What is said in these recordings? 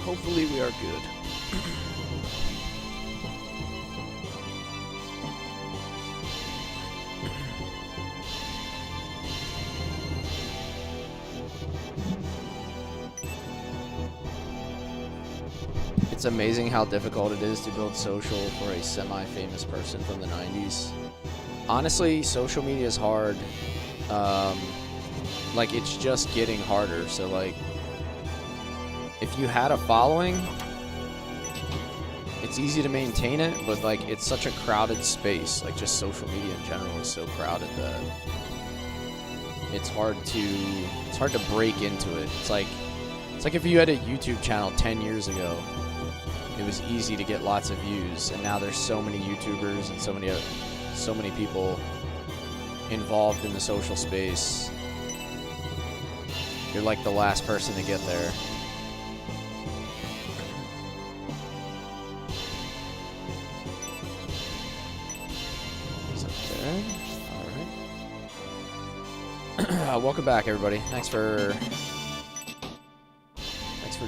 Hopefully we are good. It's amazing how difficult it is to build social for a semi-famous person from the 90s. Honestly, social media is hard. Like, it's just getting harder. So, like, if you had a following, it's easy to maintain it, but, like, it's such a crowded space. Like, just social media in general is so crowded that it's hard to break into it. It's like if you had a YouTube channel 10 years ago, it was easy to get lots of views, and now there's so many YouTubers and so many people involved in the social space. You're like the last person to get there. Is that there? All right. Welcome back, everybody. Thanks for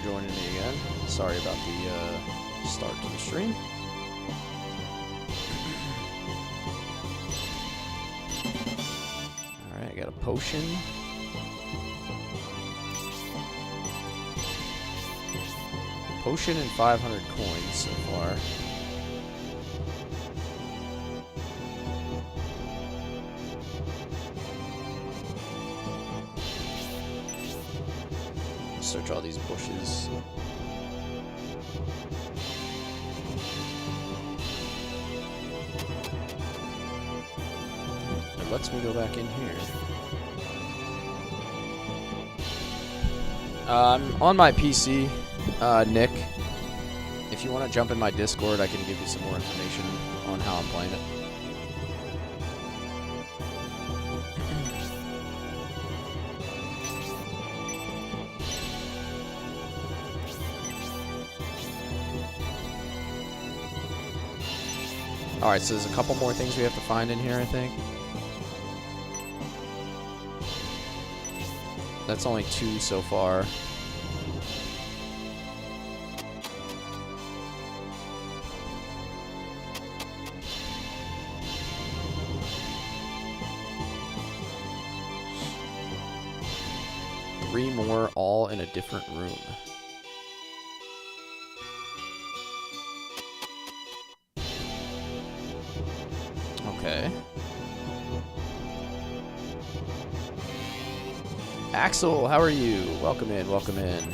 joining me again. Sorry about the start to the stream. Alright, I got a potion. Potion and 500 coins so far. Search all these bushes. It lets me go back in here. I'm on my PC, Nick. If you want to jump in my Discord, I can give you some more information on how I'm playing it. Alright, so there's a couple more things we have to find in here, I think. That's only 2 so far. Three more, all in a different room. Okay. Axel, how are you? Welcome in, welcome in.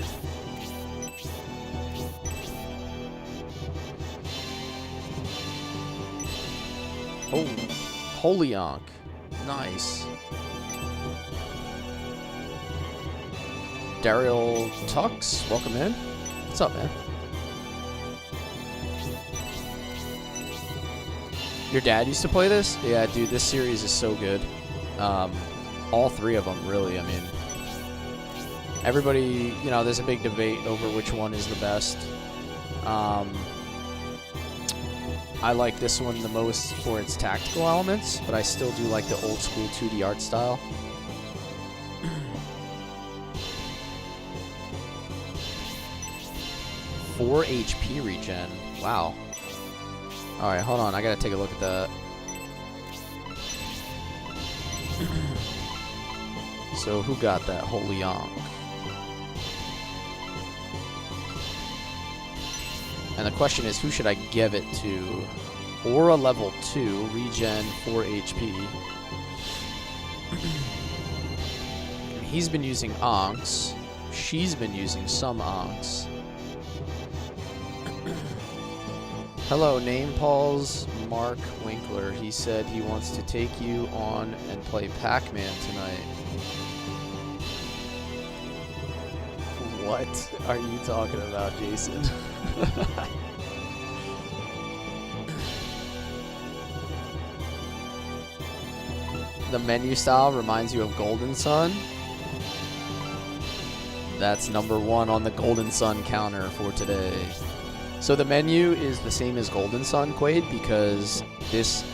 Oh, Holyoke. Nice. Daryl Tux, welcome in. What's up, man? Your dad used to play this? Yeah, dude, this series is so good. All 3 of them, really. I mean, everybody, you know, there's a big debate over which one is the best. I like this one the most for its tactical elements, but I still do like the old school 2D art style. Four HP regen. Wow. Alright, hold on. I gotta take a look at that. So, who got that? Holyoke. And the question is, who should I give it to? Aura level 2, regen 4 HP. He's been using Onks. She's been using some Onks. Hello, Name Paul's Mark Winkler. He said he wants to take you on and play Pac-Man tonight. What are you talking about, Jason? The menu style reminds you of Golden Sun. That's #1 on the Golden Sun counter for today. So the menu is the same as Golden Sun, Quaid, because this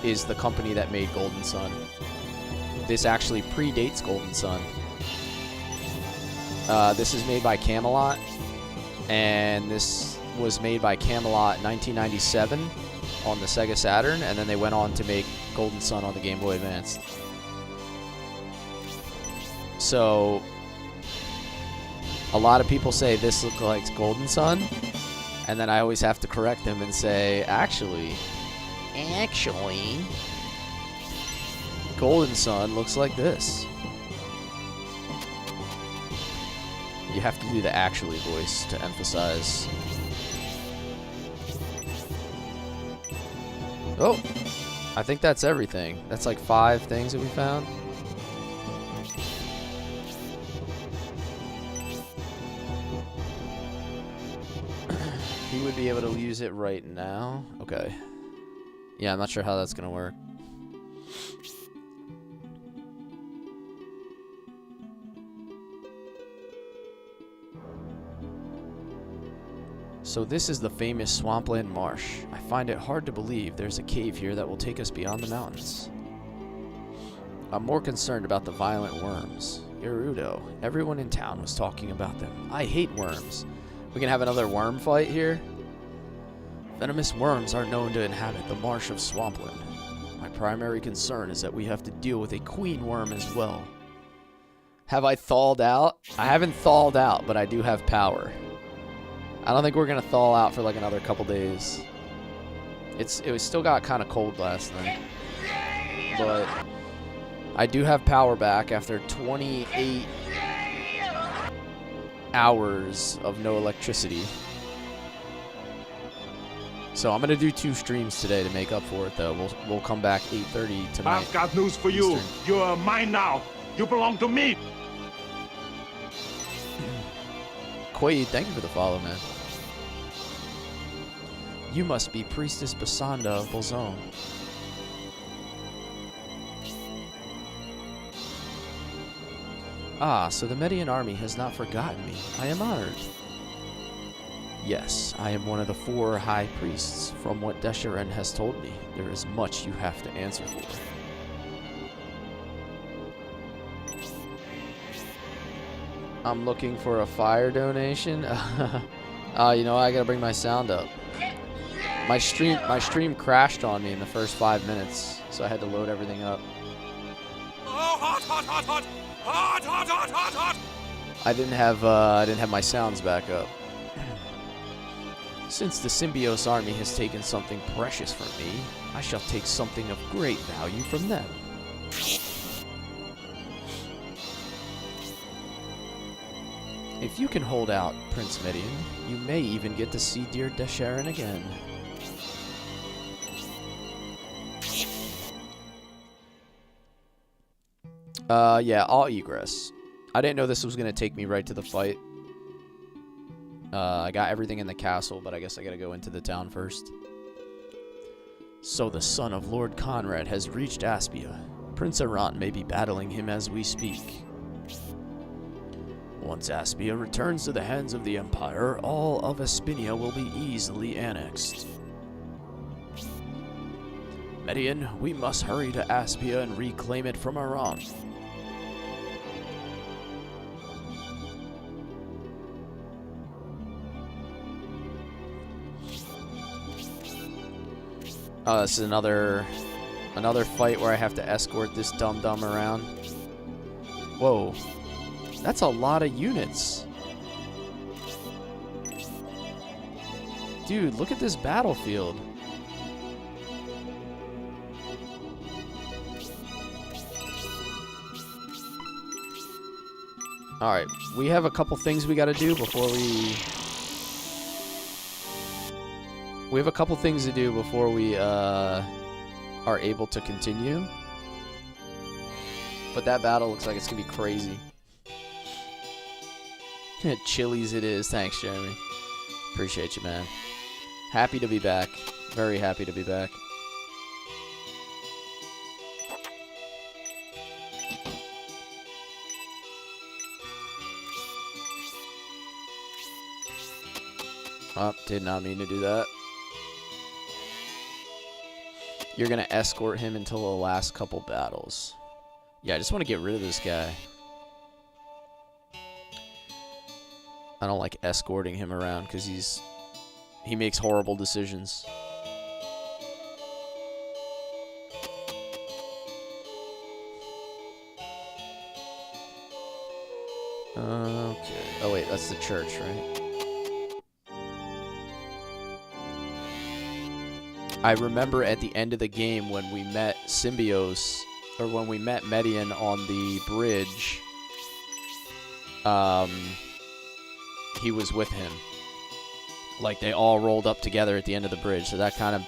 is the company that made Golden Sun. This actually predates Golden Sun. This is made by Camelot, And this was made by Camelot in 1997 on the Sega Saturn, and then they went on to make Golden Sun on the Game Boy Advance. So a lot of people say this looks like Golden Sun, and then I always have to correct them and say, actually, Golden Sun looks like this. You have to do the actually voice to emphasize. Oh, I think that's everything. That's like 5 things that we found. He would be able to use it right now. Okay. Yeah, I'm not sure how that's gonna work. So this is the famous swampland marsh. I find it hard to believe there's a cave here that will take us beyond the mountains. I'm more concerned about the violent worms. Gerudo. Everyone in town was talking about them. I hate worms. We can have another worm fight here? Venomous worms are known to inhabit the marsh of swampland. My primary concern is that we have to deal with a queen worm as well. Have I thawed out? I haven't thawed out, but I do have power. I don't think we're gonna thaw out for like another couple days. It was still got kind of cold last night, but I do have power back after 28 hours of no electricity. So I'm gonna do 2 streams today to make up for it, though. We'll come back 8:30 tonight. I've got news for you. Eastern. You're mine now. You belong to me. Quaid, thank you for the follow, man. You must be Priestess Basanda of Bolzone. Ah, so the Median army has not forgotten me. I am honored. Yes, I am one of the 4 high priests. From what Desharan has told me, there is much you have to answer for. I'm looking for a fire donation. You know, I gotta bring my sound up. My stream crashed on me in the first 5 minutes, so I had to load everything up. Oh, hot, hot, hot, hot, hot, hot, hot, hot, hot. I didn't have my sounds back up. Since the Symbios army has taken something precious from me, I shall take something of great value from them. If you can hold out, Prince Median, you may even get to see dear Desharan again. Yeah, I'll egress. I didn't know this was going to take me right to the fight. I got everything in the castle, but I guess I gotta go into the town first. So the son of Lord Conrad has reached Aspia. Prince Arant may be battling him as we speak. Once Aspia returns to the hands of the Empire, all of Aspinia will be easily annexed. Median, we must hurry to Aspia and reclaim it from Arant. Oh, this is another fight where I have to escort this dum-dum around. Whoa. That's a lot of units. Dude, look at this battlefield. Alright, we have a couple things we gotta do before we... We have a couple things to do before we are able to continue. But that battle looks like it's going to be crazy. Chili's it is. Thanks, Jeremy. Appreciate you, man. Happy to be back. Very happy to be back. Oh, did not mean to do that. You're going to escort him until the last couple battles. Yeah, I just want to get rid of this guy. I don't like escorting him around because he makes horrible decisions. Okay. Oh wait, that's the church, right? I remember at the end of the game when we met Symbios, or when we met Median on the bridge, he was with him. Like, they all rolled up together at the end of the bridge, so that kind of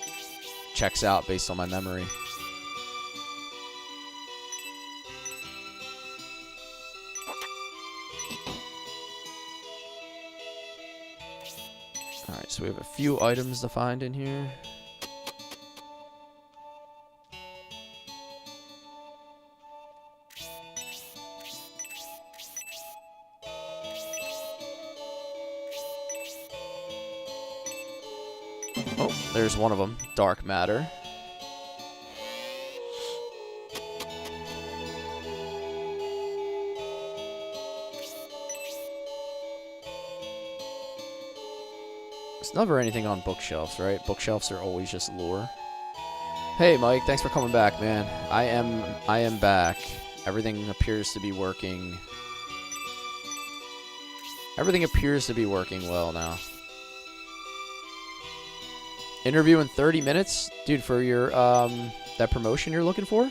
checks out based on my memory. Alright, so we have a few items to find in here. Oh, there's one of them. Dark matter. There's never anything on bookshelves, right? Bookshelves are always just lore. Hey, Mike, thanks for coming back, man. I am back. Everything appears to be working. Everything appears to be working well now. Interview in 30 minutes? Dude, for your, that promotion you're looking for?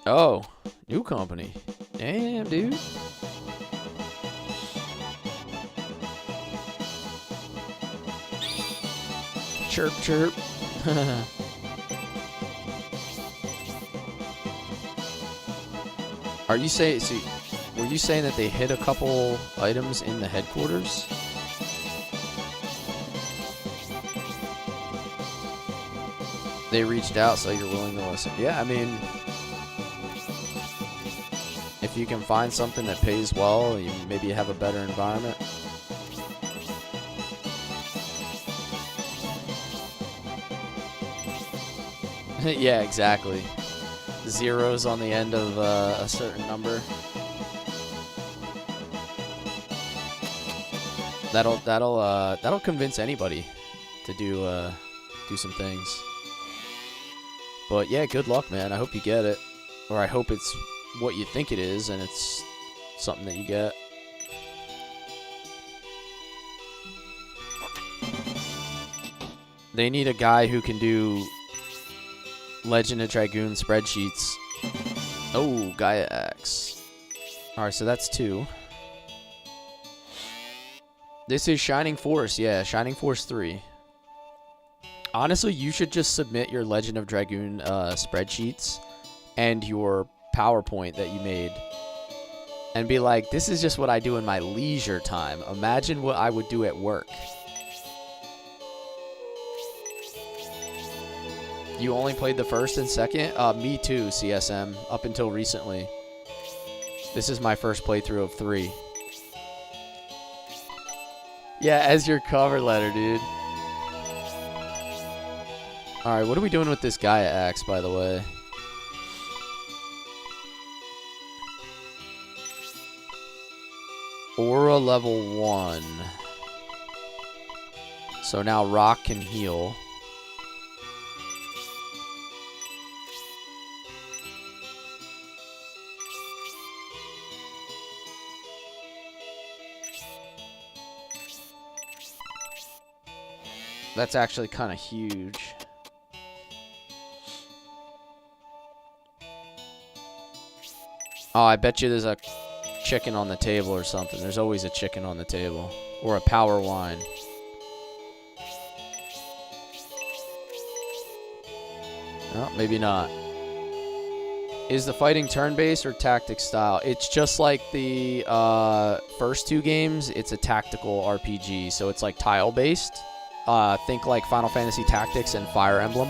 Oh, new company. Damn, dude. Chirp, chirp. Are you saying, see, were you saying that they hit a couple items in the headquarters? They reached out, so you're willing to listen. Yeah, I mean, if you can find something that pays well, you maybe have a better environment. Yeah, exactly. Zeros on the end of a certain number. That'll convince anybody to do some things. But yeah, good luck, man. I hope you get it, or I hope it's what you think it is, and it's something that you get. They need a guy who can do Legend of Dragoon spreadsheets. Oh, Gaia Axe. Alright, so that's 2. This is Shining Force. Yeah, Shining Force 3. Honestly, you should just submit your Legend of Dragoon spreadsheets and your PowerPoint that you made and be like, this is just what I do in my leisure time. Imagine what I would do at work. You only played the first and second? Me too, CSM, up until recently. This is my first playthrough of 3. Yeah, as your cover letter, dude. Alright, what are we doing with this Gaia Axe, by the way? Aura level 1. So now Rock can heal. That's actually kind of huge. Oh, I bet you there's a chicken on the table or something. There's always a chicken on the table. Or a power wine. Oh, maybe not. Is the fighting turn-based or tactic style? It's just like the first 2 games. It's a tactical RPG, so it's like tile-based. Think like Final Fantasy Tactics and Fire Emblem.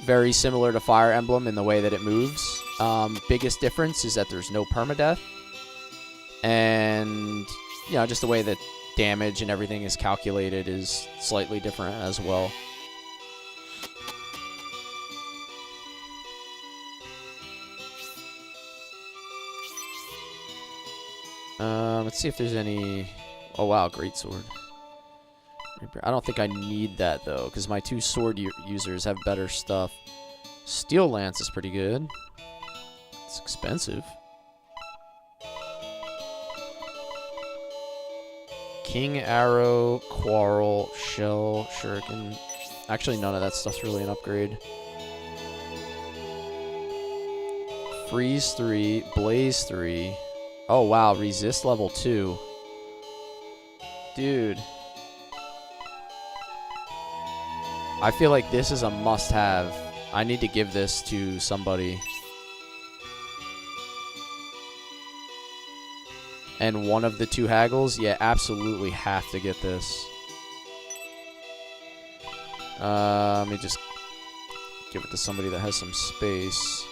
Very similar to Fire Emblem in the way that it moves. Biggest difference is that there's no permadeath. And, you know, just the way that damage and everything is calculated is slightly different as well. Let's see if there's any... Oh, wow, great sword. I don't think I need that, though, because my 2 sword users have better stuff. Steel Lance is pretty good. It's expensive. King Arrow, Quarrel, Shell, Shuriken. Actually, none of that stuff's really an upgrade. Freeze 3, Blaze 3. Oh, wow, Resist level 2. Dude. I feel like this is a must-have. I need to give this to somebody. And one of the 2 haggles, yeah, absolutely have to get this. Let me just give it to somebody that has some space.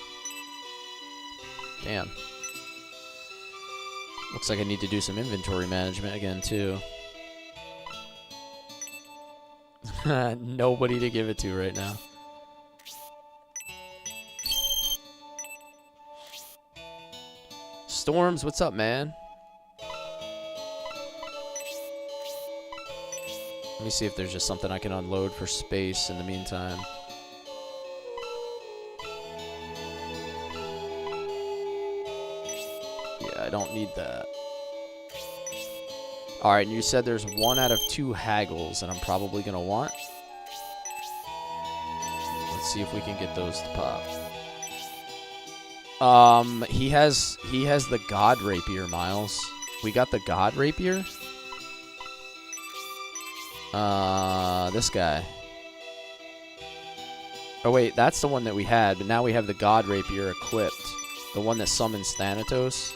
Damn. Looks like I need to do some inventory management again, too. Nobody to give it to right now. Storms, what's up, man? Let me see if there's just something I can unload for space in the meantime. Yeah, I don't need that. Alright, and you said there's 1 out of 2 haggles that I'm probably going to want. Let's see if we can get those to pop. He has the God Rapier, Miles. We got the God Rapier? This guy. Oh, wait, that's the one that we had, but now we have the God Rapier equipped. The one that summons Thanatos.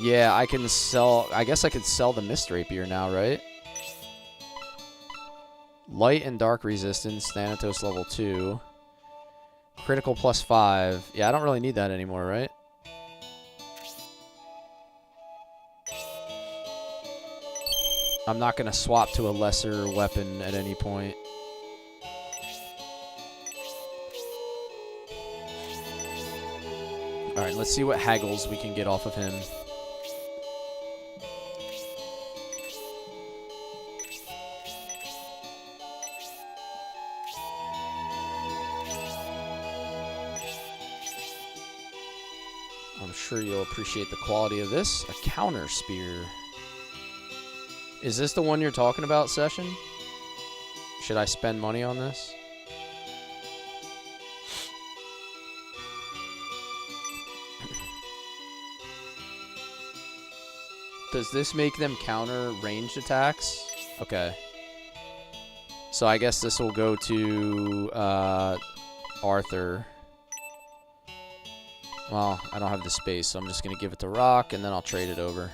Yeah, I can sell... I guess I could sell the Mist Rapier now, right? Light and Dark Resistance, Thanatos level 2. Critical plus 5. Yeah, I don't really need that anymore, right? I'm not going to swap to a lesser weapon at any point. Alright, let's see what haggles we can get off of him. I'm sure you'll appreciate the quality of this. A counter spear. Is this the one you're talking about, Session? Should I spend money on this? Does this make them counter ranged attacks? Okay. So I guess this will go to Arthur. Well, I don't have the space, so I'm just going to give it to Rock, and then I'll trade it over.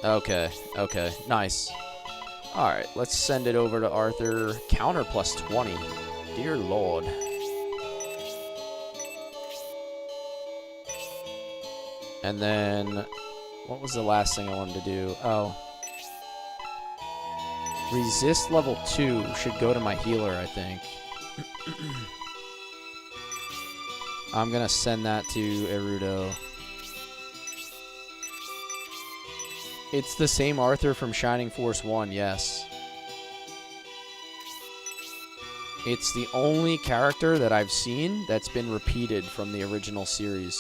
Okay, okay, nice. Alright, let's send it over to Arthur. Counter plus 20. Dear Lord. And then, what was the last thing I wanted to do? Oh. Resist level 2 should go to my healer, I think. I'm gonna send that to Erudo. It's the same Arthur from Shining Force 1, yes. It's the only character that I've seen that's been repeated from the original series.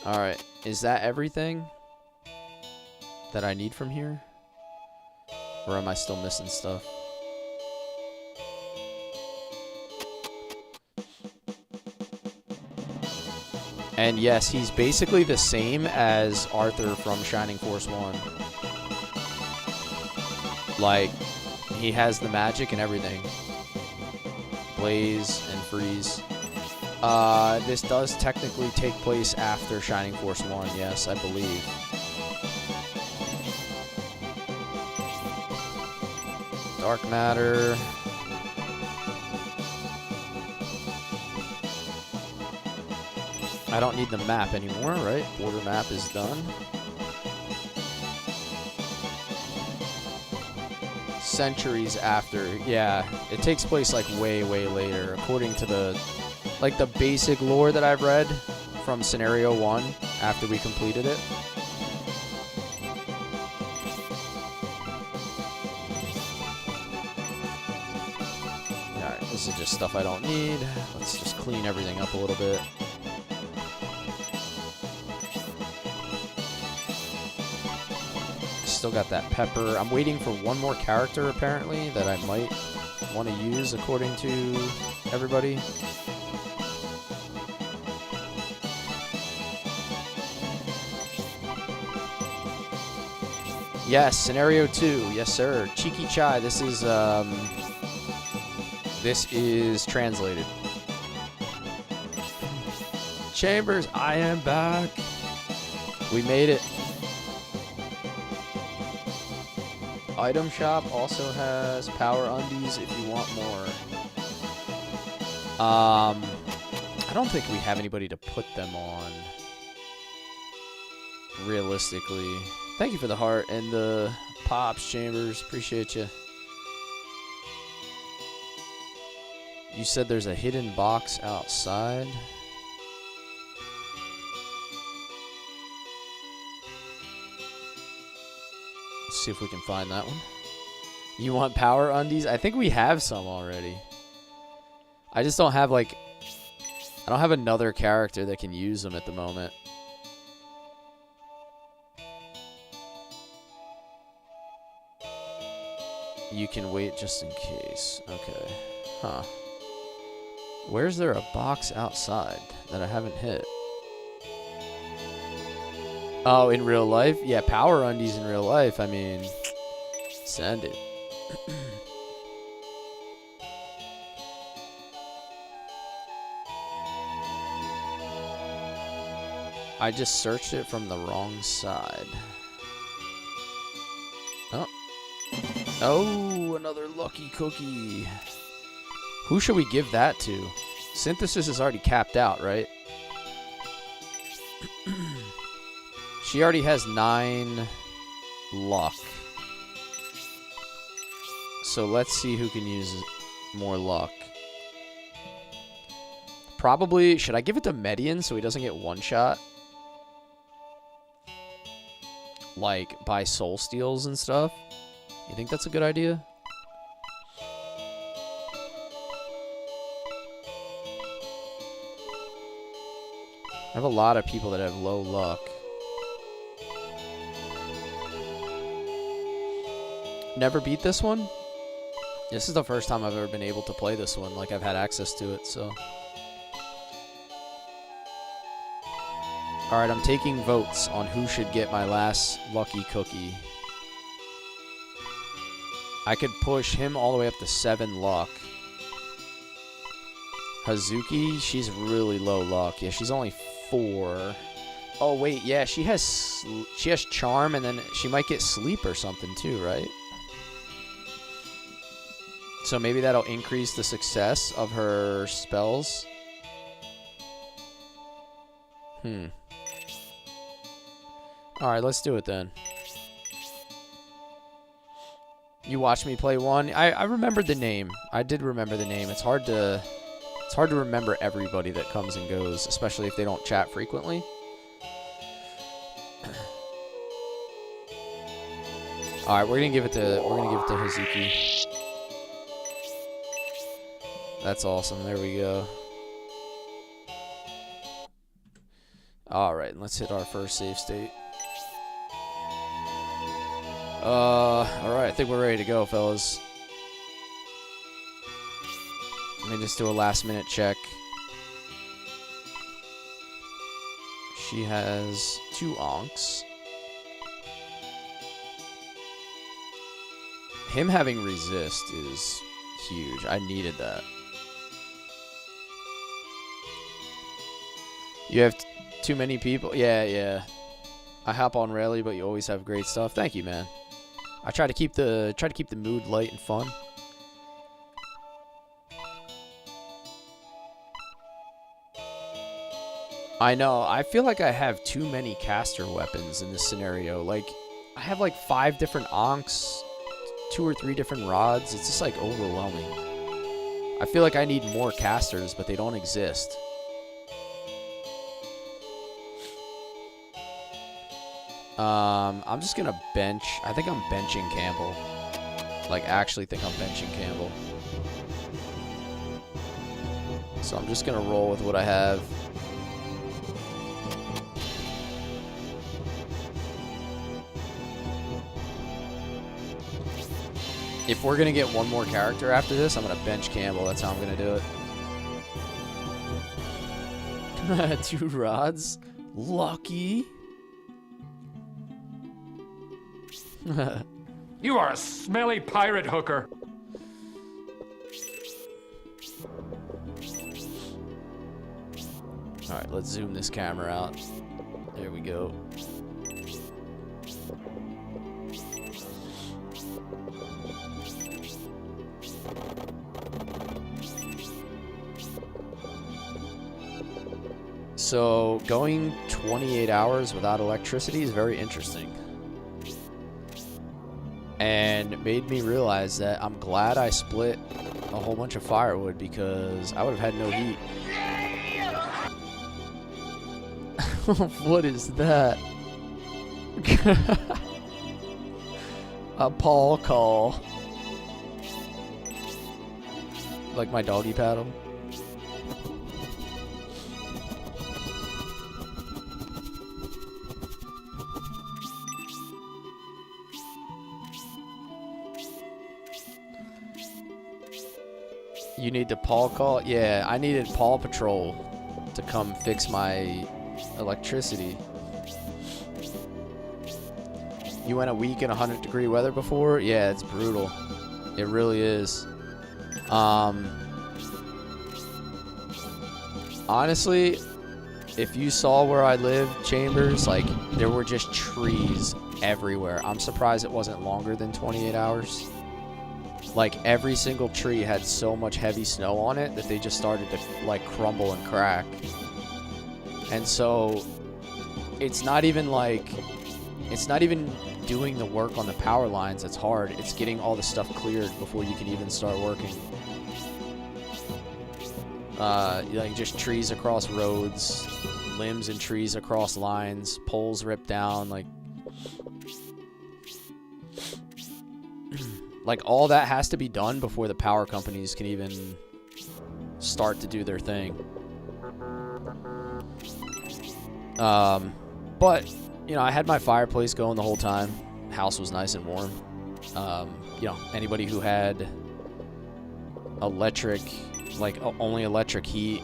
Alright, is that everything that I need from here? Or am I still missing stuff? And yes, he's basically the same as Arthur from Shining Force 1. Like, he has the magic and everything. Blaze and freeze. This does technically take place after Shining Force 1, yes, I believe. Dark matter. I don't need the map anymore, right? Border map is done. Centuries after. Yeah, it takes place like way, way later. According to the, like the basic lore that I've read from Scenario 1 after we completed it. Alright, this is just stuff I don't need. Let's just clean everything up a little bit. Still got that pepper. I'm waiting for one more character, apparently, that I might want to use, according to everybody. Yes, Scenario 2. Yes, sir. Cheeky Chai. This is translated. Chambers, I am back. We made it. Item shop also has power undies if you want more. I don't think we have anybody to put them on. Realistically. Thank you for the heart and the pops, Chambers. Appreciate you. You said there's a hidden box outside. Let's see if we can find that one. You want power undies? I think we have some already. I just don't have, like... I don't have another character that can use them at the moment. You can wait just in case. Okay. Huh. Where's there a box outside that I haven't hit? Oh, in real life? Yeah, power undies in real life. I mean, send it. I just searched it from the wrong side. Oh. Oh, another lucky cookie. Who should we give that to? Synthesis is already capped out, right? She already has 9 luck. So let's see who can use more luck. Probably, should I give it to Median so he doesn't get one shot? Like, by soul steals and stuff? You think that's a good idea? I have a lot of people that have low luck. Never beat this one? This is the first time I've ever been able to play this one. Like, I've had access to it, so. Alright, I'm taking votes on who should get my last lucky cookie. I could push him all the way up to 7 luck. Hazuki, she's really low luck. Yeah, she's only 4. Oh, wait, yeah, she has charm, and then she might get sleep or something too, right? So maybe that'll increase the success of her spells. Alright, let's do it then. You watched me play one. I remembered the name. I did remember the name. It's hard to remember everybody that comes and goes, especially if they don't chat frequently. Alright, we're gonna give it to Hazuki. That's awesome. There we go. Alright, let's hit our first save state. Alright, I think we're ready to go, fellas. Let me just do a last minute check. She has 2 onks. Him having resist is huge. I needed that. You have too many people? Yeah, yeah. I hop on rarely, but you always have great stuff. Thank you, man. I try to keep the mood light and fun. I know. I feel like I have too many caster weapons in this scenario. Like, I have like 5 different onks, 2 or 3 different rods. It's just like overwhelming. I feel like I need more casters, but they don't exist. I'm just gonna bench. I think I'm benching Campbell. Like, actually think I'm benching Campbell. So I'm just gonna roll with what I have. If we're gonna get one more character after this, I'm gonna bench Campbell. That's how I'm gonna do it. 2 rods? Lucky. You are a smelly pirate hooker. Alright, let's zoom this camera out. There we go. So, going 28 hours without electricity is very interesting. And it made me realize that I'm glad I split a whole bunch of firewood because I would have had no heat. What is that? A paw call. Like my doggy paddle. You need the Paw call? Yeah, I needed Paw Patrol to come fix my electricity. You went a week in 100-degree weather before? Yeah, it's brutal. It really is. Honestly, if you saw where I live, Chambers, like, there were just trees everywhere. I'm surprised it wasn't longer than 28 hours. Like, every single tree had so much heavy snow on it that they just started to, like, crumble and crack. And so, it's not even doing the work on the power lines that's hard. It's getting all the stuff cleared before you can even start working. Like, just trees across roads, limbs and trees across lines, poles ripped down, like... Like, all that has to be done before the power companies can even start to do their thing. But, you know, I had my fireplace going the whole time. House was nice and warm. You know, anybody who had electric, like, only electric heat,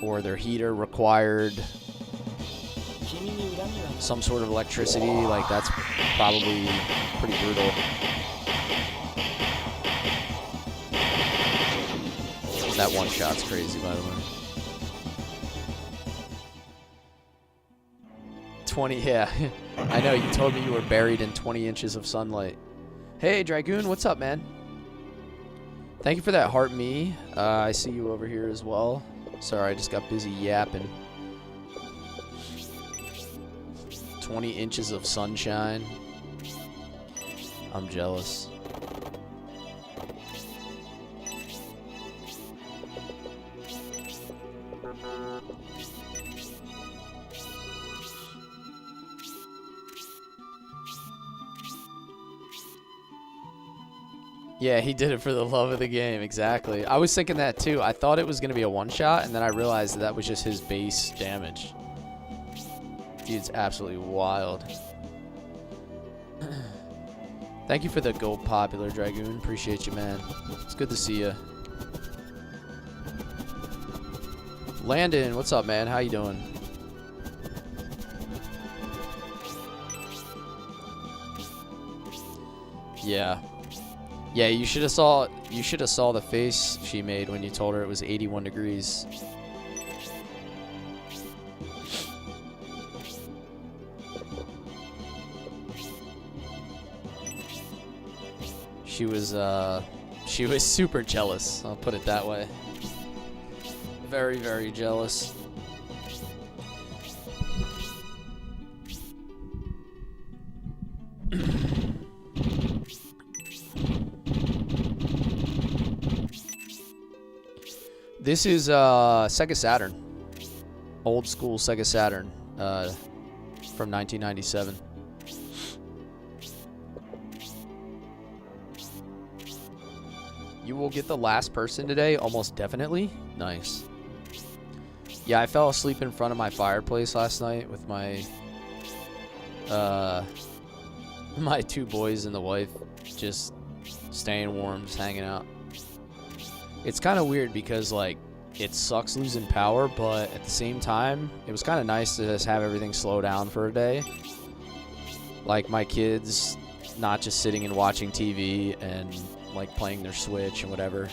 or their heater required some sort of electricity, like, that's probably pretty brutal. That one shot's crazy, by the way. 20, yeah. I know, you told me you were buried in 20 inches of sunlight. Hey, Dragoon, what's up, man? Thank you for that heart me. I see you over here as well. Sorry, I just got busy yapping. 20 inches of sunshine. I'm jealous. Yeah, he did it for the love of the game, exactly. I was thinking that too. I thought it was going to be a one-shot, and then I realized that was just his base damage. Dude's absolutely wild. Thank you for the gold popular, Dragoon. Appreciate you, man. It's good to see you. Landon, what's up, man? How you doing? Yeah. Yeah, you should have saw the face she made when you told her it was 81 degrees. She was super jealous. I'll put it that way. Very, very jealous. This is Sega Saturn. Old school Sega Saturn from 1997. You will get the last person today, almost definitely. Nice. Yeah, I fell asleep in front of my fireplace last night with my my 2 boys and the wife, just staying warm, just hanging out. It's kind of weird because, like, it sucks losing power, but at the same time, it was kind of nice to just have everything slow down for a day. Like, my kids not just sitting and watching TV and, like, playing their Switch and whatever.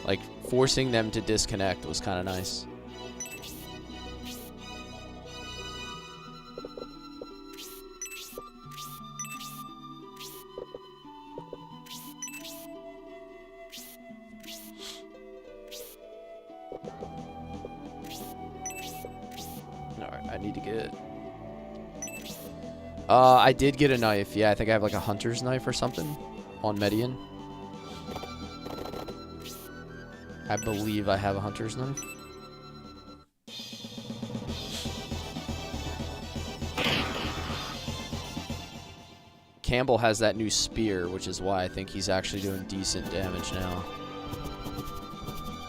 Like, forcing them to disconnect was kind of nice. Alright, I need to get... I did get a knife. Yeah, I think I have like a hunter's knife or something on Median. I believe I have a hunter's knife. Campbell has that new spear, which is why I think he's actually doing decent damage now.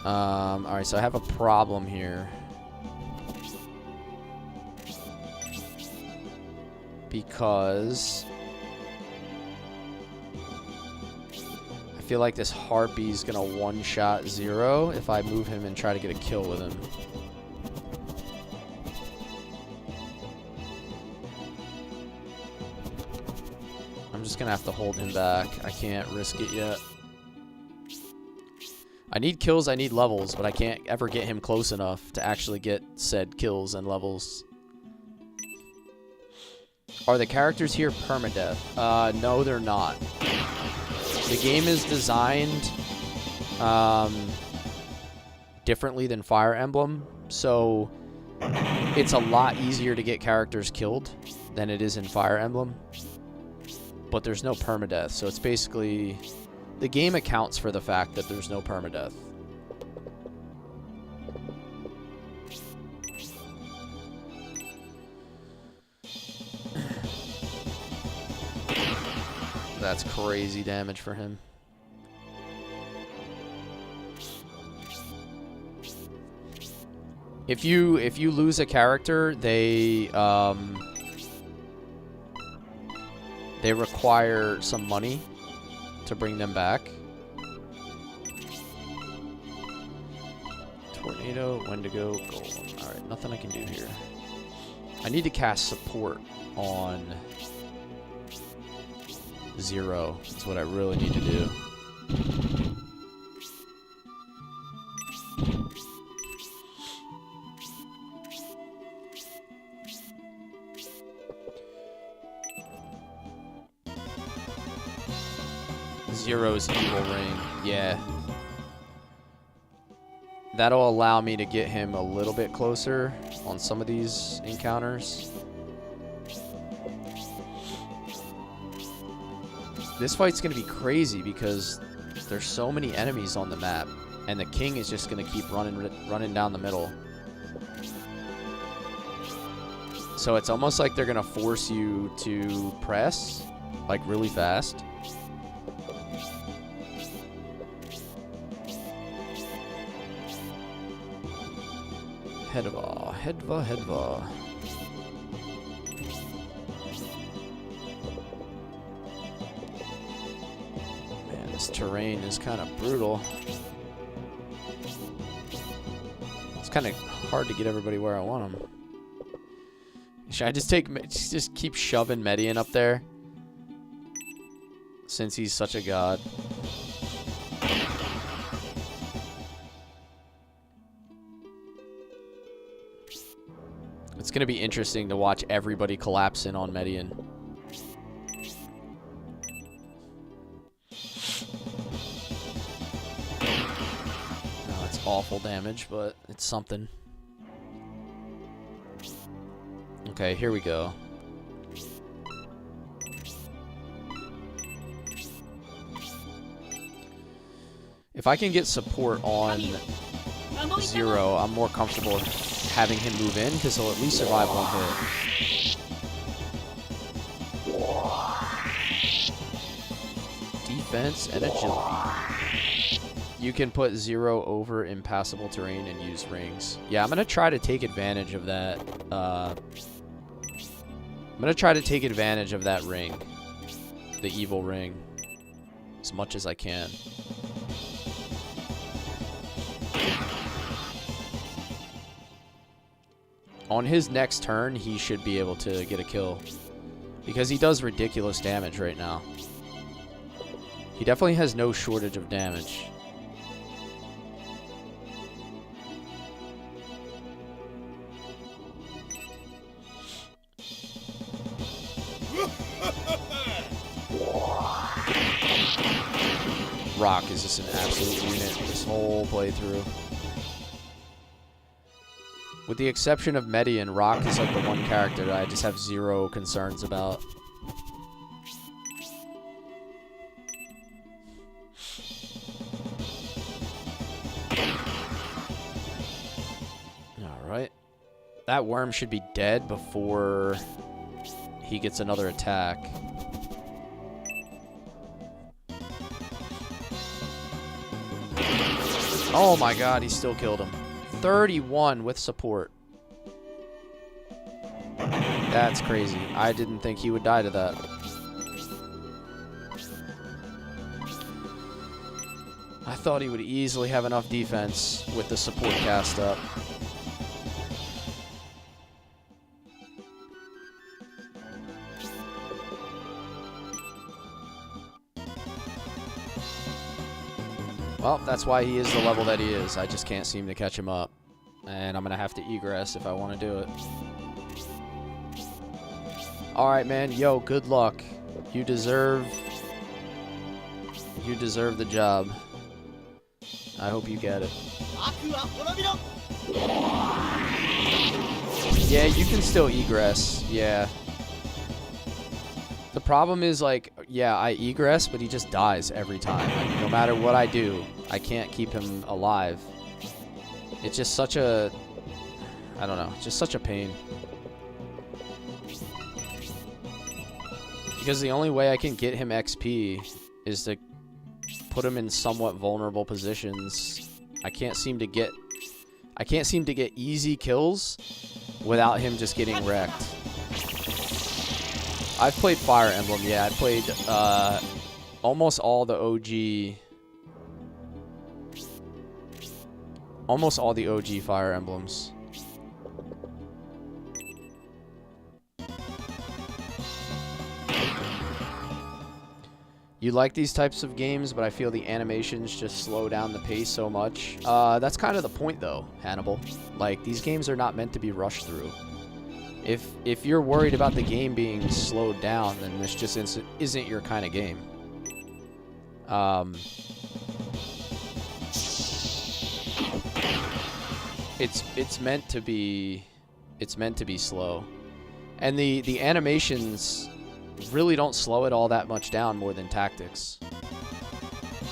Alright, so I have a problem here. Because I feel like this Harpy's gonna one-shot Zero if I move him and try to get a kill with him. I'm just gonna have to hold him back. I can't risk it yet. I need kills, I need levels, but I can't ever get him close enough to actually get said kills and levels. Are the characters here permadeath? No, they're not. The game is designed differently than Fire Emblem, so it's a lot easier to get characters killed than it is in Fire Emblem. But there's no permadeath, so it's basically... The game accounts for the fact that there's no permadeath. That's crazy damage for him. If you lose a character, they require some money to bring them back. Tornado, Wendigo, Golem. Alright, nothing I can do here. I need to cast support on Zero. That's what I really need to do. Zero's evil ring. Yeah. That'll allow me to get him a little bit closer on some of these encounters. This fight's going to be crazy because there's so many enemies on the map, and the king is just going to keep running down the middle. So it's almost like they're going to force you to press, like, really fast. Hedva, Hedva, Hedva. Man, this terrain is kind of brutal. It's kind of hard to get everybody where I want them. Should I just keep shoving Median up there? Since he's such a god. It's going to be interesting to watch everybody collapse in on Median. awful damage, but it's something. Okay, here we go. If I can get support on 0, I'm more comfortable having him move in, because he'll at least survive one hit. Defense and agility. You can put 0 over impassable terrain and use rings. Yeah, I'm going to try to take advantage of that. I'm going to try to take advantage of that ring. The evil ring. As much as I can. On his next turn, he should be able to get a kill. Because he does ridiculous damage right now. He definitely has no shortage of damage. Rock is just an absolute unit this whole playthrough. With the exception of Median, Rock is like the one character that I just have 0 concerns about. Alright. That worm should be dead before he gets another attack. Oh my god, he still killed him. 31 with support. That's crazy. I didn't think he would die to that. I thought he would easily have enough defense with the support cast up. Well, that's why he is the level that he is. I just can't seem to catch him up. And I'm going to have to egress if I want to do it. Alright, man. Yo, good luck. You deserve the job. I hope you get it. Yeah, you can still egress. Yeah. The problem is, like, yeah, I egress, but he just dies every time. Like, no matter what I do, I can't keep him alive. It's just such a... I don't know. Just such a pain. Because the only way I can get him XP is to put him in somewhat vulnerable positions. I can't seem to get easy kills without him just getting wrecked. I've played Fire Emblem, yeah. I played almost all the OG... Almost all the OG Fire Emblems. You like these types of games, but I feel the animations just slow down the pace so much. That's kind of the point, though, Hannibal. Like, these games are not meant to be rushed through. If you're worried about the game being slowed down, then this just isn't your kind of game. It's meant to be slow, and the animations really don't slow it all that much down more than tactics.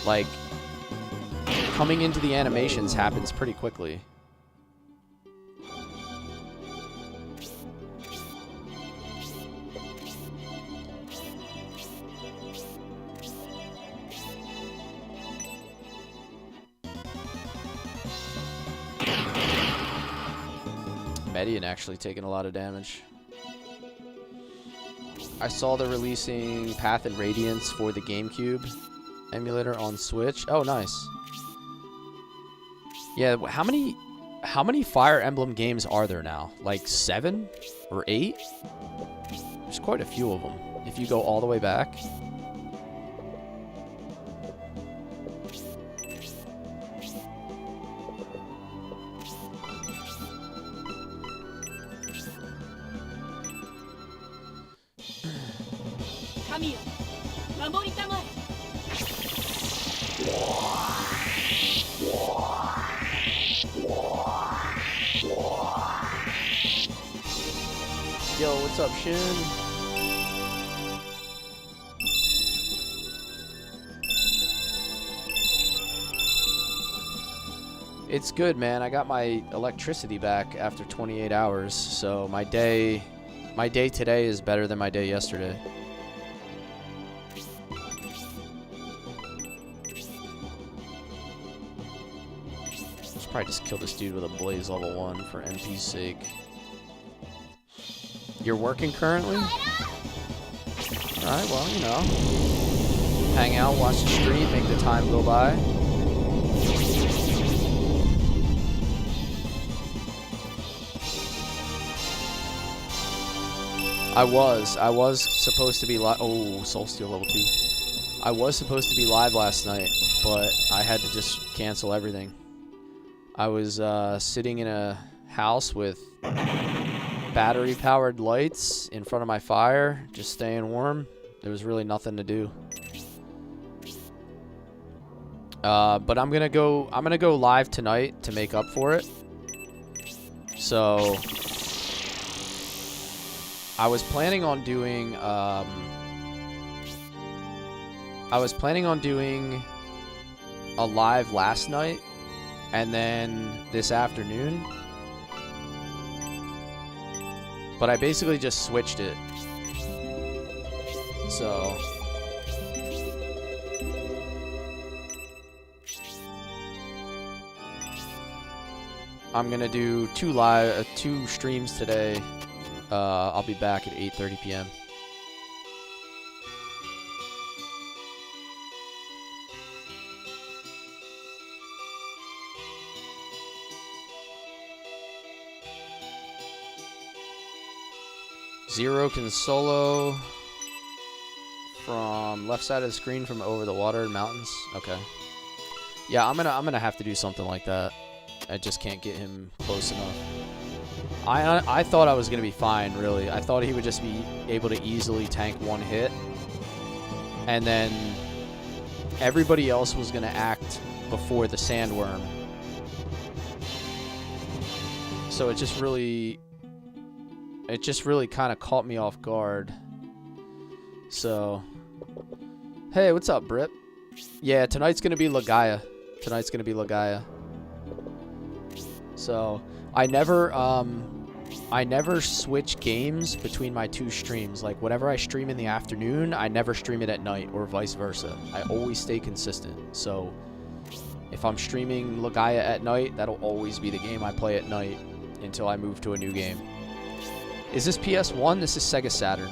Like, coming into the animations happens pretty quickly. Median actually taking a lot of damage. I saw they're releasing Path and Radiance for the GameCube emulator on Switch. Oh, nice. Yeah, how many Fire Emblem games are there now? Like 7 or 8? There's quite a few of them if you go all the way back. what's up, Shin? It's good, man. I got my electricity back after 28 hours, so my day today is better than my day yesterday. Should probably just kill this dude with a blaze level 1 for MP's sake. You're working currently? Alright, well, you know. Hang out, watch the stream, make the time go by. I was supposed to be live. Oh, Soul Steel level 2. I was supposed to be live last night, but I had to just cancel everything. I was sitting in a house with battery-powered lights in front of my fire, just staying warm. There was really nothing to do. But I'm gonna go live tonight to make up for it. So I was planning on doing a live last night and then this afternoon. But I basically just switched it. So I'm gonna do two streams today. I'll be back at 8:30 p.m. Zero can solo from left side of the screen from over the water and mountains. Okay. Yeah, I'm gonna have to do something like that. I just can't get him close enough. I thought I was gonna be fine, really. I thought he would just be able to easily tank one hit, and then everybody else was gonna act before the sandworm. So it just really kind of caught me off guard. So, hey, what's up, Brip? Yeah, tonight's gonna be Lagaya. So I never switch games between my two streams. Like, whatever I stream in the afternoon, I never stream it at night, or vice versa. I always stay consistent. So if I'm streaming Lagaya at night, that'll always be the game I play at night until I move to a new game. Is this PS1? This is Sega Saturn.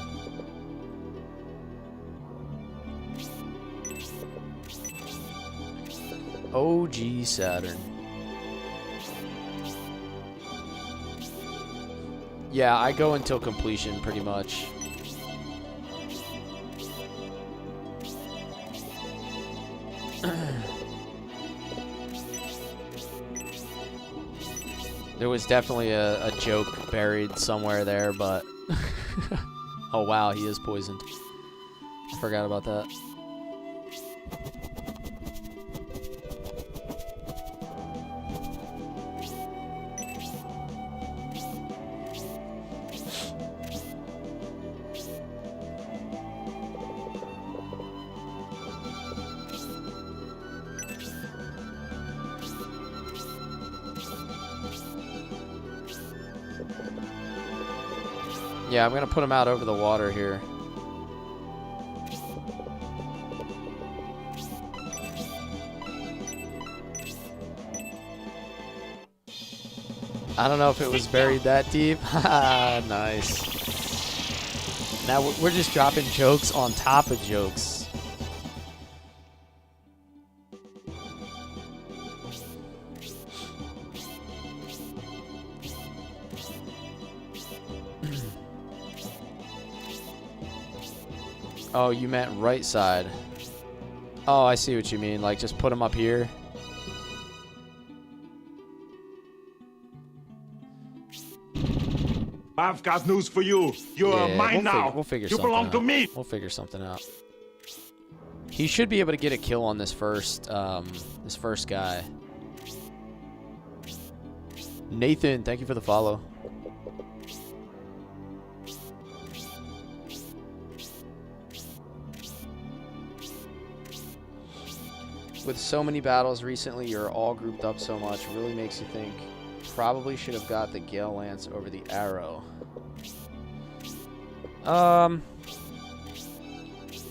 OG Saturn. Yeah, I go until completion, pretty much. There was definitely a joke buried somewhere there, but... Oh, wow, he is poisoned. I forgot about that. Yeah, I'm gonna put him out over the water here. I don't know if it was buried that deep. Haha, nice. Now we're just dropping jokes on top of jokes. Oh, you meant right side. Oh, I see what you mean. Like, just put him up here. I've got news for you. You're mine now. We'll figure you something belong out. to me. We'll figure something out. He should be able to get a kill on this first guy. Nathan, thank you for the follow. With so many battles recently, you're all grouped up so much. Really makes you think. Probably should have got the Gale Lance over the Arrow.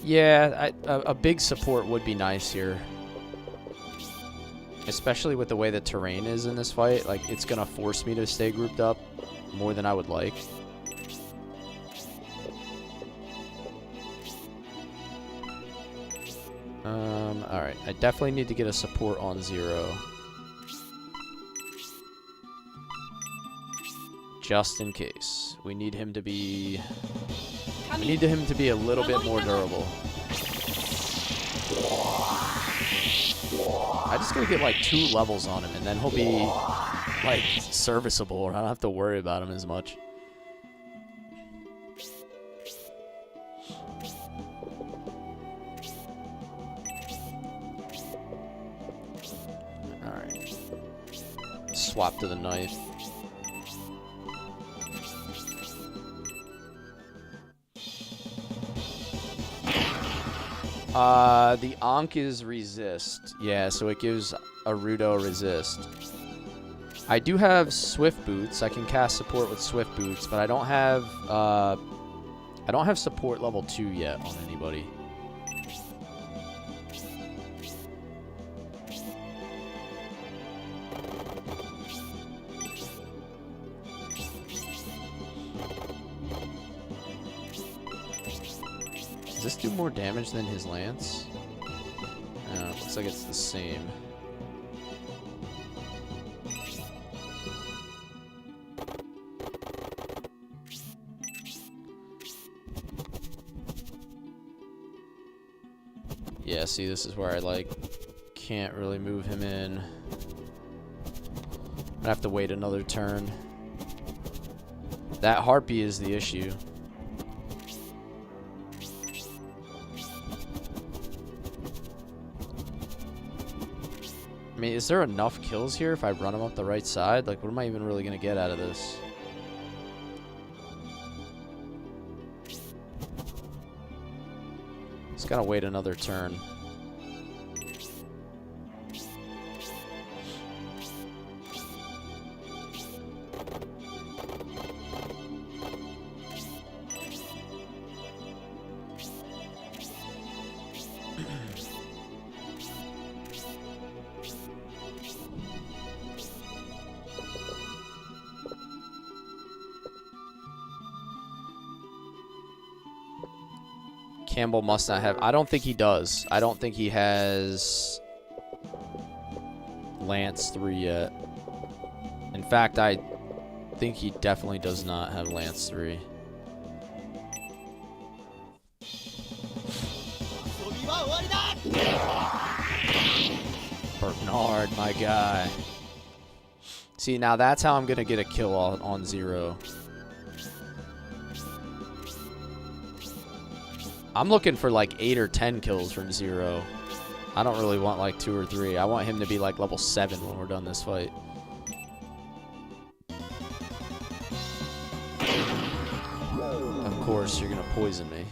Yeah, a big support would be nice here. Especially with the way the terrain is in this fight. Like, it's going to force me to stay grouped up more than I would like. Alright. I definitely need to get a support on Zero. Just in case. We need him to be... We need him to be a little bit more durable. I just gotta get like 2 levels on him, and then he'll be like serviceable, and I don't have to worry about him as much. Alright. Swap to the knife. The Ankh is resist. Yeah, so it gives Arudo resist. I do have Swift Boots. I can cast support with Swift Boots, but I don't have support level 2 yet on anybody. Does this do more damage than his lance? No, it looks like it's the same. Yeah, see, this is where I, like, can't really move him in. I have to wait another turn. That Harpy is the issue. I mean, is there enough kills here if I run him up the right side? Like, what am I even really going to get out of this? Just gotta wait another turn. Campbell must not have... I don't think he does. I don't think he has Lance 3 yet. In fact, I think he definitely does not have Lance 3. Bernard, my guy. See, now that's how I'm going to get a kill on Zero. I'm looking for like 8 or 10 kills from Zero. I don't really want like 2 or 3. I want him to be like level 7 when we're done this fight. Of course, you're gonna poison me.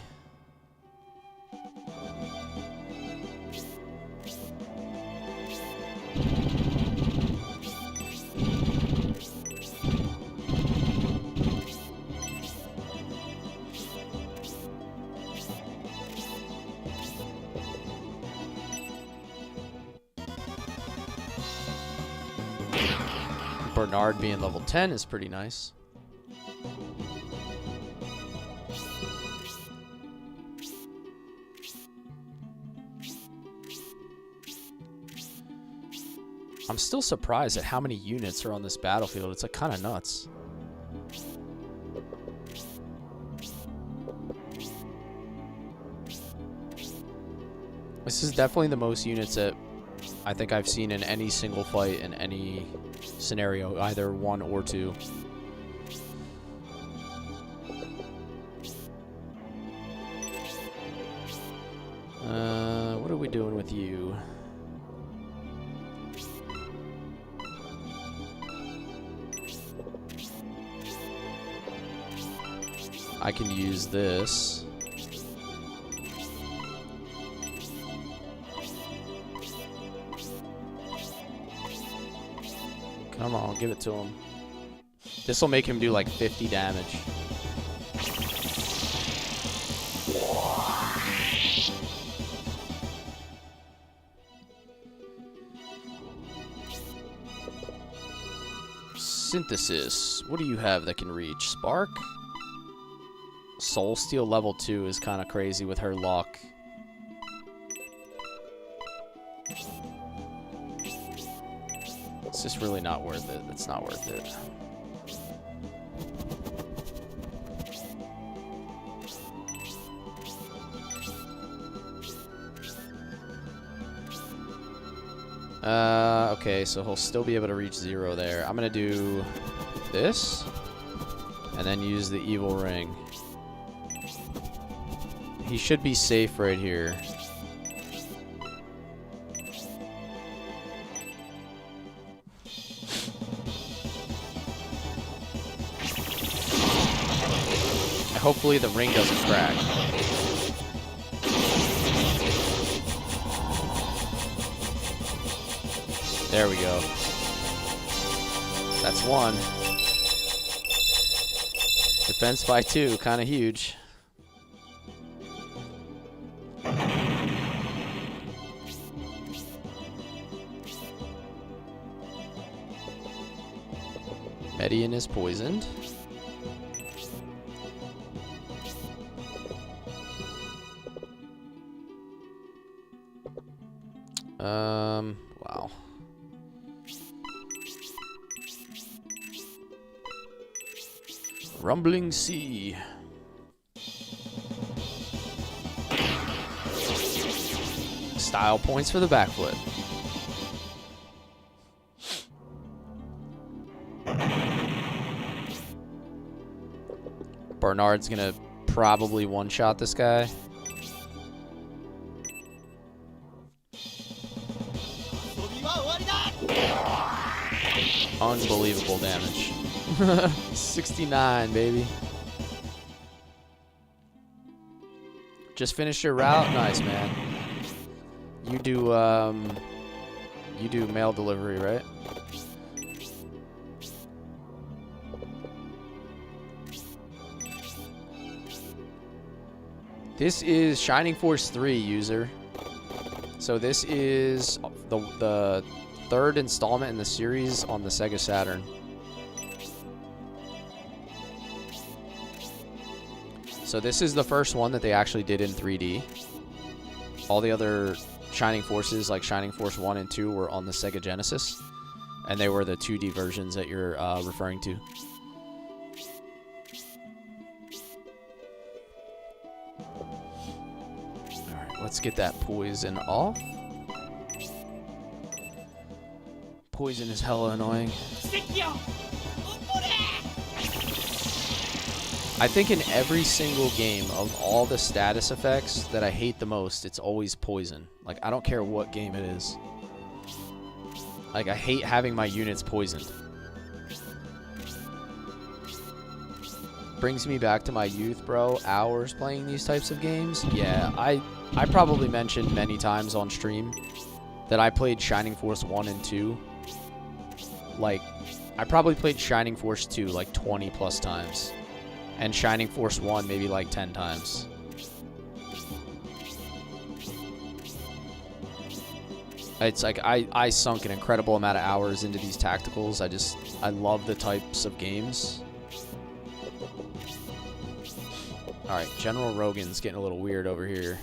Bernard being level 10 is pretty nice. I'm still surprised at how many units are on this battlefield. It's like kind of nuts. This is definitely the most units that I think I've seen in any single fight in any scenario, either 1 or 2. What are we doing with you? I can use this. Come on, give it to him. This will make him do like 50 damage. Synthesis. What do you have that can reach? Spark? Soul Steel level 2 is kind of crazy with her luck. It's just really not worth it. It's not worth it. Okay, so he'll still be able to reach 0 there. I'm gonna do this, and then use the evil ring. He should be safe right here. Hopefully the ring doesn't crack. There we go. That's 1. Defense by 2, kind of huge. Median is poisoned. Wow. Rumbling Sea. Style points for the backflip. Bernard's gonna probably one-shot this guy. Unbelievable damage. 69, baby. Just finished your route? Nice, man. You do mail delivery, right? This is Shining Force 3, user. So this is the third installment in the series on the Sega Saturn. So this is the first one that they actually did in 3D. All the other Shining Forces, like Shining Force 1 and 2, were on the Sega Genesis. And they were the 2D versions that you're referring to. Alright, let's get that poison off. Poison is hella annoying. I think in every single game of all the status effects that I hate the most, it's always poison. Like, I don't care what game it is. Like, I hate having my units poisoned. Brings me back to my youth, bro. Hours playing these types of games. Yeah, I probably mentioned many times on stream that I played Shining Force 1 and 2. Like, I probably played Shining Force 2 like 20 plus times. And Shining Force 1 maybe like 10 times. It's like I sunk an incredible amount of hours into these tacticals. I love the types of games. Alright, General Rogan's getting a little weird over here.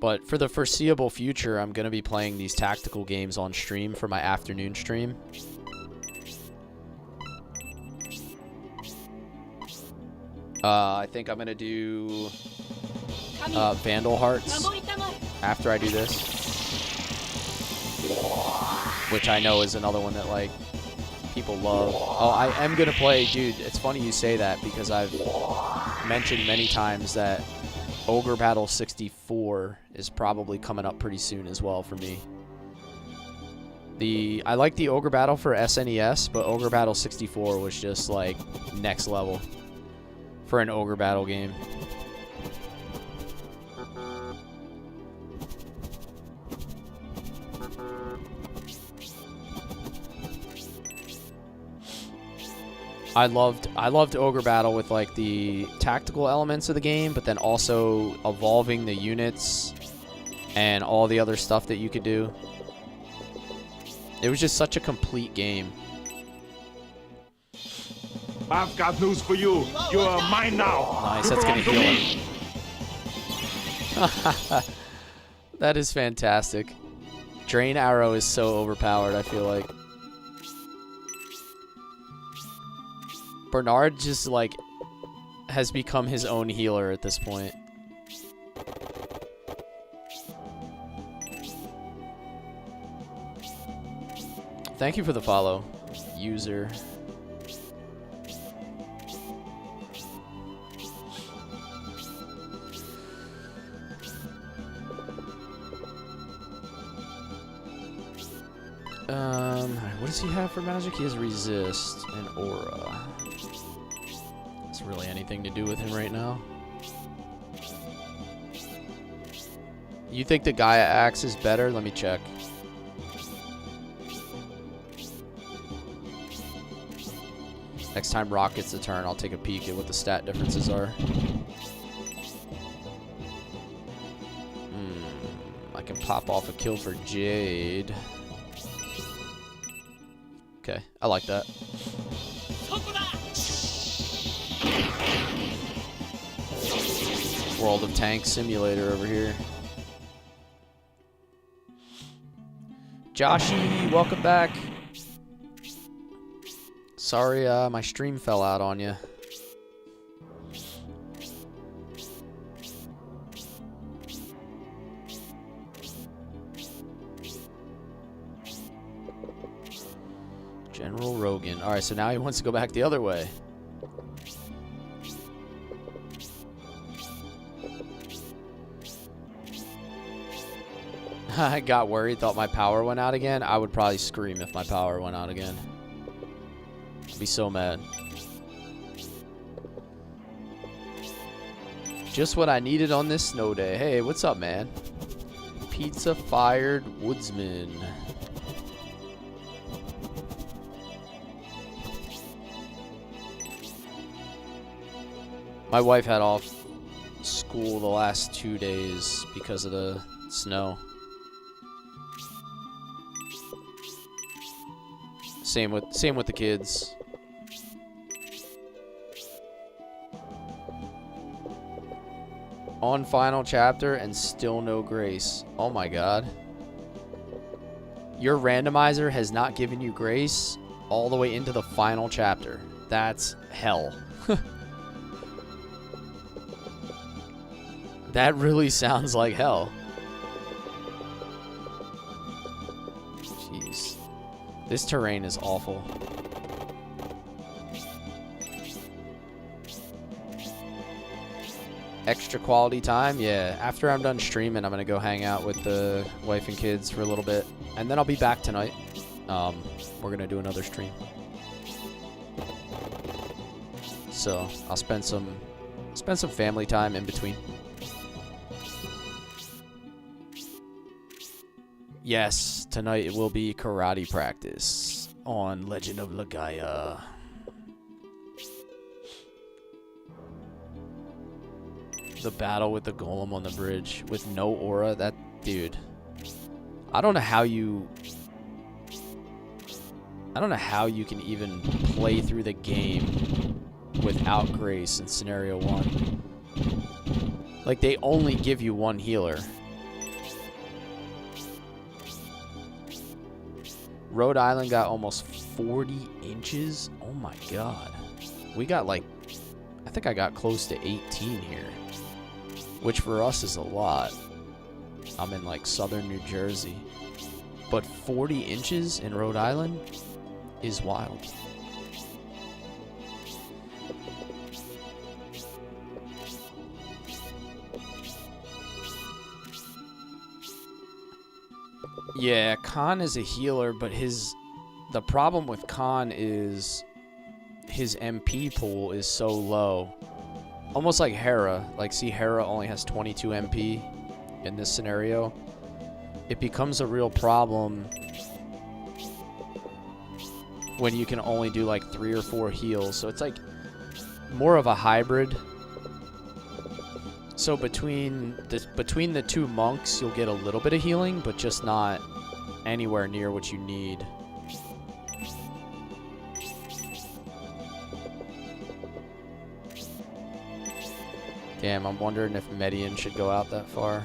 But for the foreseeable future, I'm going to be playing these tactical games on stream for my afternoon stream. I think I'm going to do Vandal Hearts after I do this. Which I know is another one that, like, people love. Oh, I am going to play, dude, it's funny you say that because I've mentioned many times that Ogre Battle 64 is probably coming up pretty soon as well for me. I like the Ogre Battle for SNES, but Ogre Battle 64 was just, like, next level for an Ogre Battle game. I loved Ogre Battle with like the tactical elements of the game, but then also evolving the units and all the other stuff that you could do. It was just such a complete game. I've got news for you. You are mine now. Nice, that's gonna heal him. That is fantastic. Drain Arrow is so overpowered, I feel like. Bernard just, like, has become his own healer at this point. Thank you for the follow, user. What does he have for magic? He has resist and aura. It's really anything to do with him right now. You think the Gaia Axe is better? Let me check. Next time Rock gets a turn, I'll take a peek at what the stat differences are. I can pop off a kill for Jade. Okay, I like that. World of Tanks Simulator over here. Joshy, welcome back. Sorry, my stream fell out on you. General Rogan. Alright, so now he wants to go back the other way. I got worried, thought my power went out again. I would probably scream if my power went out again. I'd be so mad. Just what I needed on this snow day. Hey, what's up, man? Pizza Fired Woodsman. My wife had off school the last 2 days because of the snow. Same with the kids. On final chapter and still no grace. Oh my god. Your randomizer has not given you grace all the way into the final chapter. That's hell. That really sounds like hell. Jeez. This terrain is awful. Extra quality time? Yeah. After I'm done streaming, I'm going to go hang out with the wife and kids for a little bit. And then I'll be back tonight. We're going to do another stream. So I'll spend some family time in between. Yes, tonight it will be karate practice on Legend of Legaia. The battle with the golem on the bridge with no aura. That dude. I don't know how you can even play through the game without grace in scenario 1. Like, they only give you one healer. Rhode Island got almost 40 inches. Oh my god. We got like, I think I got close to 18 here. Which for us is a lot. I'm in like southern New Jersey. But 40 inches in Rhode Island is wild. Yeah, Khan is a healer, but the problem with Khan is his MP pool is so low. Almost like Hera. Like, see, Hera only has 22 MP in this scenario. It becomes a real problem when you can only do like 3 or 4 heals. So it's like more of a hybrid. So between the 2 monks, you'll get a little bit of healing, but just not anywhere near what you need. Damn, I'm wondering if Median should go out that far.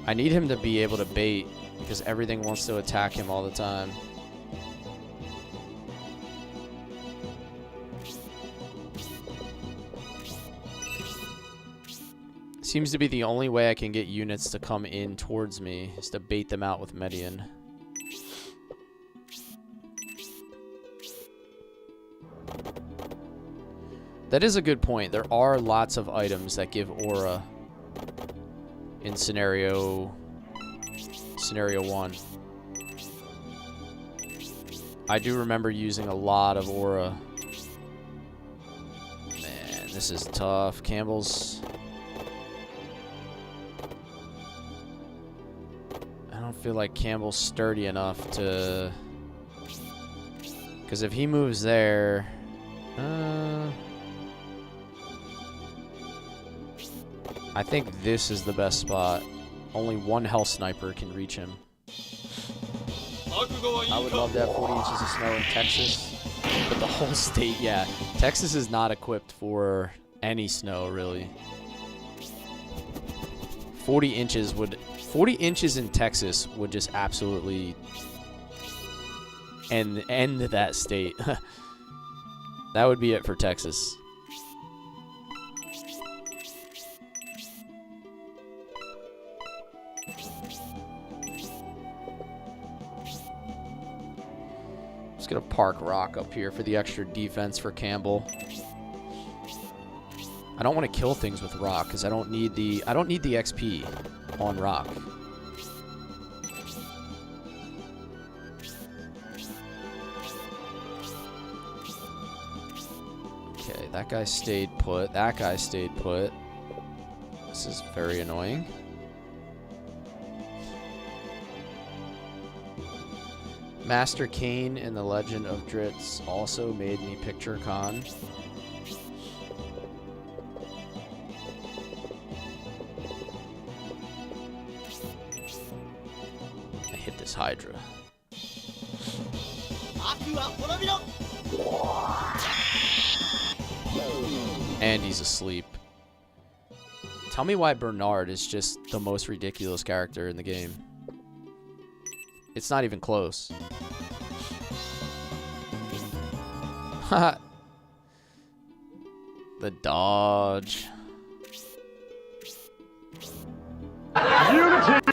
I need him to be able to bait, because everything wants to attack him all the time. Seems to be the only way I can get units to come in towards me, is to bait them out with Median. That is a good point. There are lots of items that give aura in scenario 1. I do remember using a lot of aura. Man, this is tough. Campbell's... I don't feel like Campbell's sturdy enough to... Because if he moves there... I think this is the best spot. Only 1 Hell Sniper can reach him. I would love to have 40 inches of snow in Texas. But the whole state, yeah. Texas is not equipped for any snow, really. 40 inches in Texas would just absolutely end that state. That would be it for Texas. Just gonna park Rock up here for the extra defense for Campbell. I don't want to kill things with Rock because I don't need the XP on Rock. Okay, that guy stayed put. That guy stayed put. This is very annoying. Master Kane in The Legend of Dritz also made me picture Khan. I hit this Hydra. And he's asleep. Tell me why Bernard is just the most ridiculous character in the game. It's not even close. Haha. The dodge. Unity!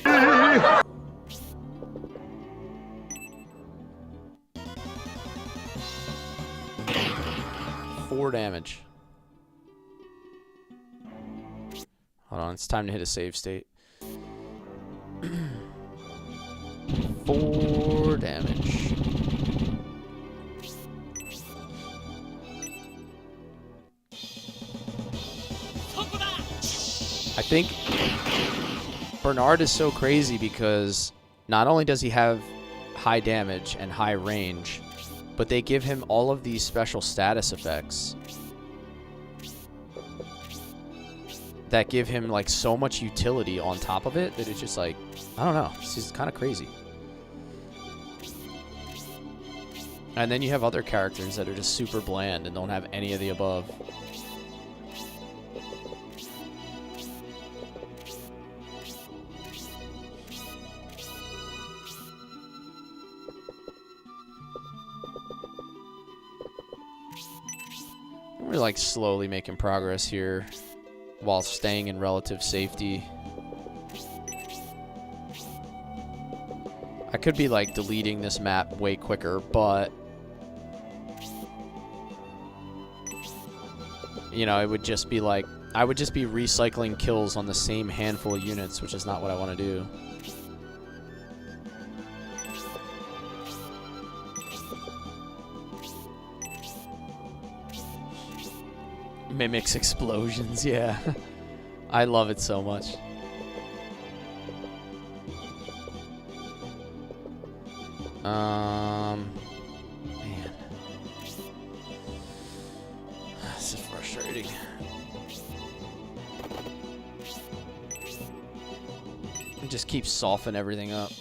4 damage. Hold on, it's time to hit a save state. 4 damage. I think Bernard is so crazy because not only does he have high damage and high range, but they give him all of these special status effects that give him like so much utility on top of it that it's just like, I don't know, it's just kind of crazy. And then you have other characters that are just super bland and don't have any of the above. We're like slowly making progress here while staying in relative safety. I could be like deleting this map way quicker, but you know, it would just be like, I would just be recycling kills on the same handful of units, which is not what I want to do. Mimics explosions, yeah. I love it so much. Man. This is frustrating. It just keeps softening everything up.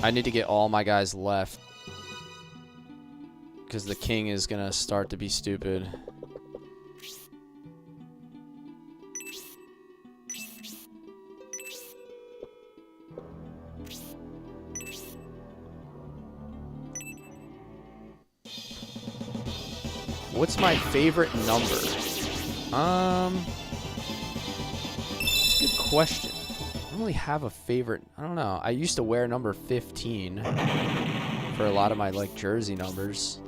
I need to get all my guys left. Because the king is going to start to be stupid. What's my favorite number? It's a good question. I don't really have a favorite. I don't know. I used to wear number 15 for a lot of my like jersey numbers.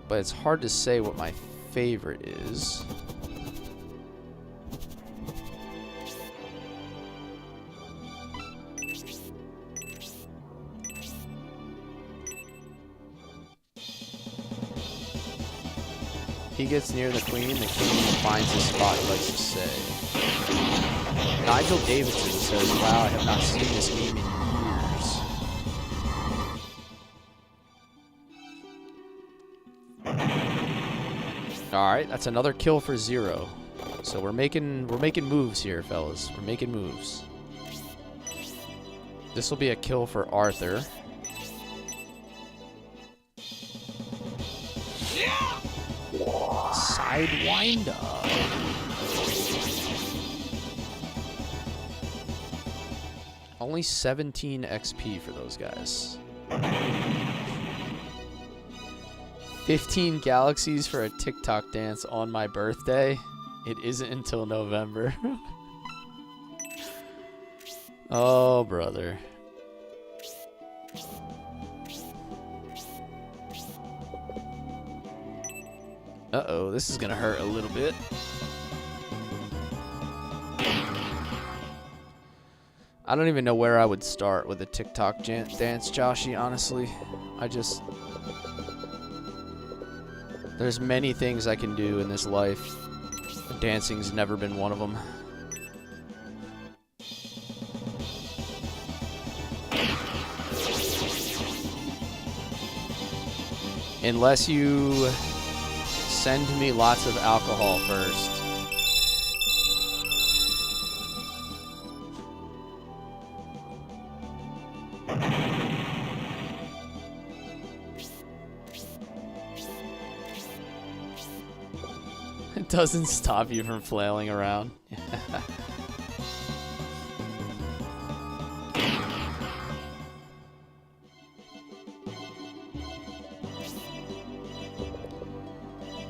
But it's hard to say what my favorite is. He gets near the queen, the king finds his spot, he likes to say. Nigel Davidson says, wow, I have not seen this game in years. Alright, that's another kill for 0. So we're making moves here, fellas. We're making moves. This will be a kill for Arthur. Sidewinder. Only 17 XP for those guys. 15 galaxies for a TikTok dance on my birthday. It isn't until November. Oh, brother. Uh-oh, this is gonna hurt a little bit. I don't even know where I would start with a TikTok dance, Joshy, honestly. There's many things I can do in this life. Dancing's never been one of them. Unless you send me lots of alcohol first. It doesn't stop you from flailing around.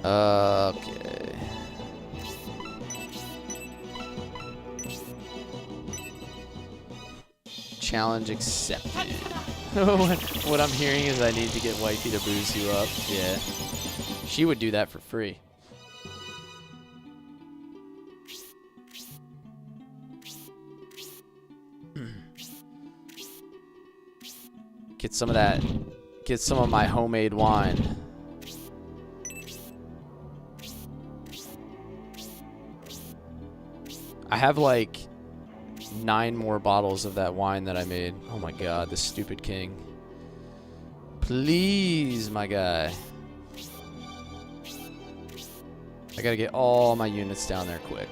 Okay. Challenge accepted. What I'm hearing is I need to get wifey to boost you up. Yeah. She would do that for free. Get some of that. Get some of my homemade wine. I have like 9 more bottles of that wine that I made. Oh my god, this stupid king. Please, my guy. I gotta get all my units down there quick.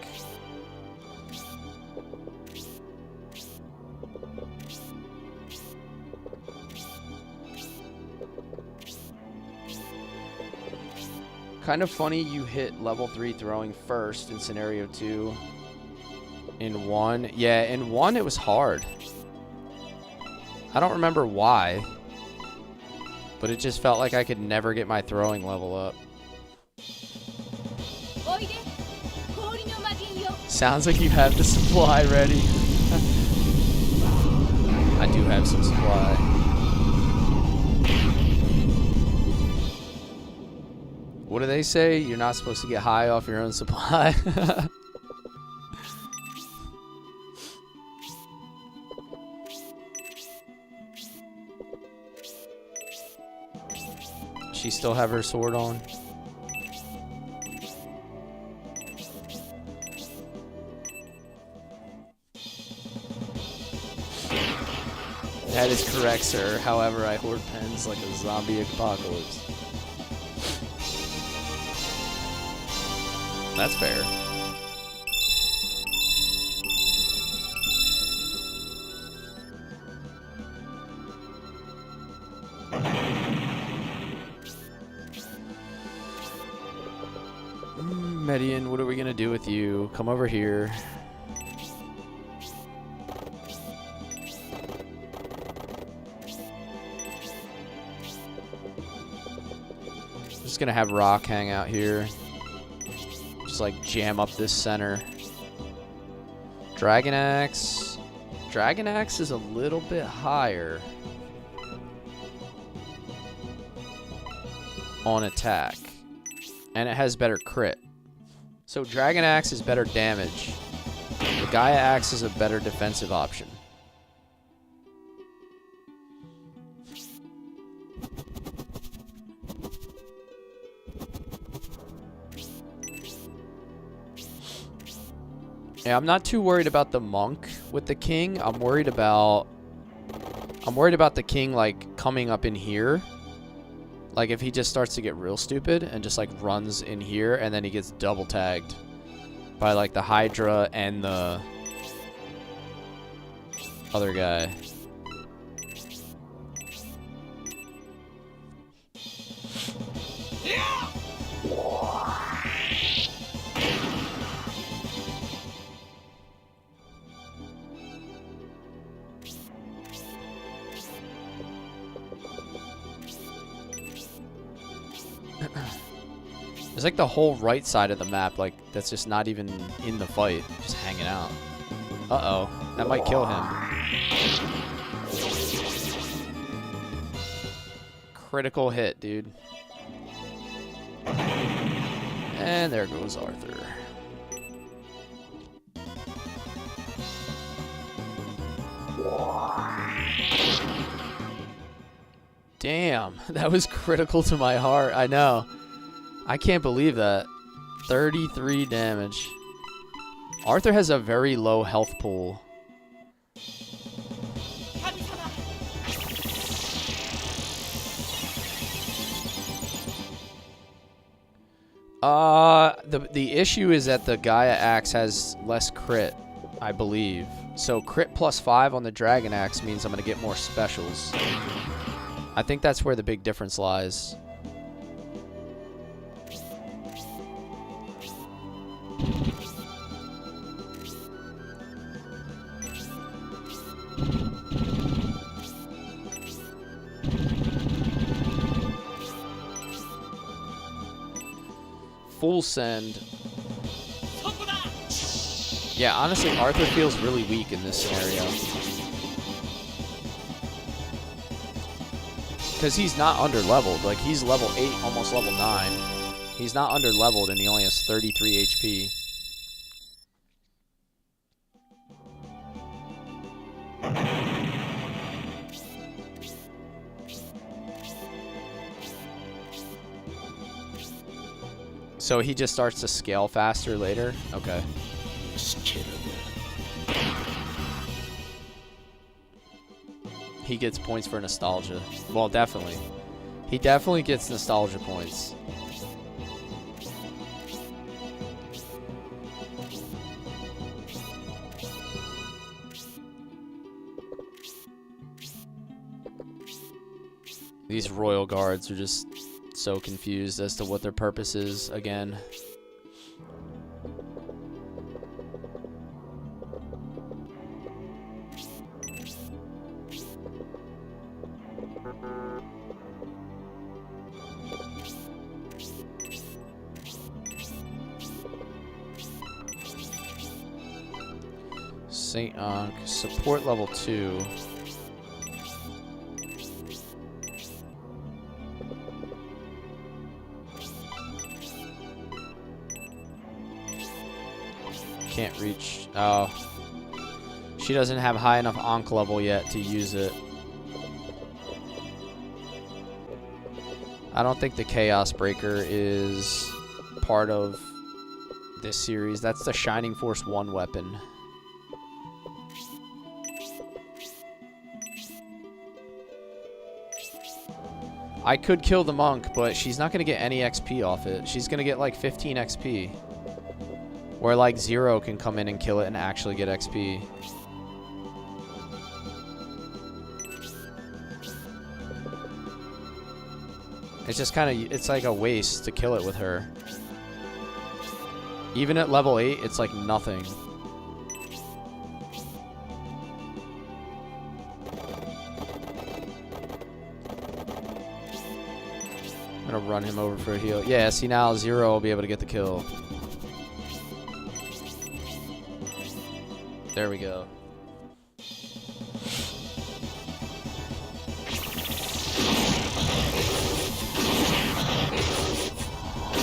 Kind of funny you hit level 3 throwing first in scenario 2. In 1. Yeah, in 1 it was hard. I don't remember why. But it just felt like I could never get my throwing level up. Sounds like you have the supply ready. I do have some supply. What do they say? You're not supposed to get high off your own supply. She still have her sword on? That is correct, sir. However, I hoard pens like a zombie apocalypse. That's fair. Median, what are we gonna do with you? Come over here. Just gonna have Rock hang out here. Just like jam up this center. Dragon Axe. Dragon Axe is a little bit higher on attack. And it has better crit. So Dragon Axe is better damage. The Gaia Axe is a better defensive option. Yeah, I'm not too worried about the monk with the king. I'm worried about the king like coming up in here. Like if he just starts to get real stupid and just like runs in here and then he gets double tagged by like the Hydra and the other guy. There's like the whole right side of the map, like that's just not even in the fight, just hanging out. Uh-oh, that might kill him. Critical hit, dude. And there goes Arthur. Damn, that was critical to my heart. I know. I can't believe that. 33 damage. Arthur has a very low health pool. The issue is that the Gaia Axe has less crit, I believe. So crit +5 on the Dragon Axe means I'm going to get more specials. I think that's where the big difference lies. Full send. Yeah, honestly, Arthur feels really weak in this scenario. Because he's not under-leveled. Like, he's level 8, almost level 9. He's not under-leveled, and he only has 33 HP. So he just starts to scale faster later? Okay. He gets points for nostalgia. Well, definitely. He definitely gets nostalgia points. These royal guards are just so confused as to what their purpose is again. Saint Ankh, support level 2. Can't reach. Oh. She doesn't have high enough Ankh level yet to use it. I don't think the Chaos Breaker is part of this series. That's the Shining Force 1 weapon. I could kill the monk, but she's not going to get any XP off it. She's going to get like 15 XP. Where like Zero can come in and kill it and actually get XP. It's just kind of, it's like a waste to kill it with her. Even at level 8, it's like nothing. I'm gonna run him over for a heal. Yeah, see now Zero will be able to get the kill. There we go.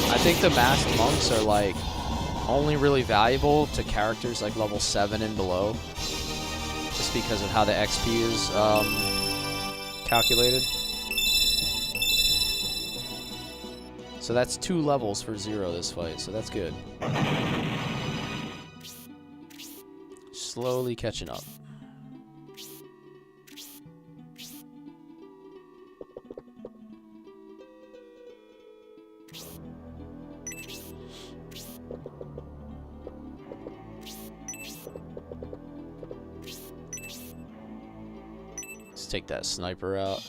I think the masked monks are like only really valuable to characters like level 7 and below, just because of how the XP is calculated. So that's 2 levels for Zero this fight, so that's good. Slowly catching up. Let's take that sniper out.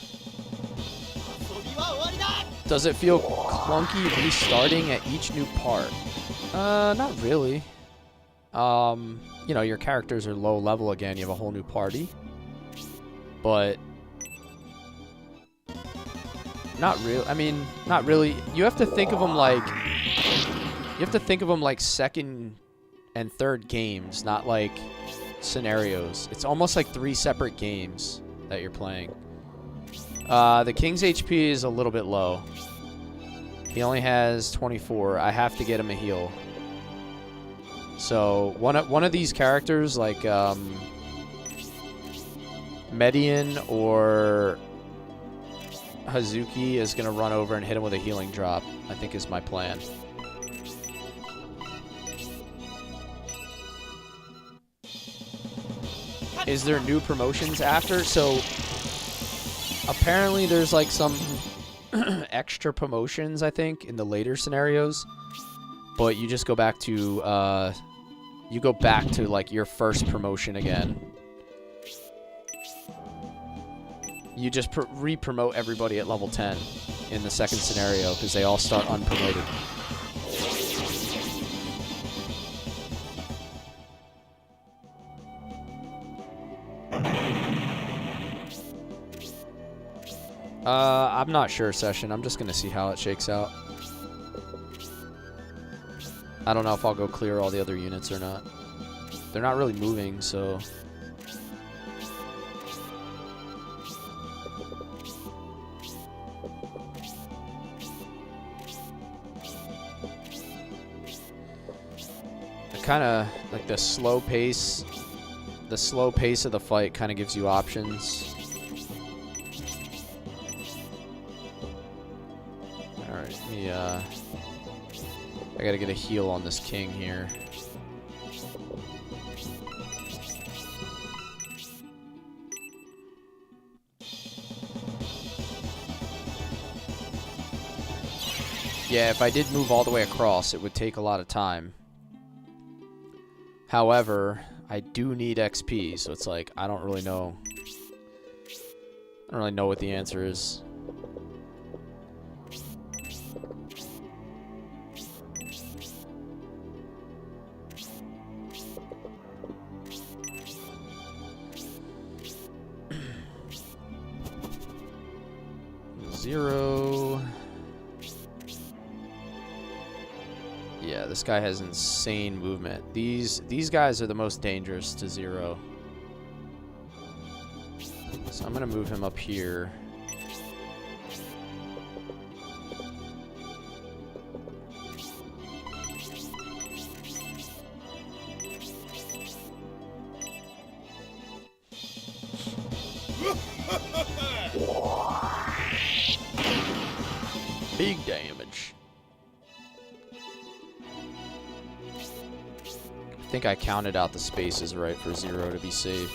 Does it feel clunky restarting at each new part? Not really. You know, your characters are low level again. You have a whole new party. But not really. I mean, not really. You have to think of them like second and third games, not like scenarios. It's almost like 3 separate games that you're playing. The King's HP is a little bit low. He only has 24. I have to get him a heal. So one of these characters, like Median or Hazuki, is gonna run over and hit him with a healing drop, I think is my plan. Is there new promotions after? So apparently there's like some extra promotions, I think, in the later scenarios. But you just go back to like your first promotion again. You just re-promote everybody at level 10 in the second scenario because they all start unpromoted. I'm not sure, Session. I'm just gonna see how it shakes out. I don't know if I'll go clear all the other units or not. They're not really moving, so... Kind of like the slow pace of the fight kind of gives you options. All right, I gotta get a heal on this king here. Yeah, if I did move all the way across, it would take a lot of time. However, I do need XP, so it's like, I don't really know what the answer is. Zero. Yeah, this guy has insane movement. These guys are the most dangerous to Zero. So I'm gonna move him up here. Big damage. I think I counted out the spaces right for Zero to be safe.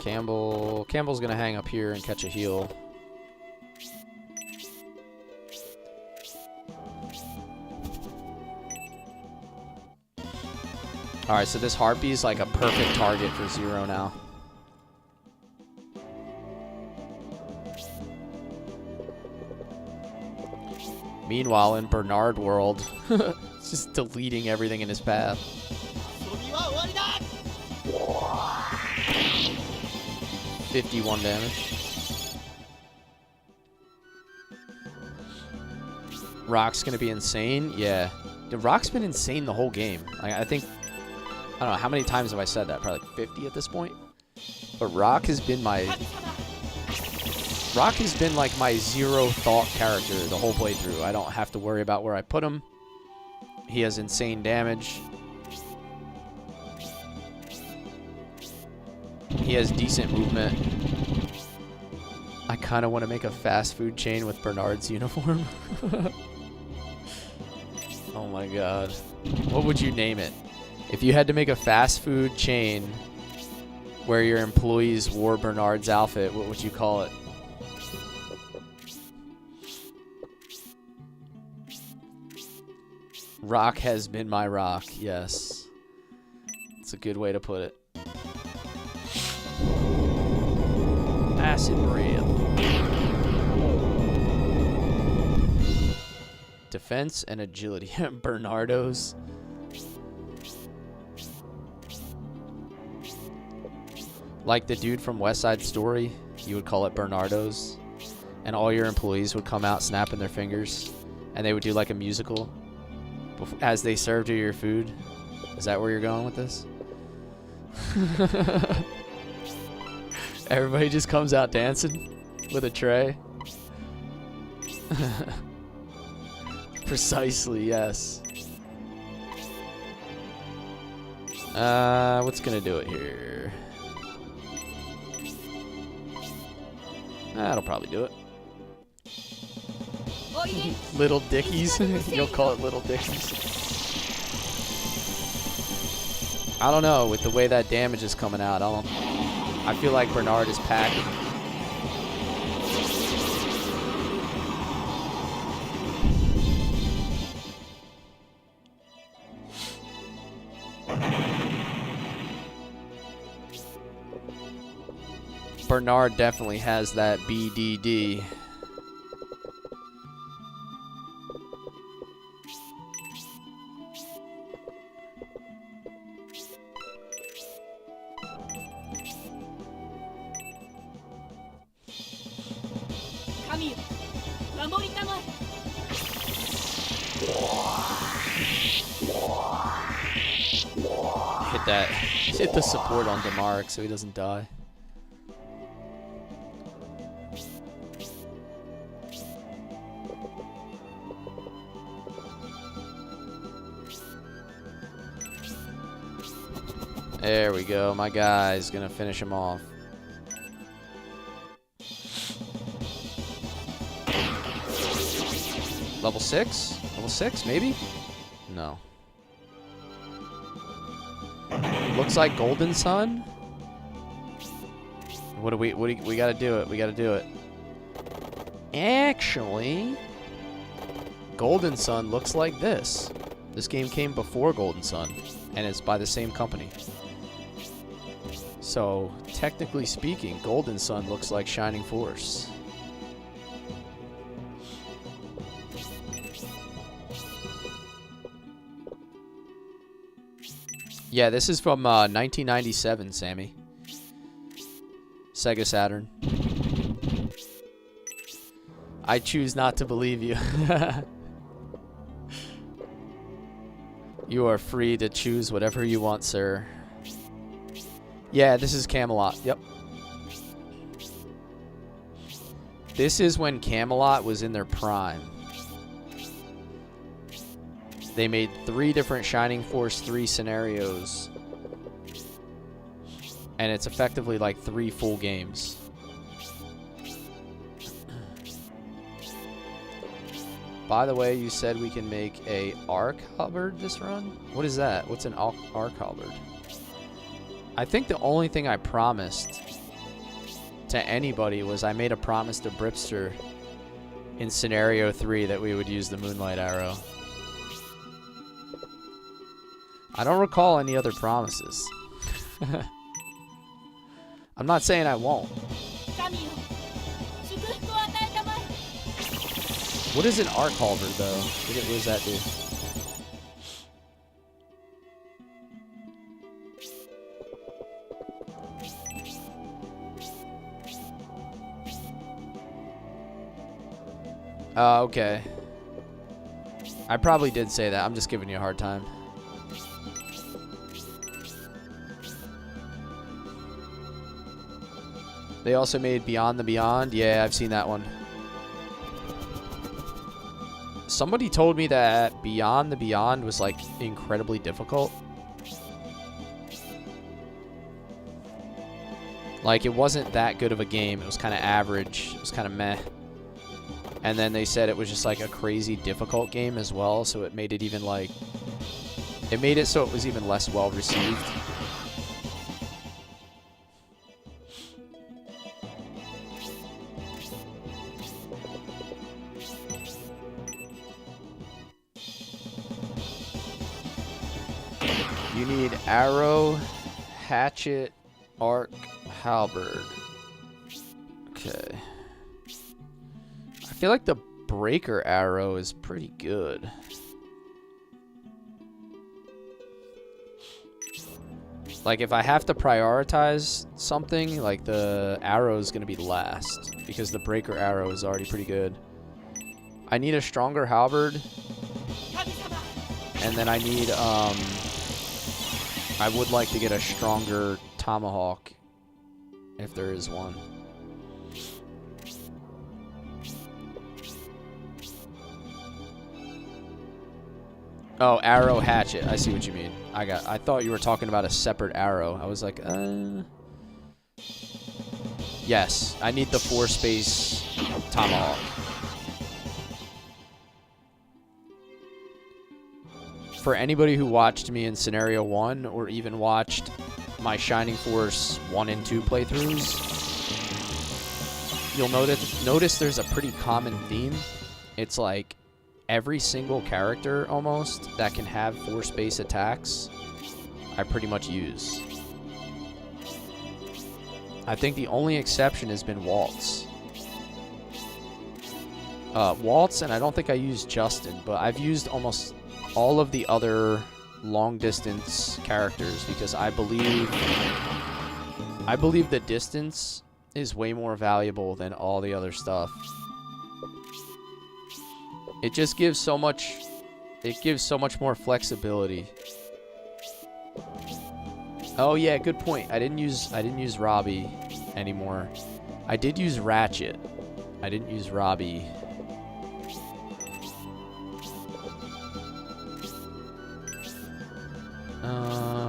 Campbell's gonna hang up here and catch a heal. Alright, so this Harpy is like a perfect target for Zero now. Meanwhile, in Bernard world, it's just deleting everything in his path. 51 damage. Rock's gonna be insane. Yeah, the Rock's been insane the whole game. I think, I don't know how many times have I said that. Probably like 50 at this point. But Rock has been like my zero thought character the whole playthrough. I don't have to worry about where I put him. He has insane damage. He has decent movement. I kind of want to make a fast food chain with Bernard's uniform. Oh my god. What would you name it? If you had to make a fast food chain where your employees wore Bernard's outfit, what would you call it? Rock has been my rock, yes. It's a good way to put it. Acid breath. Defense and agility. Bernardo's. Like the dude from West Side Story, you would call it Bernardo's. And all your employees would come out snapping their fingers. And they would do like a musical as they served you your food. Is that where you're going with this? Everybody just comes out dancing with a tray. Precisely, yes. What's gonna do it here? That'll probably do it. Little Dickies. You'll call it Little Dickies. I don't know, with the way that damage is coming out, I feel like Bernard is packing. Bernard definitely has that BDD. Hit the support on Demarc so he doesn't die. There we go. My guy's gonna finish him off. Level 6? Level 6, maybe? No. Looks like Golden Sun. What do we gotta do it. We gotta do it. Actually, Golden Sun looks like this. This game came before Golden Sun, and it's by the same company. So, technically speaking, Golden Sun looks like Shining Force. Yeah, this is from 1997, Sammy. Sega Saturn. I choose not to believe you. You are free to choose whatever you want, sir. Yeah, this is Camelot. Yep. This is when Camelot was in their prime. They made 3 different Shining Force 3 scenarios. And it's effectively like 3 full games. By the way, you said we can make a arc halberd this run? What is that? What's an arc halberd? I think the only thing I promised to anybody was I made a promise to Bripster in scenario 3 that we would use the Moonlight Arrow. I don't recall any other promises. I'm not saying I won't. What is an arc halberd though? What does that do? Okay. I probably did say that. I'm just giving you a hard time. They also made Beyond the Beyond. Yeah, I've seen that one. Somebody told me that Beyond the Beyond was like incredibly difficult. Like it wasn't that good of a game. It was kind of average. It was kind of meh. And then they said it was just like a crazy difficult game as well, so it made it even like... It made it so it was even less well received. You need arrow, hatchet, arc, halberd. Okay. I feel like the breaker arrow is pretty good. Like if I have to prioritize something, like the arrow is going to be last because the breaker arrow is already pretty good. I need a stronger halberd. And then I need, I would like to get a stronger tomahawk if there is one. Oh, arrow hatchet. I see what you mean. I thought you were talking about a separate arrow. I was like, Yes, I need the 4-space tomahawk. For anybody who watched me in Scenario 1 or even watched my Shining Force 1 and 2 playthroughs, you'll notice there's a pretty common theme. It's like every single character almost that can have 4-space attacks, I pretty much use. I think the only exception has been Waltz. Waltz, and I don't think I used Justin, but I've used almost all of the other long-distance characters because I believe the distance is way more valuable than all the other stuff. It just gives so much. It gives so much more flexibility. Oh yeah, good point. I didn't use Robbie anymore. I did use Ratchet. I didn't use Robbie.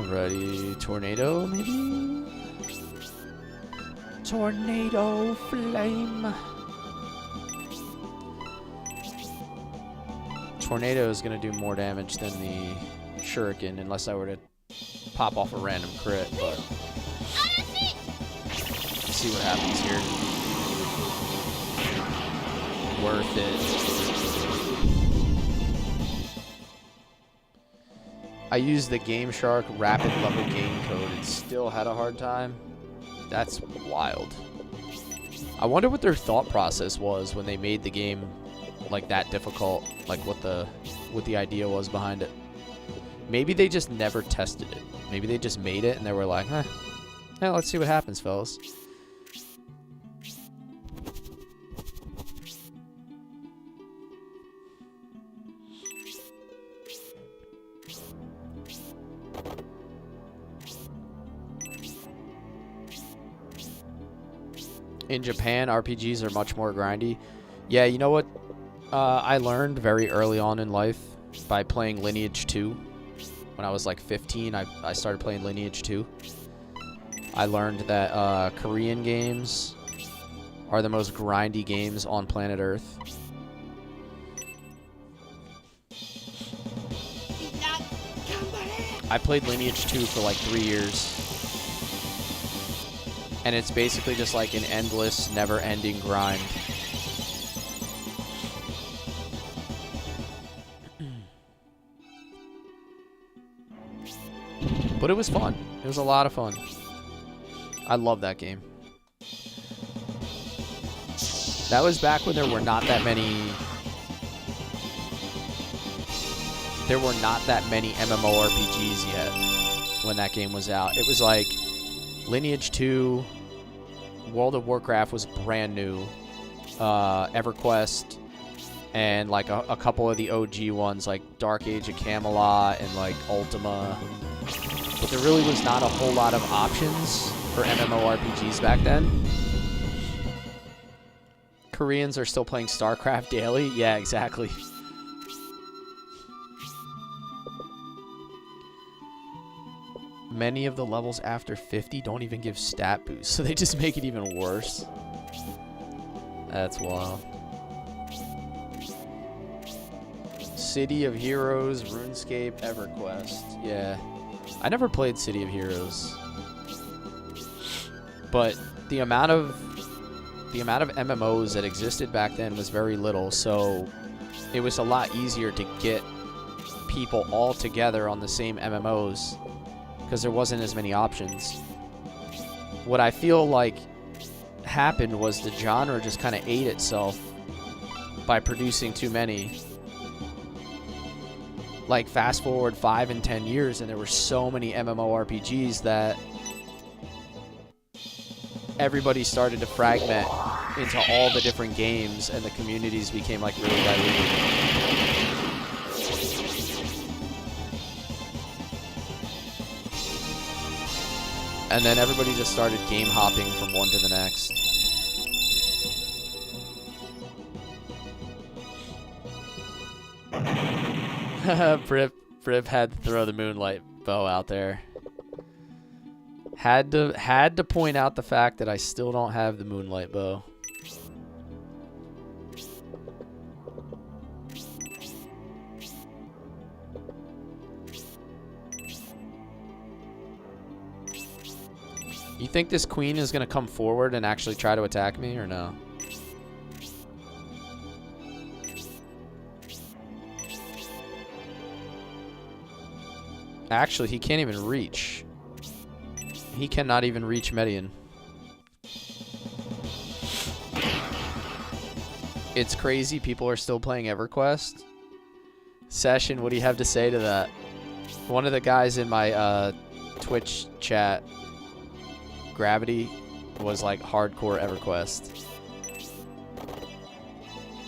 Ready, tornado maybe? Tornado flame. Tornado is going to do more damage than the shuriken unless I were to pop off a random crit, but let's see what happens here. Worth it. I used the Game Shark rapid level gain code and still had a hard time. That's wild. I wonder what their thought process was when they made the game like that difficult, like what the idea was behind it. Maybe they just never tested it. Maybe they just made it and they were like, yeah, let's see what happens, fellas. In Japan, RPGs are much more grindy. Yeah, you know what? I learned very early on in life by playing Lineage 2. When I was like 15, I started playing Lineage 2. I learned that Korean games are the most grindy games on planet Earth. I played Lineage 2 for like 3 years. And it's basically just like an endless, never-ending grind. But it was fun. It was a lot of fun. I love that game. That was back when there were not that many... There were not that many MMORPGs yet when that game was out. It was like Lineage 2, World of Warcraft was brand new, EverQuest, and like a couple of the OG ones like Dark Age of Camelot and like Ultima. But there really was not a whole lot of options for MMORPGs back then. Koreans are still playing StarCraft daily? Yeah, exactly. Many of the levels after 50 don't even give stat boosts, so they just make it even worse. That's wild. City of Heroes, RuneScape, EverQuest. Yeah. I never played City of Heroes. But the amount of MMOs that existed back then was very little, so it was a lot easier to get people all together on the same MMOs because there wasn't as many options. What I feel like happened was the genre just kind of ate itself by producing too many. Like, fast forward 5 and 10 years, and there were so many MMORPGs that everybody started to fragment into all the different games, and the communities became, like, really diluted. And then everybody just started game hopping from one to the next. Brip had to throw the moonlight bow out there. Had to point out the fact that I still don't have the moonlight bow. You think this queen is gonna come forward and actually try to attack me, or no? Actually, he can't even reach. He cannot even reach Median. It's crazy people are still playing EverQuest. Session, what do you have to say to that? One of the guys in my Twitch chat, Gravity, was like hardcore EverQuest.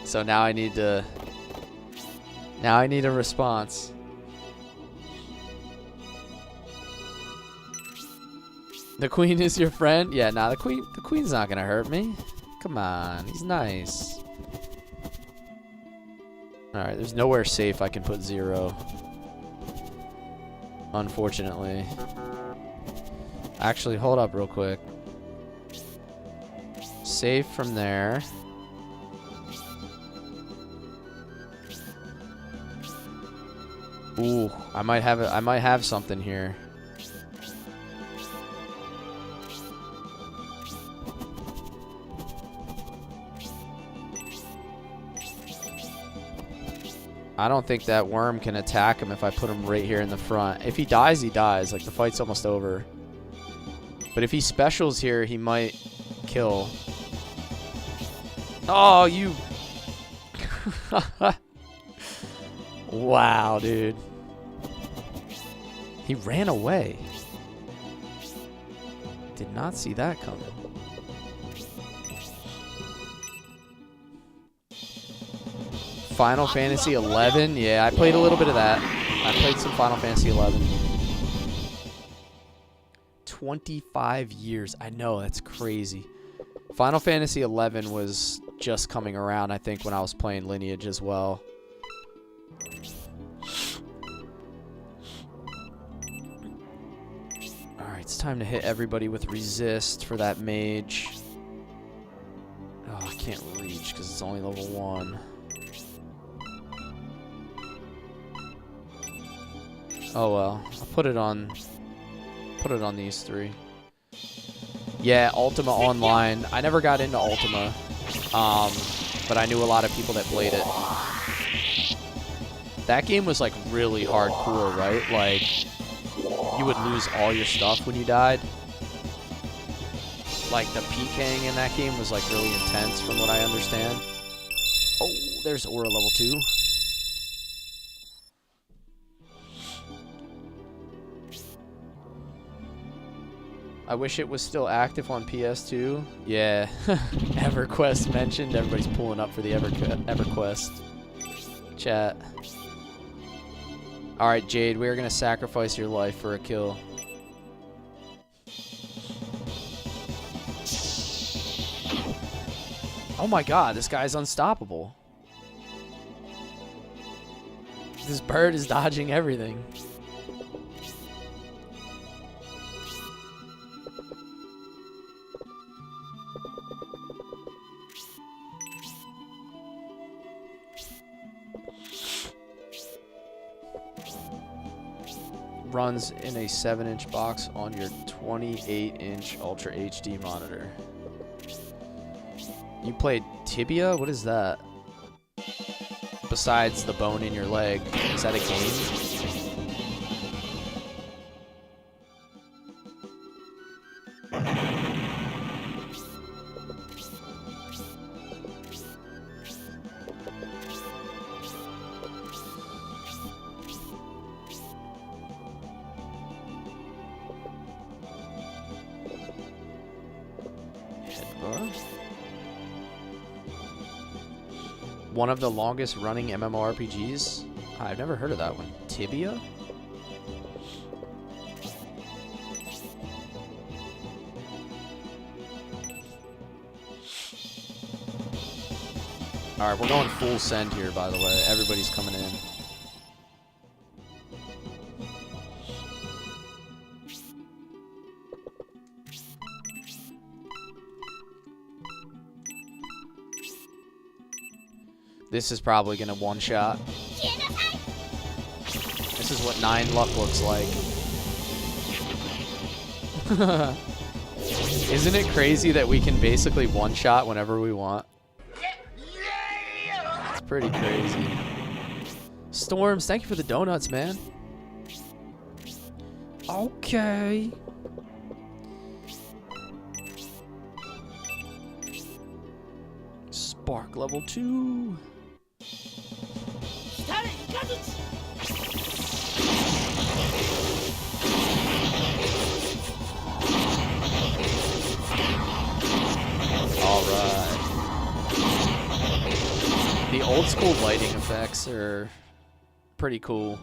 So now I need a response. The queen is your friend? Yeah, nah, the queen's not gonna hurt me. Come on, he's nice. Alright, there's nowhere safe I can put 0. Unfortunately. Actually, hold up real quick. Safe from there. Ooh, I might have something here. I don't think that worm can attack him if I put him right here in the front. If he dies, he dies. Like, the fight's almost over. But if he specials here, he might kill. Oh, you... Wow, dude. He ran away. Did not see that coming. Final Fantasy 11? Yeah, I played a little bit of that. I played some Final Fantasy 11. 25 years. I know, that's crazy. Final Fantasy 11 was just coming around, I think, when I was playing Lineage as well. Alright, it's time to hit everybody with resist for that mage. Oh, I can't reach because it's only level 1. Oh well, I'll put it on these 3. Yeah, Ultima Online. I never got into Ultima, but I knew a lot of people that played it. That game was like really hardcore, right? Like, you would lose all your stuff when you died. Like, the PKing in that game was like really intense from what I understand. Oh, there's Aura level 2. I wish it was still active on PS2. Yeah, EverQuest mentioned. Everybody's pulling up for the EverQuest. Chat. Alright, Jade, we're going to sacrifice your life for a kill. Oh my god, this guy's unstoppable. This bird is dodging everything. Runs in a 7-inch box on your 28-inch Ultra HD monitor. You played Tibia? What is that? Besides the bone in your leg, is that a game? One of the longest running MMORPGs? I've never heard of that one. Tibia? Alright, we're going full send here, by the way. Everybody's coming in. This is probably going to one-shot. This is what 9 luck looks like. Isn't it crazy that we can basically one-shot whenever we want? It's pretty crazy. Storms, thank you for the donuts, man. Okay. Spark level 2. Alright. The old school lighting effects are pretty cool.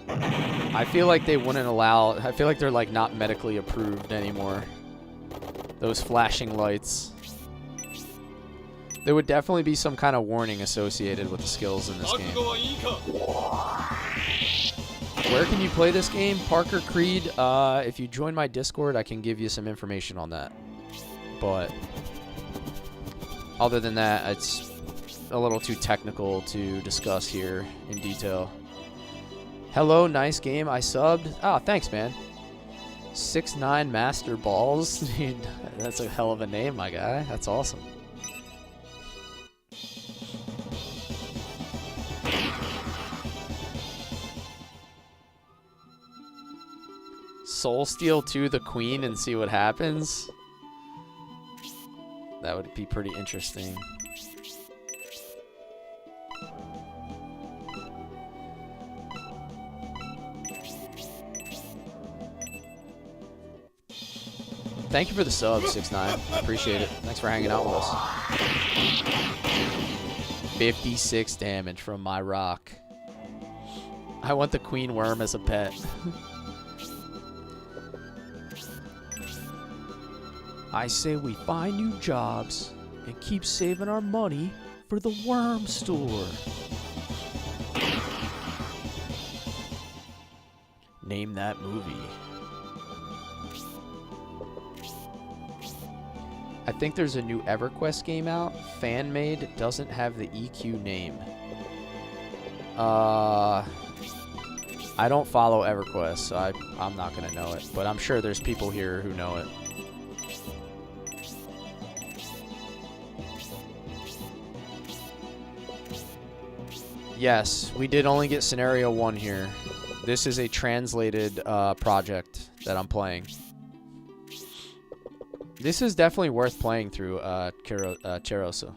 I feel like they wouldn't allow... I feel like they're like not medically approved anymore. Those flashing lights. There would definitely be some kind of warning associated with the skills in this game. Where can you play this game? Parker Creed. If you join my Discord, I can give you some information on that. But other than that, it's a little too technical to discuss here in detail. Hello, nice game. I subbed. Oh, thanks, man. 6'9" Master Balls. Dude, that's a hell of a name, my guy. That's awesome. Soul Steal 2 the Queen and see what happens? That would be pretty interesting. Thank you for the sub, 6'9". I appreciate it. Thanks for hanging out with us. 56 damage from my rock. I want the Queen Worm as a pet. I say we find new jobs and keep saving our money for the worm store. Name that movie. I think there's a new EverQuest game out. Fan-made, doesn't have the EQ name. I don't follow EverQuest, so I'm not going to know it. But I'm sure there's people here who know it. Yes, we did only get scenario 1 here. This is a translated project that I'm playing. This is definitely worth playing through Cherosa.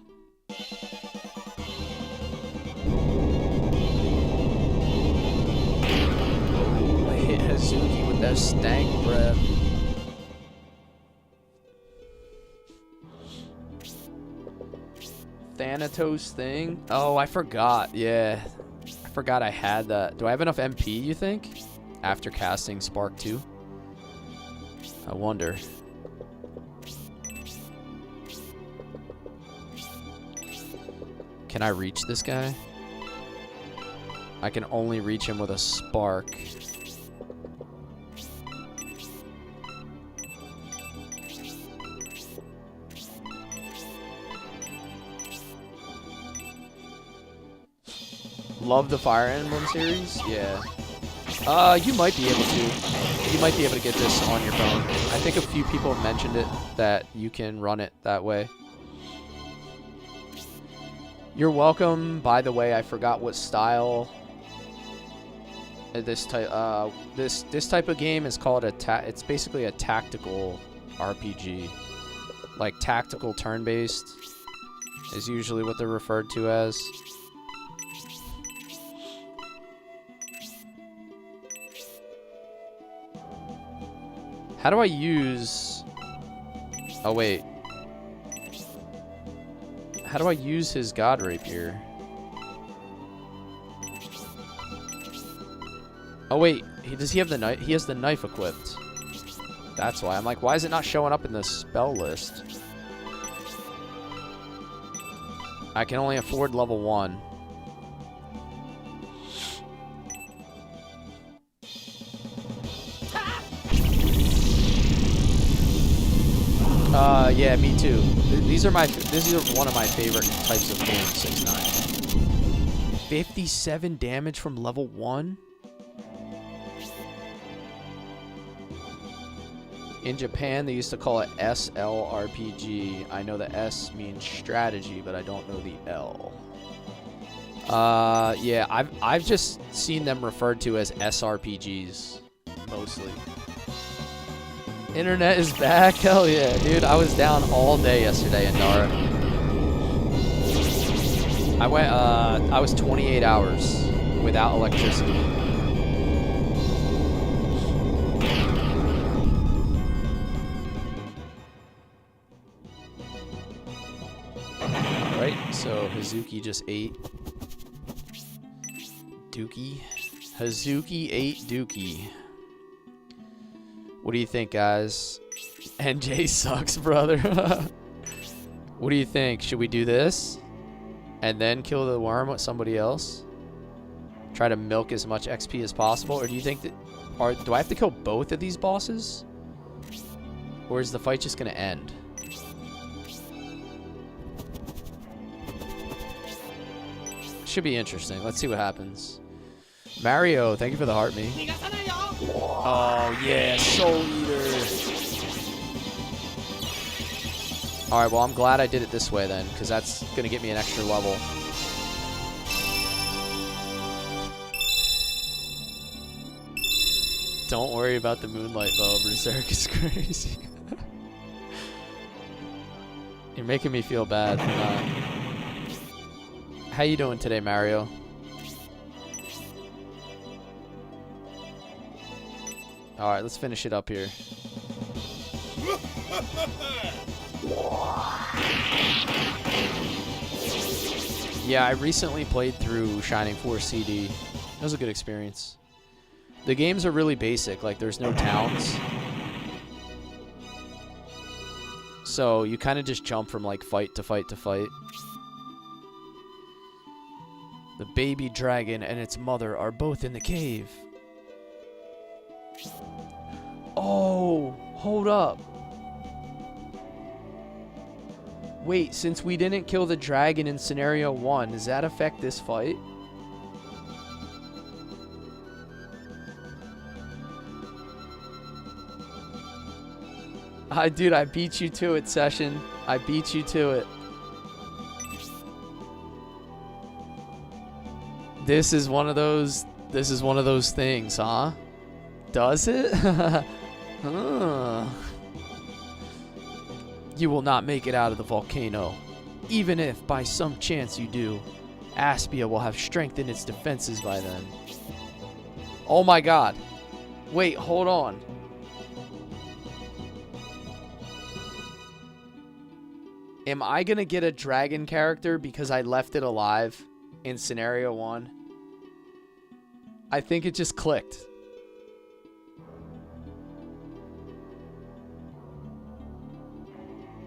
Wait, Hazuki with that stank breath. Thanatos thing? Oh, I forgot. Yeah. I forgot I had that. Do I have enough MP, you think? After casting Spark 2? I wonder. Can I reach this guy? I can only reach him with a spark. Love the Fire Emblem series? Yeah. You might be able to. You might be able to get this on your phone. I think a few people have mentioned it, that you can run it that way. You're welcome. By the way, I forgot what style this type of game is called. It's basically a tactical RPG, like tactical turn-based is usually what they're referred to as. How do I use... Oh, wait. How do I use his God Rapier? Oh, wait. Does he have the knife? He has the knife equipped. That's why. I'm like, why is it not showing up in the spell list? I can only afford level 1. Yeah, me too. These are one of my favorite types of games, 6-9. 57 damage from level 1? In Japan, they used to call it SLRPG. I know the S means strategy, but I don't know the L. Yeah, I've just seen them referred to as SRPGs, mostly. Internet is back? Hell yeah, dude. I was down all day yesterday in Nara. I was 28 hours without electricity. Alright, so Hazuki just ate Dookie. Hazuki ate Dookie. What do you think, guys? NJ sucks, brother. What do you think? Should we do this? And then kill the worm with somebody else? Try to milk as much XP as possible? Or do you think that... do I have to kill both of these bosses? Or is the fight just going to end? Should be interesting. Let's see what happens. Mario, thank you for the heart, me. Oh, yeah, Soul Eater. Alright, well, I'm glad I did it this way then, because that's going to get me an extra level. Don't worry about the Moonlight Bow. Berserk is crazy. You're making me feel bad for that. How you doing today, Mario? Alright, let's finish it up here. Yeah, I recently played through Shining Force CD. It was a good experience. The games are really basic, like there's no towns. So you kind of just jump from like fight to fight to fight. The baby dragon and its mother are both in the cave. Oh, hold up. Wait, since we didn't kill the dragon in scenario 1, does that affect this fight? Dude, I beat you to it, Session. I beat you to it. This is one of those things, huh? Does it? Huh. You will not make it out of the volcano. Even if, by some chance, you do, Aspia will have strengthened its defenses by then. Oh my god. Wait, hold on. Am I gonna get a dragon character because I left it alive in scenario 1? I think it just clicked.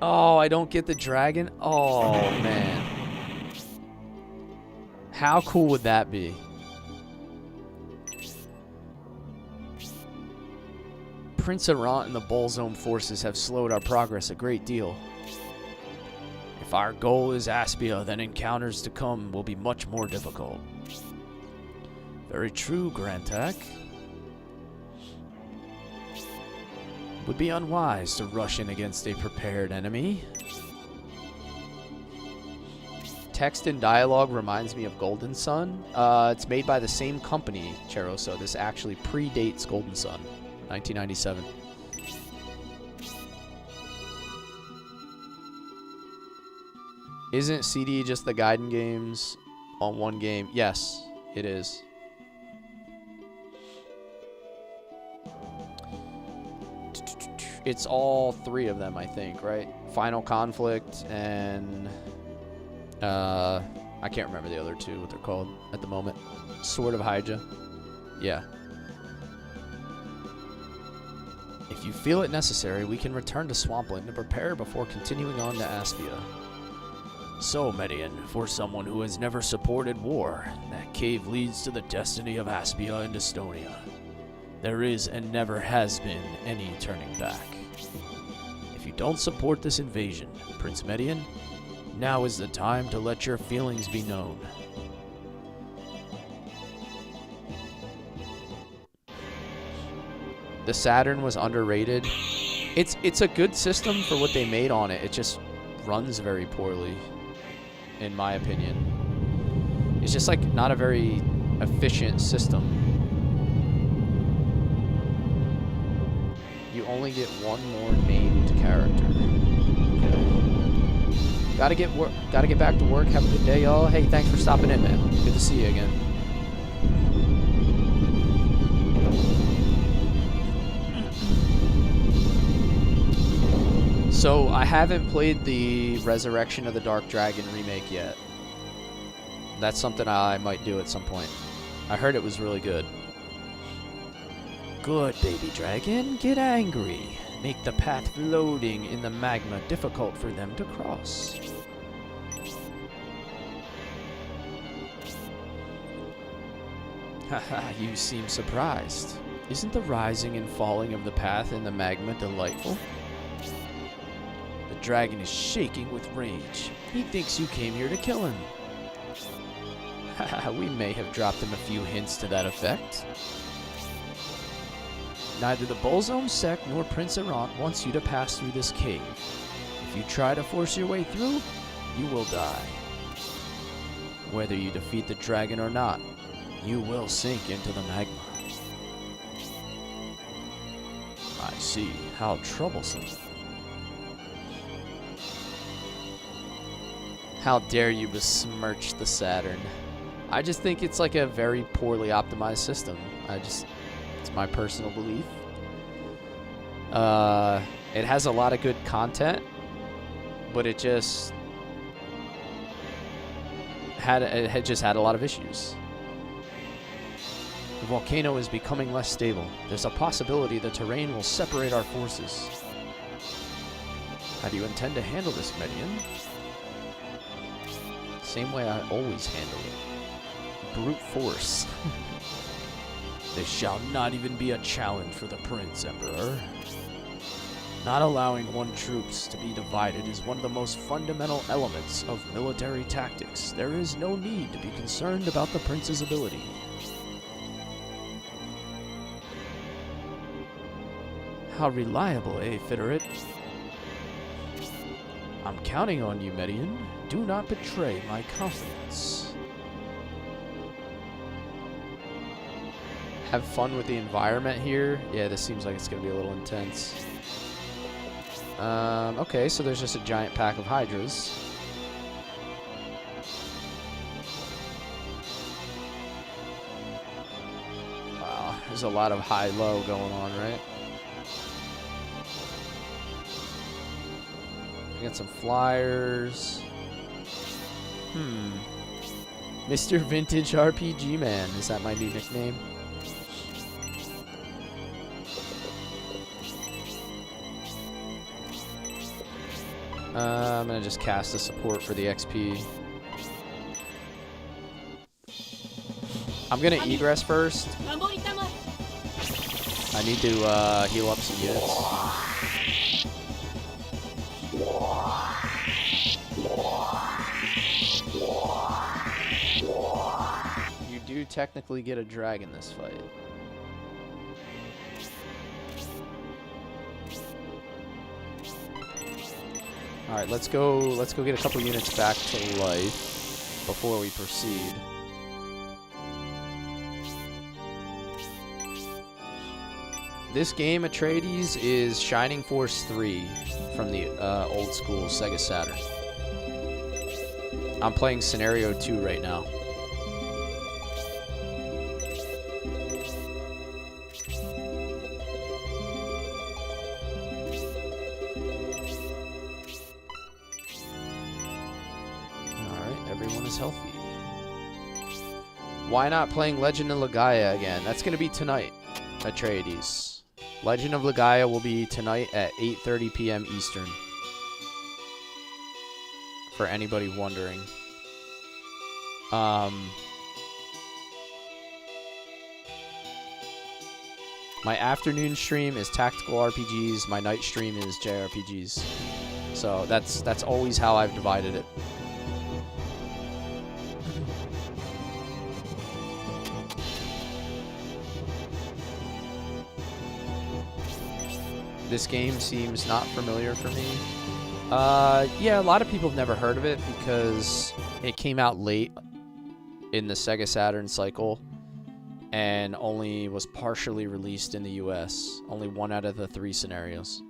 Oh, I don't get the dragon? Oh, man. How cool would that be? Prince Errant and the Bullzone forces have slowed our progress a great deal. If our goal is Aspia, then encounters to come will be much more difficult. Very true, Grantak. Would be unwise to rush in against a prepared enemy. Text and dialogue reminds me of Golden Sun. It's made by the same company, Chero, so this actually predates Golden Sun, 1997. Isn't CD just the Gaiden games on one game? Yes, it is. It's all 3 of them, I think, right? Final Conflict and I can't remember the other 2, what they're called at the moment. Sword of Hyja. Yeah. If you feel it necessary, we can return to Swampland to prepare before continuing on to Aspia. So, Median, for someone who has never supported war, that cave leads to the destiny of Aspia and Estonia. There is and never has been any turning back. If you don't support this invasion, Prince Median, now is the time to let your feelings be known. The Saturn was underrated. It's a good system for what they made on it. It just runs very poorly, in my opinion. It's just like not a very efficient system. You only get one more named character. Okay. Gotta get back to work. Have a good day, y'all. Hey, thanks for stopping in, man. Good to see you again. So I haven't played the Resurrection of the Dark Dragon remake yet. That's something I might do at some point. I heard it was really good. Good, baby dragon. Get angry. Make the path floating in the magma difficult for them to cross. Haha, you seem surprised. Isn't the rising and falling of the path in the magma delightful? The dragon is shaking with rage. He thinks you came here to kill him. Haha, we may have dropped him a few hints to that effect. Neither the Bullzone sect nor Prince Errant wants you to pass through this cave. If you try to force your way through, you will die. Whether you defeat the dragon or not, you will sink into the magma. I see. How troublesome. How dare you besmirch the Saturn? I just think it's like a very poorly optimized system. It's my personal belief. It has a lot of good content, but it had just had a lot of issues. The volcano is becoming less stable. There's a possibility the terrain will separate our forces. How do you intend to handle this, Median? Same way I always handle it. Brute force. This shall not even be a challenge for the Prince, Emperor. Not allowing one troops to be divided is one of the most fundamental elements of military tactics. There is no need to be concerned about the Prince's ability. How reliable, eh, Fitterit? I'm counting on you, Median. Do not betray my confidence. Have fun with the environment here. Yeah, this seems like it's going to be a little intense. Okay, so there's just a giant pack of Hydras. Wow, there's a lot of high-low going on, right? I got some flyers. Mr. Vintage RPG Man. Is that my new nickname? I'm gonna just cast a support for the XP. I'm gonna egress first. I need to heal up some units. You do technically get a drag in this fight. All right, let's go get a couple units back to life before we proceed. This game, Atreides, is Shining Force 3 from the old school Sega Saturn. I'm playing Scenario 2 right now. Everyone is healthy. Why not playing Legend of Legaia again? That's going to be tonight, Atreides. Legend of Legaia will be tonight at 8:30 p.m. Eastern. For anybody wondering. My afternoon stream is tactical RPGs. My night stream is JRPGs. So that's always how I've divided it. This game seems not familiar for me. Yeah, a lot of people have never heard of it because it came out late in the Sega Saturn cycle and only was partially released in the US. Only 1 out of the 3 scenarios.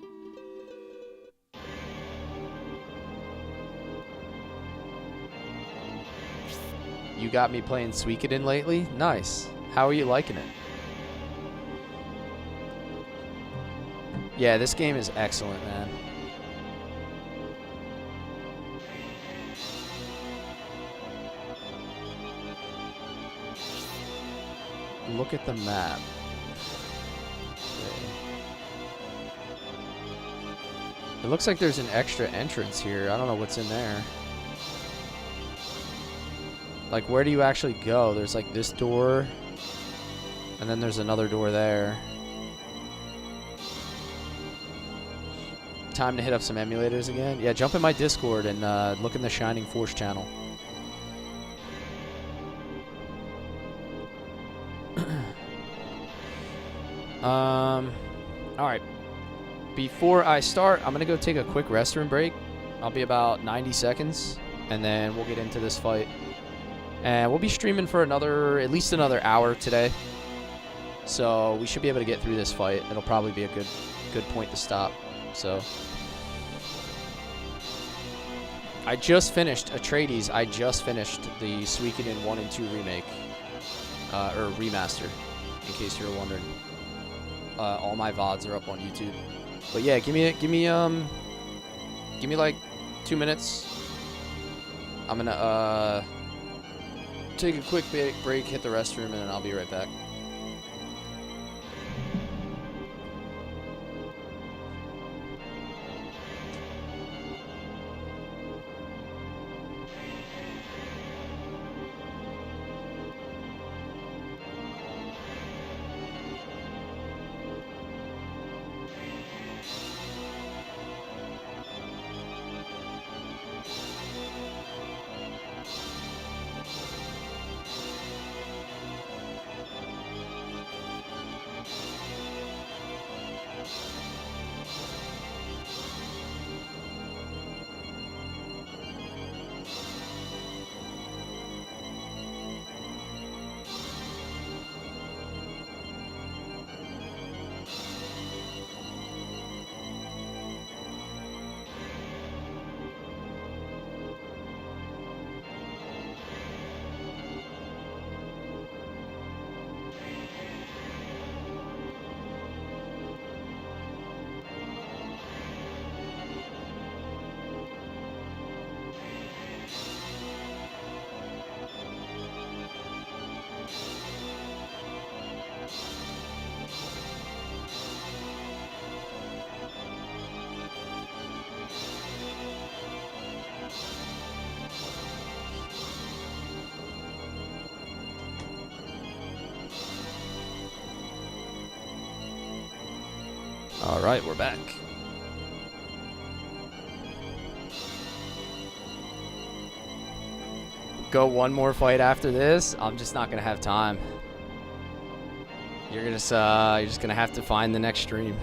You got me playing Suikoden lately? Nice. How are you liking it? Yeah, this game is excellent, man. Look at the map. Okay. It looks like there's an extra entrance here. I don't know what's in there. Like, where do you actually go? There's like this door, and then there's another door there. Time to hit up some emulators again. Yeah, jump in my Discord and look in the Shining Force channel. Alright. Before I start, I'm gonna go take a quick restroom break. I'll be about 90 seconds, and then we'll get into this fight. And we'll be streaming for at least another hour today. So we should be able to get through this fight. It'll probably be a good point to stop. So I just finished Atreides. I just finished the Suikoden 1 and 2 remake or remaster, in case you were wondering. All my VODs are up on YouTube. But yeah, give me like 2 minutes. I'm gonna take a quick break, hit the restroom, and then I'll be right back. Alright, we're back. Go one more fight after this. I'm just not gonna have time. You're just gonna have to find the next stream.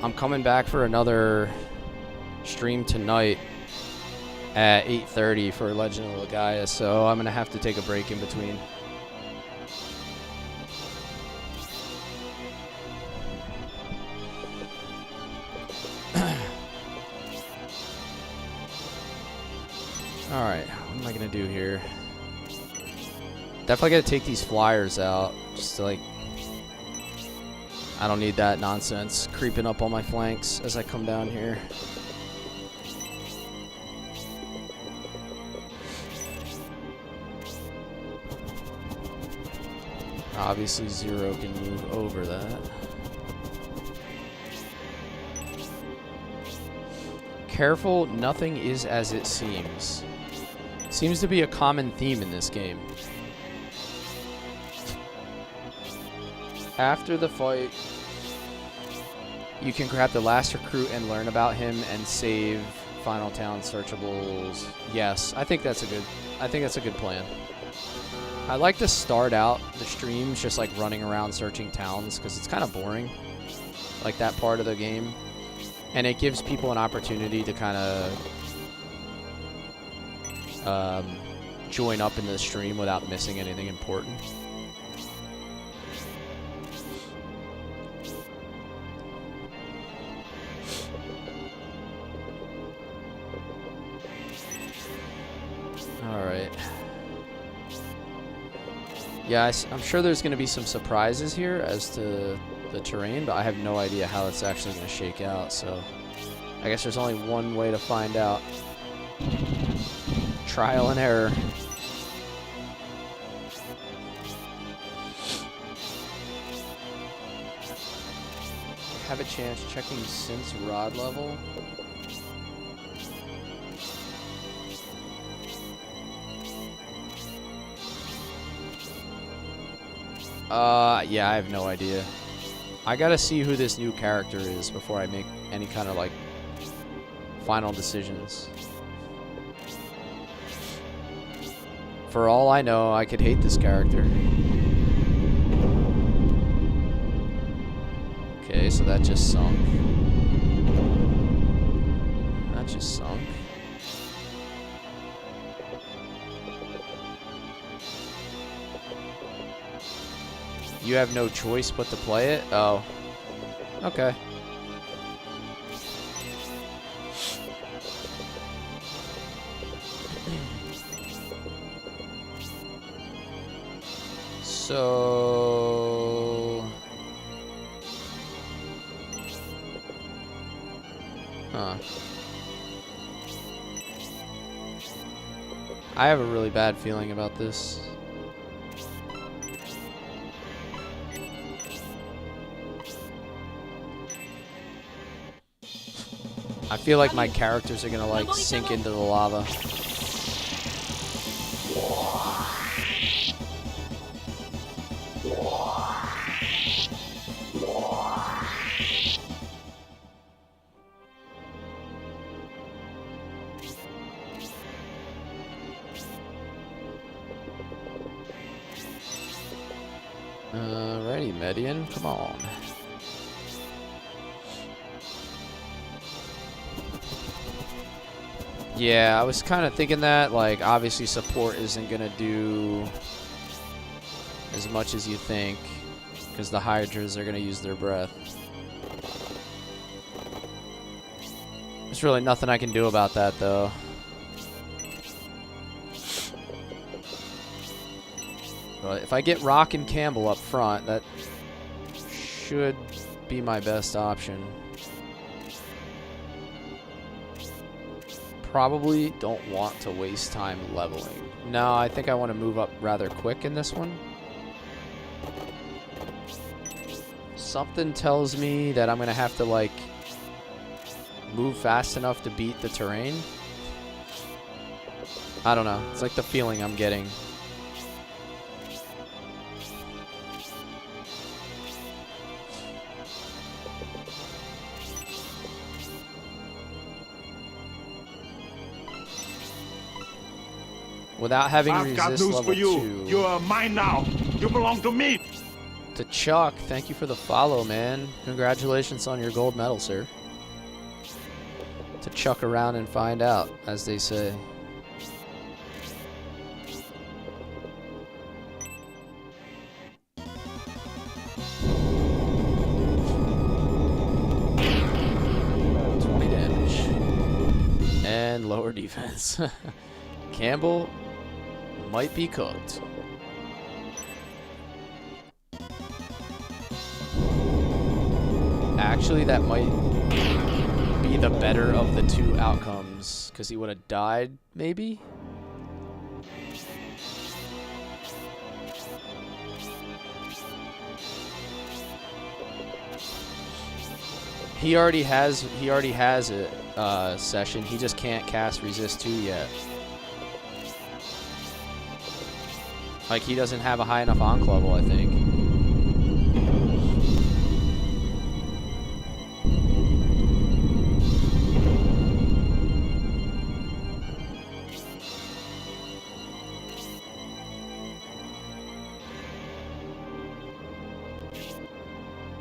I'm coming back for another stream tonight at 8:30 for Legend of Legaia, so I'm gonna have to take a break in between. Alright, what am I gonna do here? Definitely gotta take these flyers out, just to, like, I don't need that nonsense creeping up on my flanks as I come down here. Obviously, Zero can move over that. Careful, nothing is as it seems. Seems to be a common theme in this game. After the fight, you can grab the last recruit and learn about him and save Final Town searchables. Yes, I think that's a good plan. I like to start out the streams just like running around searching towns because it's kind of boring, like that part of the game, and it gives people an opportunity to kind of join up in the stream without missing anything important. Alright. Yeah, I'm sure there's going to be some surprises here as to the terrain, but I have no idea how it's actually going to shake out, so I guess there's only one way to find out. Trial and error. Have a chance checking Synth's rod level. Yeah, I have no idea. I gotta see who this new character is before I make any kind of, like, final decisions. For all I know, I could hate this character. Okay, so that just sunk. That just sunk. You have no choice but to play it? Oh. Okay. So... Huh. I have a really bad feeling about this. I feel like my characters are gonna, like, sink into the lava. Alrighty, Median, come on. Yeah, I was kind of thinking that, like, obviously support isn't going to do as much as you think, because the Hydras are going to use their breath. There's really nothing I can do about that, though. But if I get Rock and Campbell up front, that should be my best option. Probably don't want to waste time leveling. No, I think I want to move up rather quick in this one. Something tells me that I'm going to have to, like, move fast enough to beat the terrain. I don't know. It's like the feeling I'm getting. Without having I've got resist news level for you. 2. You are mine now. You belong to me. To Chuck, thank you for the follow, man. Congratulations on your gold medal, sir. To chuck around and find out, as they say. And lower defense. Campbell might be cooked. Actually, that might be the better of the 2 outcomes, because he would have died, maybe? He already has a session. He just can't cast resist 2 yet. Like, he doesn't have a high enough onc level, I think.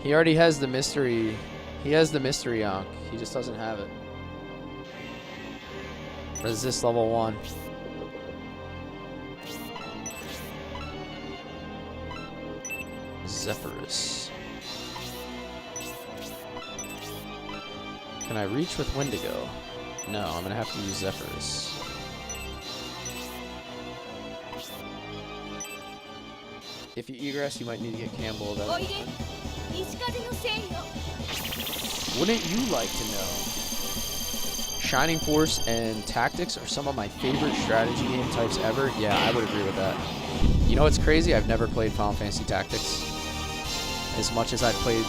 He already has the mystery. He has the mystery onc. He just doesn't have it. Resist level 1. Zephyrus. Can I reach with Wendigo? No, I'm gonna have to use Zephyrus. If you egress, you might need to get Campbell. Wouldn't you like to know? Shining Force and Tactics are some of my favorite strategy game types ever. Yeah, I would agree with that. You know what's crazy? I've never played Final Fantasy Tactics. As much as I've played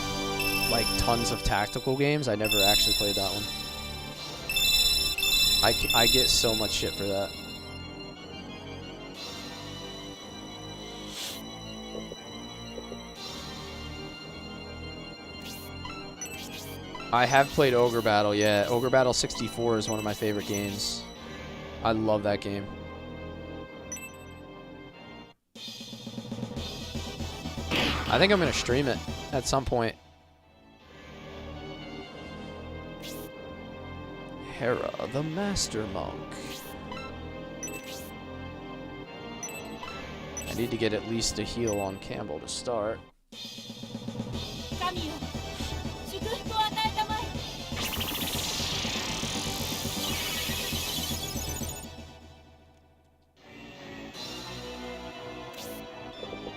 like tons of tactical games, I never actually played that one. I get so much shit for that. I have played Ogre Battle, yeah. Ogre Battle 64 is one of my favorite games. I love that game. I think I'm going to stream it at some point. Hera, the Master Monk. I need to get at least a heal on Campbell to start.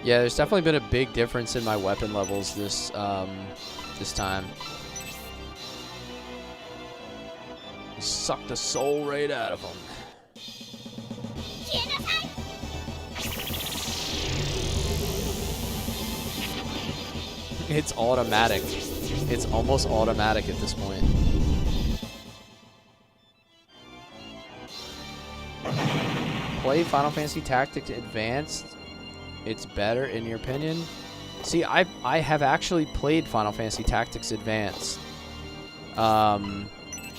Yeah, there's definitely been a big difference in my weapon levels this time. Suck the soul right out of them. It's automatic. It's almost automatic at this point. Play Final Fantasy Tactics Advanced. It's better, in your opinion? See, I have actually played Final Fantasy Tactics Advanced.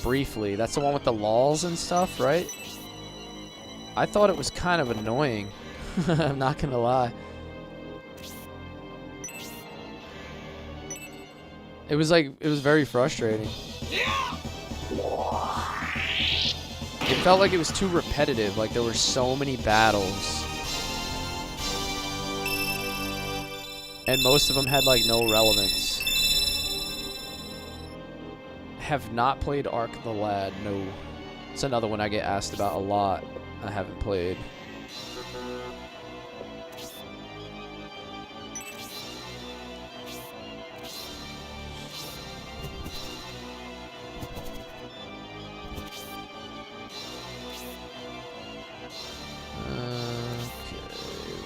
Briefly. That's the one with the laws and stuff, right? I thought it was kind of annoying. I'm not gonna lie. It was very frustrating. It felt like it was too repetitive, like there were so many battles. And most of them had like no relevance. Have not played Ark the Lad, no. It's another one I get asked about a lot. I haven't played.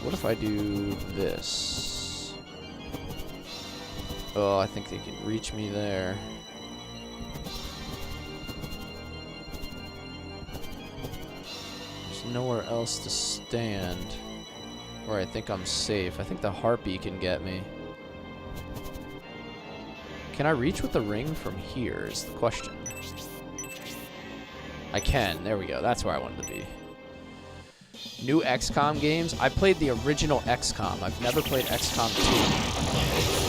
What if I do this? Oh, I think they can reach me there. There's nowhere else to stand where I think I'm safe. I think the Harpy can get me. Can I reach with the ring from here is the question. I can. There we go. That's where I wanted to be. New XCOM games. I played the original XCOM. I've never played XCOM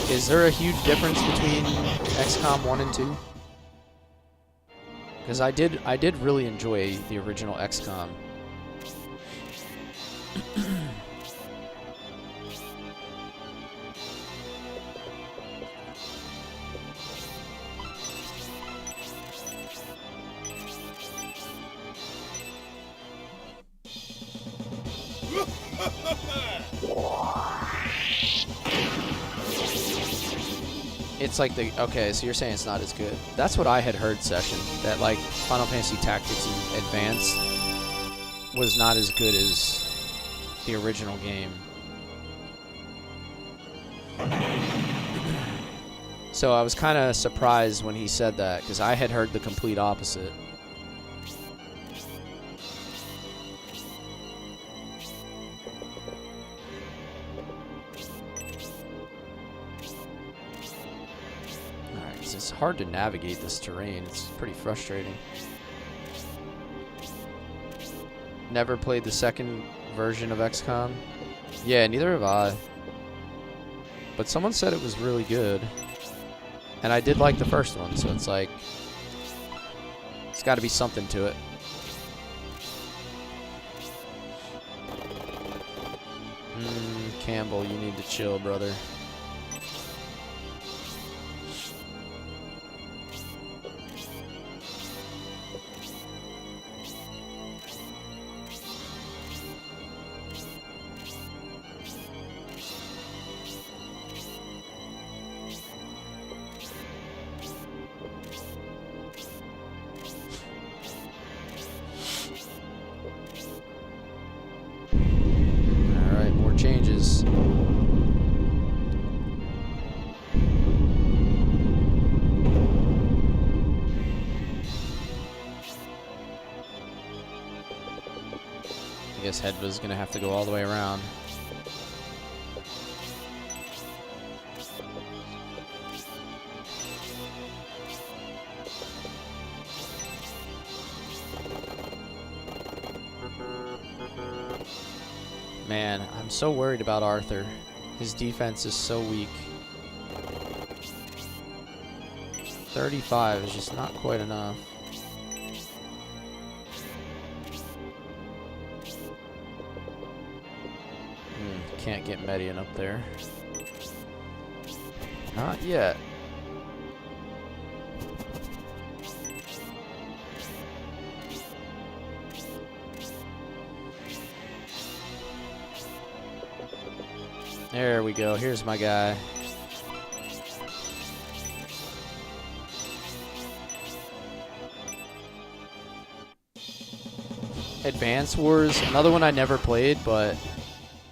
2. Is there a huge difference between XCOM 1 and 2? Because I did really enjoy the original XCOM. It's like the, okay, so you're saying it's not as good. That's what I had heard, Session, that like Final Fantasy Tactics Advance was not as good as the original game. So I was kind of surprised when he said that, because I had heard the complete opposite. It's hard to navigate this terrain. It's pretty frustrating. Never played the second version of XCOM. Yeah, neither have I. But someone said it was really good. And I did like the first one, so it's like, it's got to be something to it. Campbell, you need to chill, brother. Changes. I guess Hedva's gonna have to go all the way around. Man, I'm so worried about Arthur. His defense is so weak. 35 is just not quite enough. Can't get Median up there. Not yet. There we go. Here's my guy. Advance Wars, another one I never played, but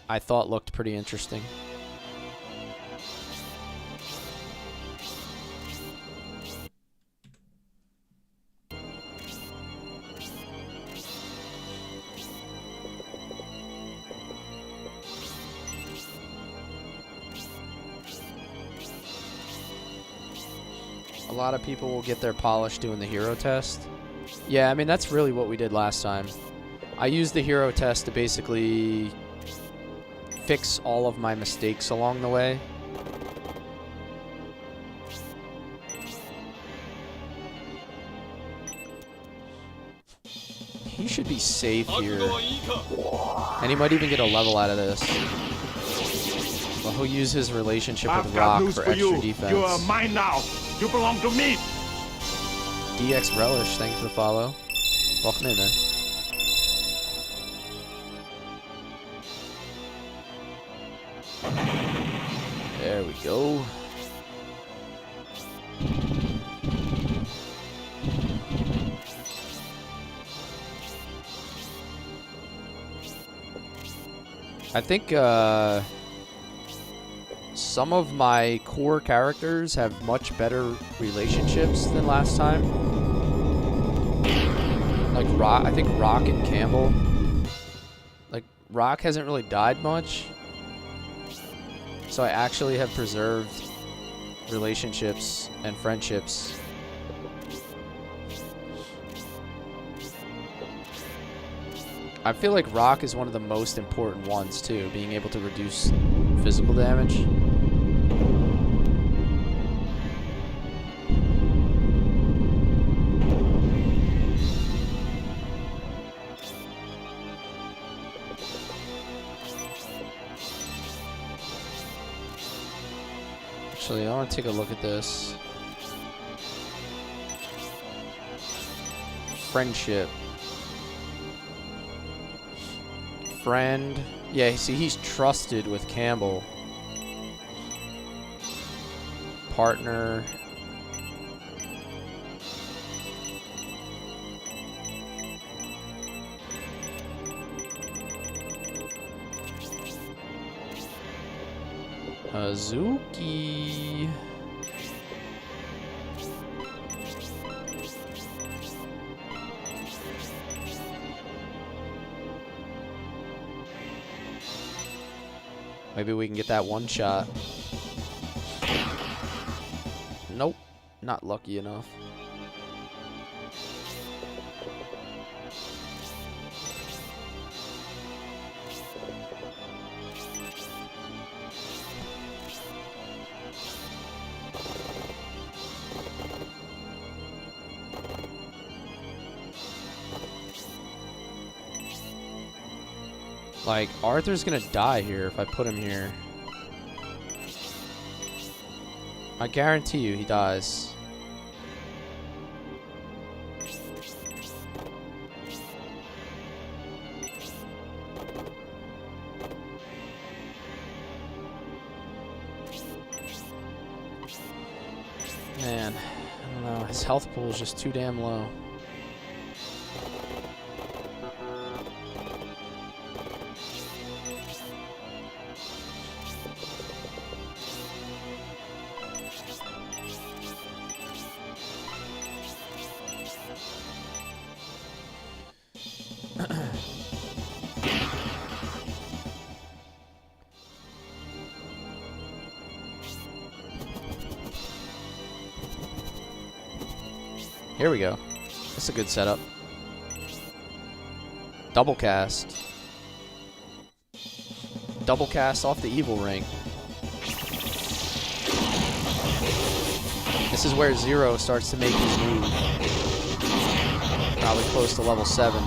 I thought looked pretty interesting. A lot of people will get their polish doing the hero test. Yeah, I mean, that's really what we did last time. I used the hero test to basically fix all of my mistakes along the way. He should be safe here. And he might even get a level out of this. Well, he'll use his relationship with Rock for extra defense. You are mine now. You belong to me. DX Relish, thank you for the follow. Welcome in, man. There we go. I think some of my core characters have much better relationships than last time. Like Rock, I think Rock and Campbell. Like Rock hasn't really died much. So I actually have preserved relationships and friendships. I feel like rock is one of the most important ones too, being able to reduce physical damage. Actually, I want to take a look at this. Friendship. Friend. Yeah, see, he's trusted with Campbell. Partner. Hazuki. Maybe we can get that one shot. Nope. Not lucky enough. Like, Arthur's gonna die here if I put him here. I guarantee you he dies. Man, I don't know. His health pool is just too damn low. Here we go. That's a good setup. Double cast. Double cast off the evil ring. This is where Zero starts to make his move. Probably close to level 7.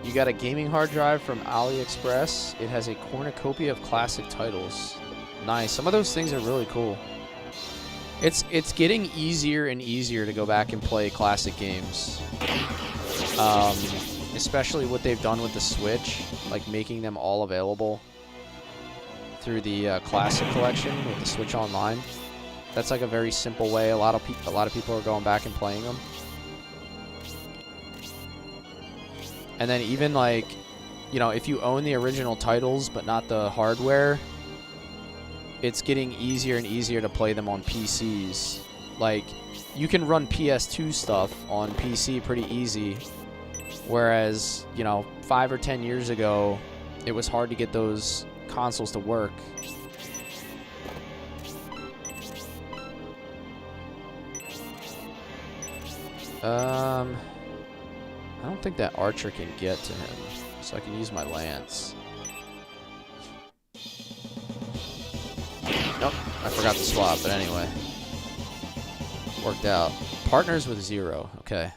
You got a gaming hard drive from AliExpress. It has a cornucopia of classic titles. Nice. Some of those things are really cool. It's getting easier and easier to go back and play classic games. Especially what they've done with the Switch, like making them all available through the classic collection with the Switch Online. That's like a very simple way. A lot of people are going back and playing them. And then even like, you know, if you own the original titles but not the hardware, it's getting easier and easier to play them on PCs. Like, you can run PS2 stuff on PC pretty easy, whereas, you know, 5 or 10 years ago, it was hard to get those consoles to work. I don't think that archer can get to him, so I can use my lance. Nope, I forgot to swap, but anyway. Worked out. Partners with Zero, okay.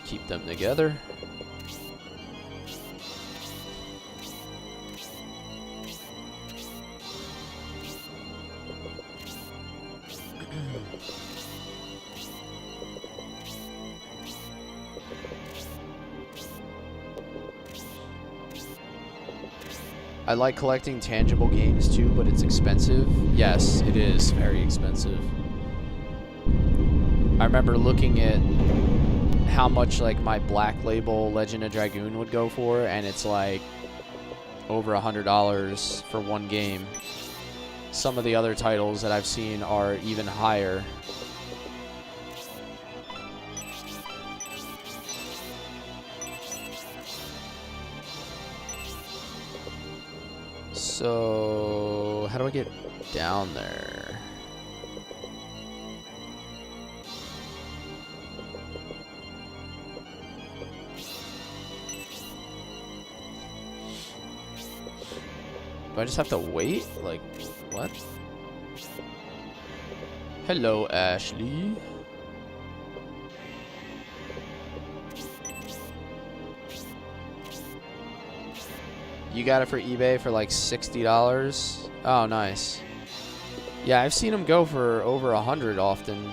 Keep them together. I like collecting tangible games too, but it's expensive. Yes, it is very expensive. I remember looking at how much like my Black Label Legend of Dragoon would go for, and it's like over $100 for one game. Some of the other titles that I've seen are even higher. So, how do I get down there? Do I just have to wait? Like, what? Hello, Ashley. You got it for eBay for like $60. Oh, nice. Yeah, I've seen them go for over 100 often.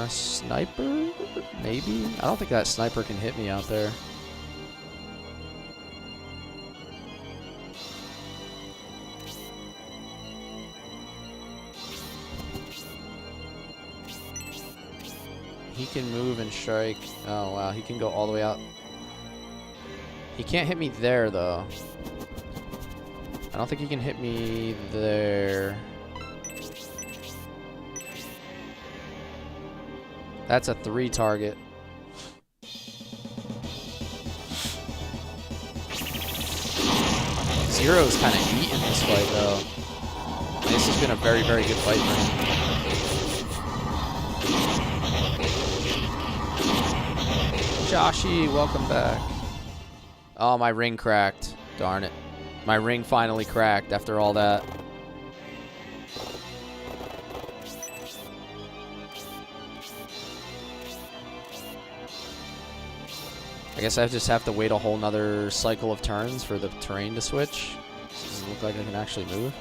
Sniper? Maybe? I don't think that sniper can hit me out there. He can move and strike. Oh, wow. He can go all the way out. He can't hit me there, though. I don't think he can hit me there. That's a 3 target. Zero's kind of eating this fight, though. This has been a very, very good fight for him. Joshi, welcome back. Oh, my ring cracked. Darn it. My ring finally cracked after all that. I guess I just have to wait a whole nother cycle of turns for the terrain to switch. Does it look like I can actually move?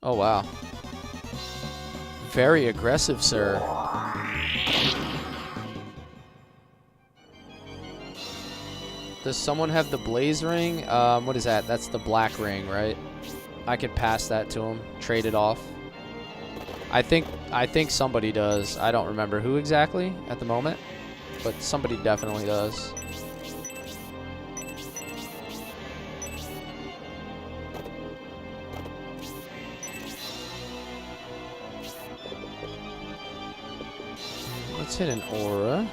Oh, wow. Very aggressive, sir. Does someone have the blaze ring? What is that? That's the black ring, right? I could pass that to him. Trade it off. I think somebody does. I don't remember who exactly at the moment, but somebody definitely does. Let's hit an aura.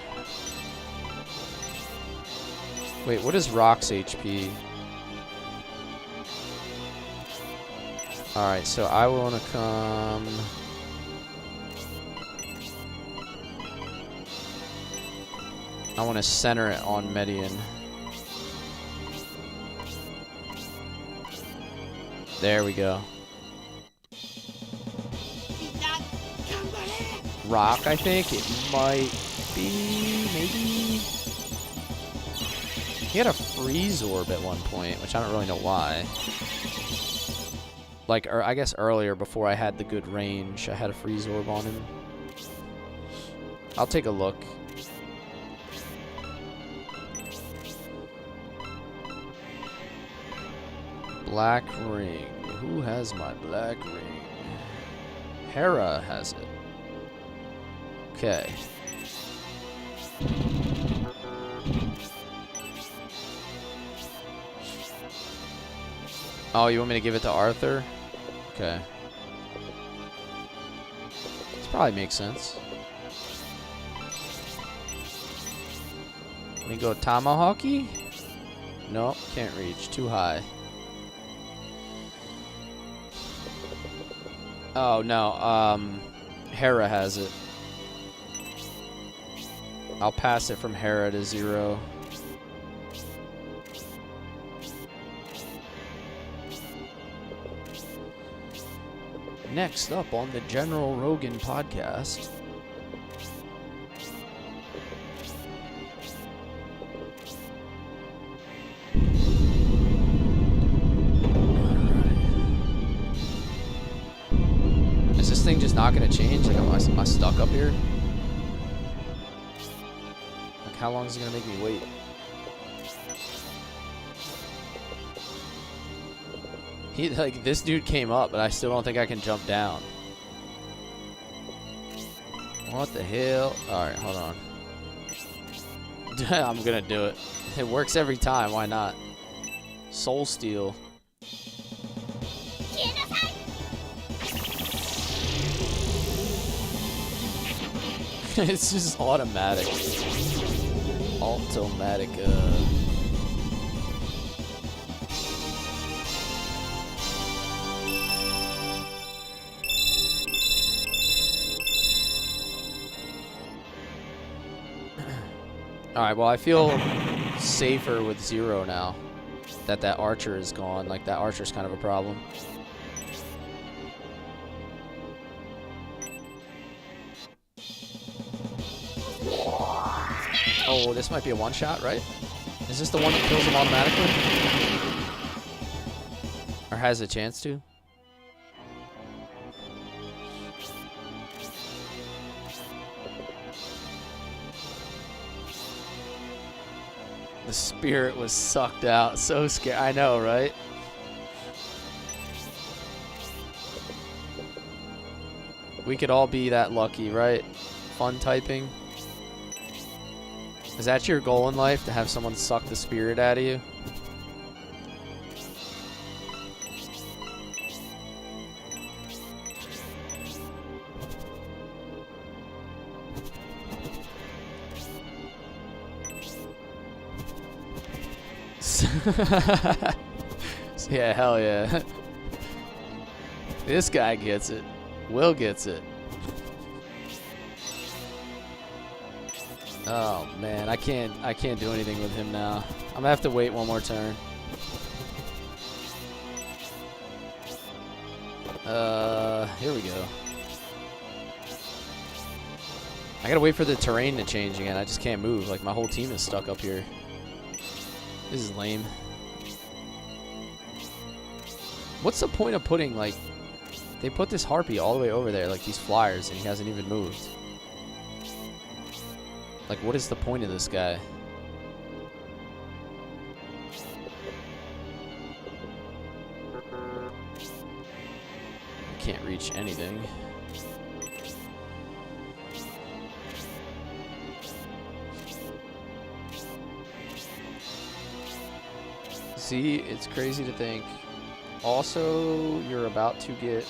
Wait, what is Rock's HP? Alright, so I want to come... I want to center it on Median. There we go. Rock, I think. It might be, maybe... He had a freeze orb at one point, which I don't really know why. Like, I guess earlier, before I had the good range, I had a freeze orb on him. I'll take a look. Black ring. Who has my black ring? Hera has it. Okay. Oh, you want me to give it to Arthur? Okay. This probably makes sense. Let me go Tomahawky? Nope, can't reach. Too high. Oh, no. Hera has it. I'll pass it from Hera to Zero. Next up on the General Rogan podcast. this thing just not gonna change? Like, am I stuck up here? Like, how long is it gonna make me wait? Like, this dude came up, but I still don't think I can jump down. What the hell? Alright, hold on. I'm gonna do it. It works every time, why not? Soul Steel. It's just automatic. Automatic, Alright, well, I feel safer with 0 now. That archer is gone. Like, that archer's kind of a problem. Oh, this might be a one-shot, right? Is this the one that kills him automatically? Or has a chance to? The spirit was sucked out. So scared. I know, right? We could all be that lucky, right? Fun typing. Is that your goal in life, to have someone suck the spirit out of you? Yeah, hell yeah. This guy gets it. Will gets it. Oh man, I can't do anything with him now. I'm gonna have to wait one more turn. Here we go. I gotta wait for the terrain to change again. I just can't move. Like, my whole team is stuck up here. This is lame. What's the point of putting, like, they put this harpy all the way over there, like these flyers, and he hasn't even moved. Like, what is the point of this guy? I can't reach anything. See, it's crazy to think. Also, you're about to get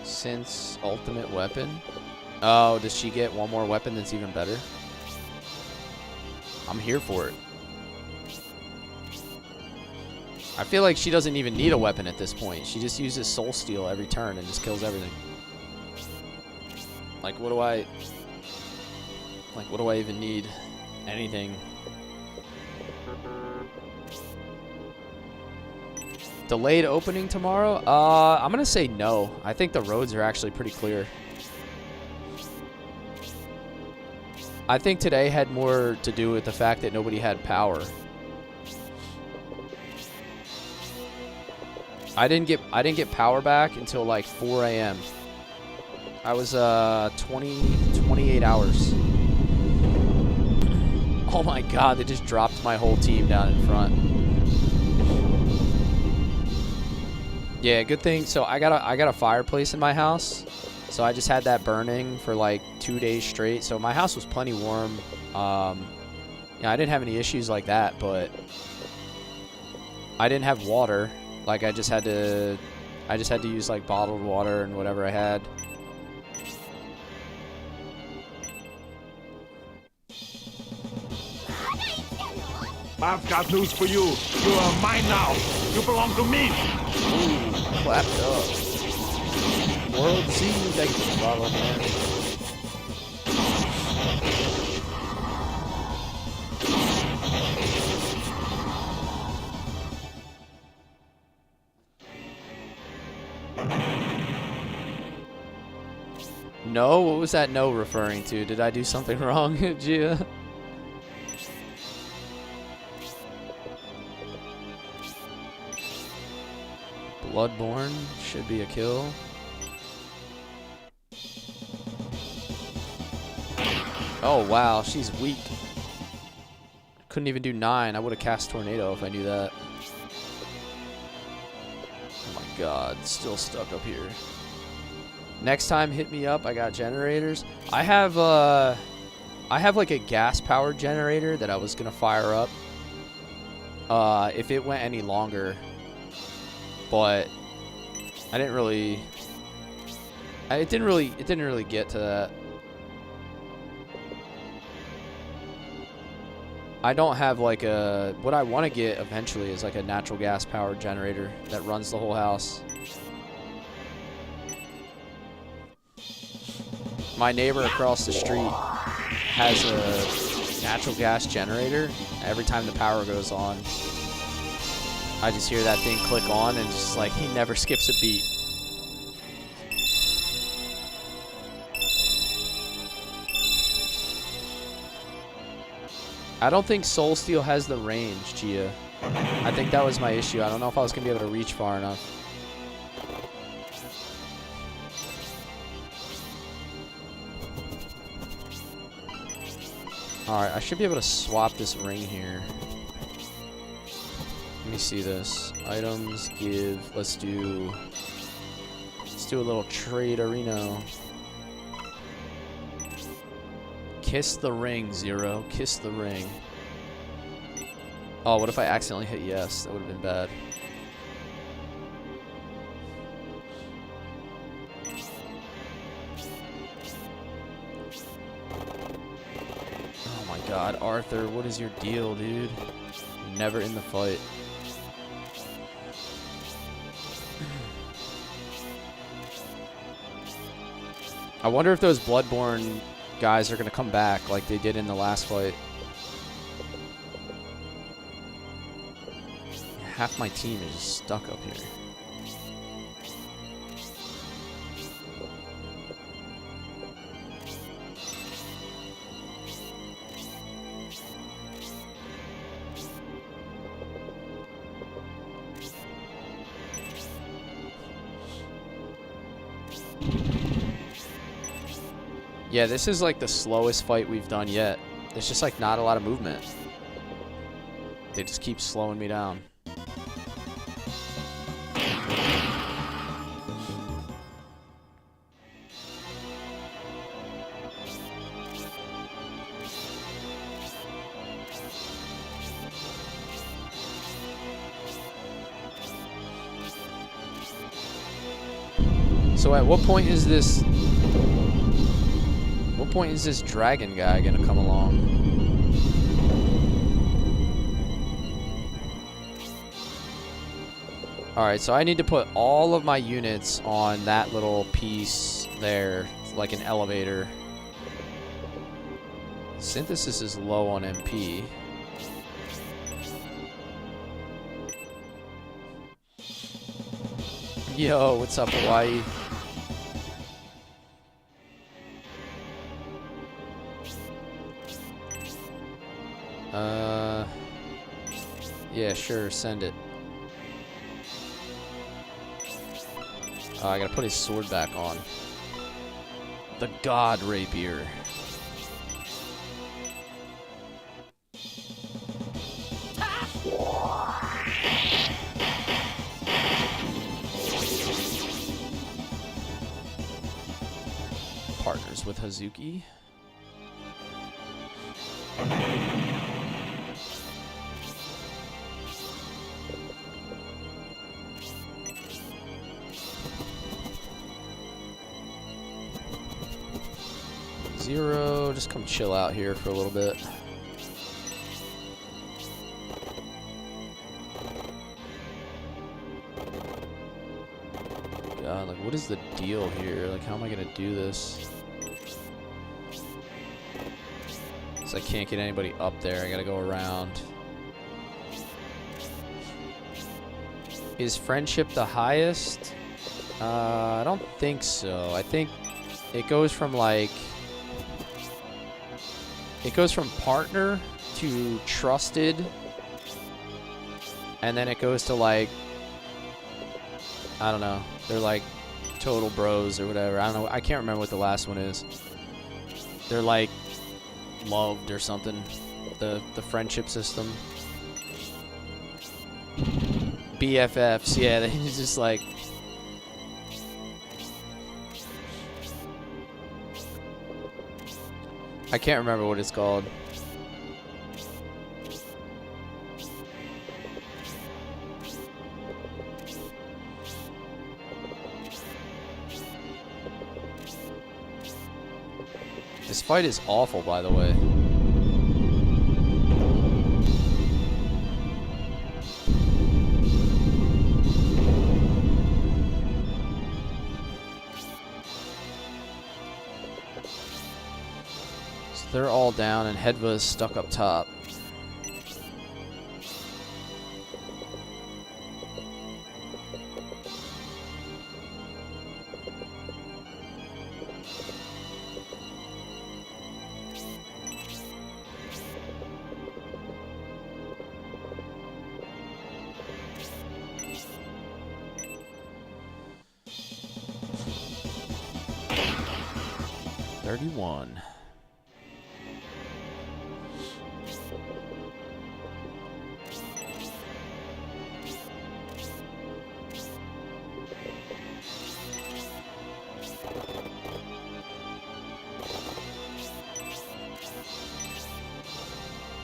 Sin's ultimate weapon. Oh, does she get one more weapon that's even better? I'm here for it. I feel like she doesn't even need a weapon at this point. She just uses Soul Steel every turn and just kills everything. Like, what do I even need? Anything. Delayed opening tomorrow? I'm gonna say no. I think the roads are actually pretty clear. I think today had more to do with the fact that nobody had power. I didn't get power back until like 4 a.m. I was 28 hours. Oh my god, they just dropped my whole team down in front. Yeah, good thing. So I got a fireplace in my house, so I just had that burning for like 2 days straight. So my house was plenty warm. Yeah, I didn't have any issues like that, but I didn't have water. Like, I just had to use like bottled water and whatever I had. I've got news for you. You are mine now. You belong to me. Ooh, clapped up. World C, thank you for the bottle, man. No? What was that no referring to? Did I do something wrong, Gia? Bloodborne should be a kill. Oh, wow. She's weak. Couldn't even do 9. I would have cast Tornado if I knew that. Oh my god. Still stuck up here. Next time, hit me up. I got generators. I have like a gas-powered generator that I was gonna fire up. If it went any longer, but I didn't really. It didn't really get to that. I don't have like a. What I want to get eventually is like a natural gas-powered generator that runs the whole house. My neighbor across the street has a natural gas generator. Every time the power goes on, I just hear that thing click on, and just like he never skips a beat. I don't think Soul Steel has the range, Gia. I think that was my issue. I don't know if I was going to be able to reach far enough. Alright, I should be able to swap this ring here. Let me see this. Items, give, let's do a little trade arena. Kiss the ring, Zero. Kiss the ring. Oh, what if I accidentally hit yes? That would have been bad. Oh my god, Arthur, what is your deal, dude? Never in the fight. I wonder if those Bloodborne guys are going to come back like they did in the last fight. Half my team is just stuck up here. Yeah, this is like the slowest fight we've done yet. There's just like not a lot of movement. They just keep slowing me down. So at what point is this... What point is this dragon guy gonna come along? Alright, so I need to put all of my units on that little piece there, like an elevator. Synthesis is low on MP. Yo, what's up, Hawaii? Yeah, sure, send it. Oh, I gotta put his sword back on. The God Rapier. Partners with Hazuki. Zero, just come chill out here for a little bit. God, like, what is the deal here? Like, how am I gonna do this? So I can't get anybody up there. I gotta go around. Is friendship the highest? I don't think so. I think it goes from like... It goes from partner to trusted, and then it goes to like I don't know. They're like total bros or whatever. I don't know. I can't remember what the last one is. They're like loved or something. The friendship system. BFFs. Yeah, he's just like. I can't remember what it's called. This fight is awful, by the way. So they're all down, and Hedva is stuck up top.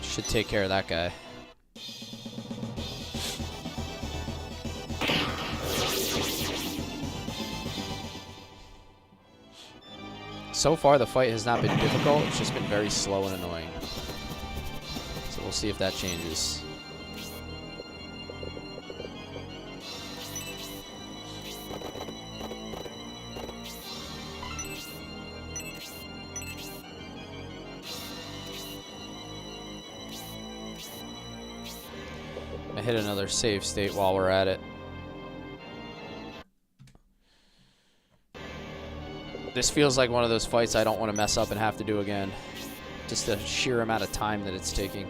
Should take care of that guy. So far, the fight has not been difficult. It's just been very slow and annoying. So we'll see if that changes. I hit another save state while we're at it. This feels like one of those fights I don't want to mess up and have to do again. Just the sheer amount of time that it's taking.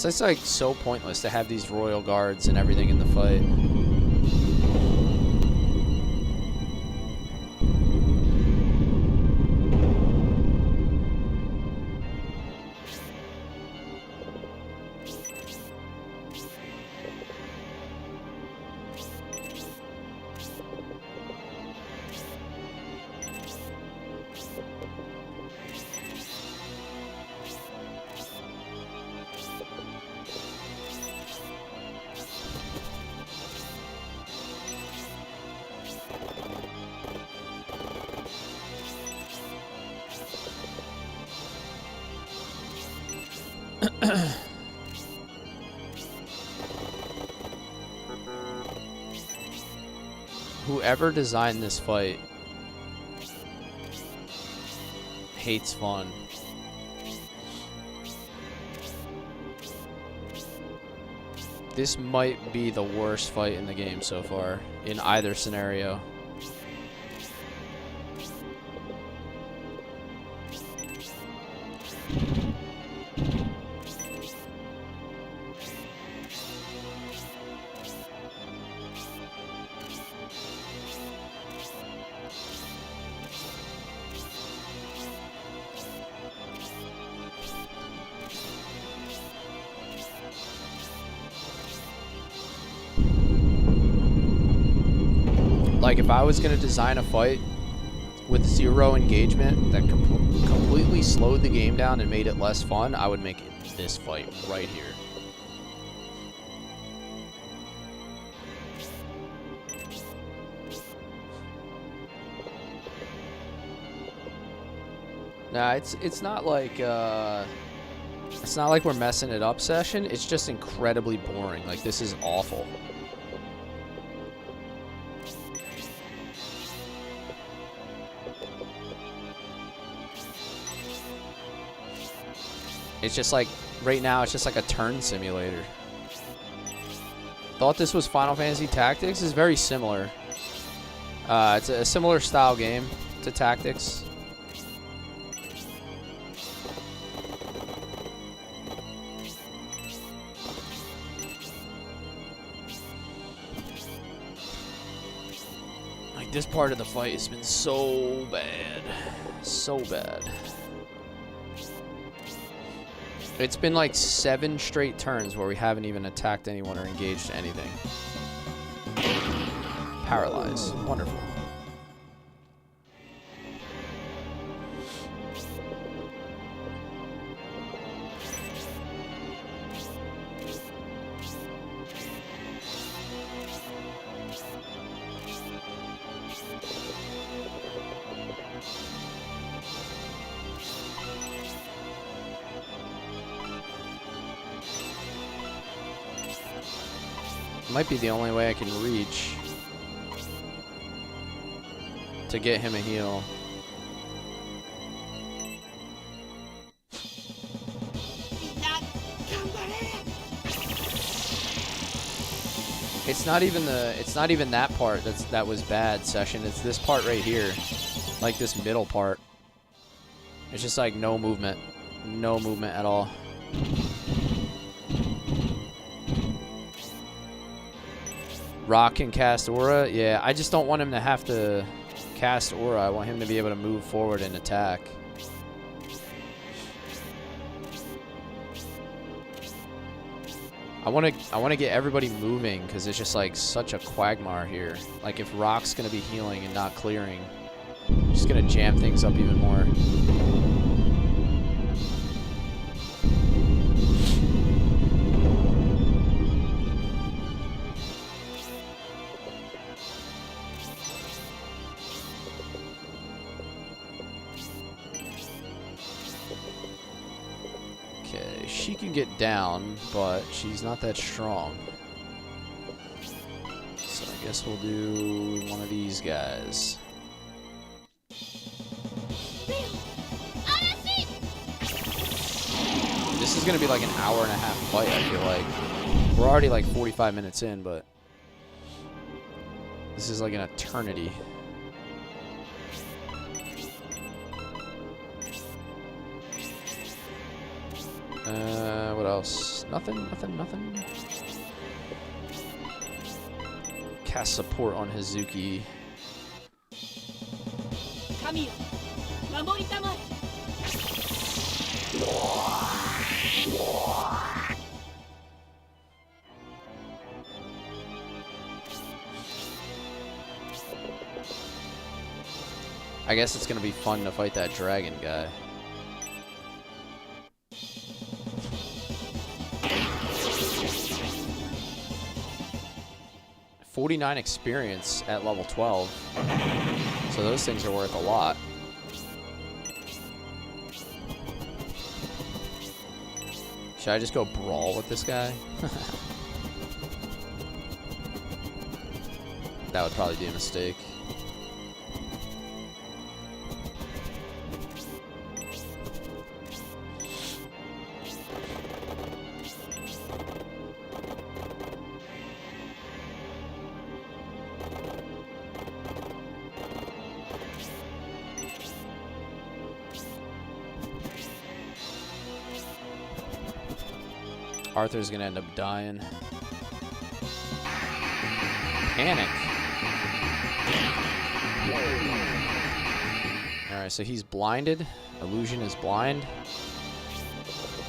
It's like so pointless to have these royal guards and everything in the fight. Whoever designed this fight hates fun. This might be the worst fight in the game so far, in either scenario. Like, if I was going to design a fight with 0 engagement that completely slowed the game down and made it less fun, I would make it this fight right here. Nah, it's not like we're messing it up session. It's just incredibly boring. Like, this is awful. It's just like, right now, it's just like a turn simulator. Thought this was Final Fantasy Tactics. It's very similar. It's a similar style game to Tactics. Like, this part of the fight has been so bad. So bad. It's been like 7 straight turns where we haven't even attacked anyone or engaged anything. Paralyze. Wonderful. Might be the only way I can reach to get him a heal. It's not even that part that was bad, Session. It's this part right here. Like this middle part. It's just like no movement. No movement at all. Rock can cast Aura? Yeah, I just don't want him to have to cast Aura. I want him to be able to move forward and attack. I want to get everybody moving because it's just like such a quagmire here. Like if Rock's going to be healing and not clearing, just going to jam things up even more. She can get down, but she's not that strong. So I guess we'll do one of these guys. This is going to be like an hour and a half fight, I feel like. We're already like 45 minutes in, but this is like an eternity. What else? Nothing. Cast support on Hazuki. I guess it's gonna be fun to fight that dragon guy. $49 experience at level 12. So those things are worth a lot. Should I just go brawl with this guy? That would probably be a mistake. Arthur's gonna end up dying. Panic. Alright, so he's blinded. Illusion is blind.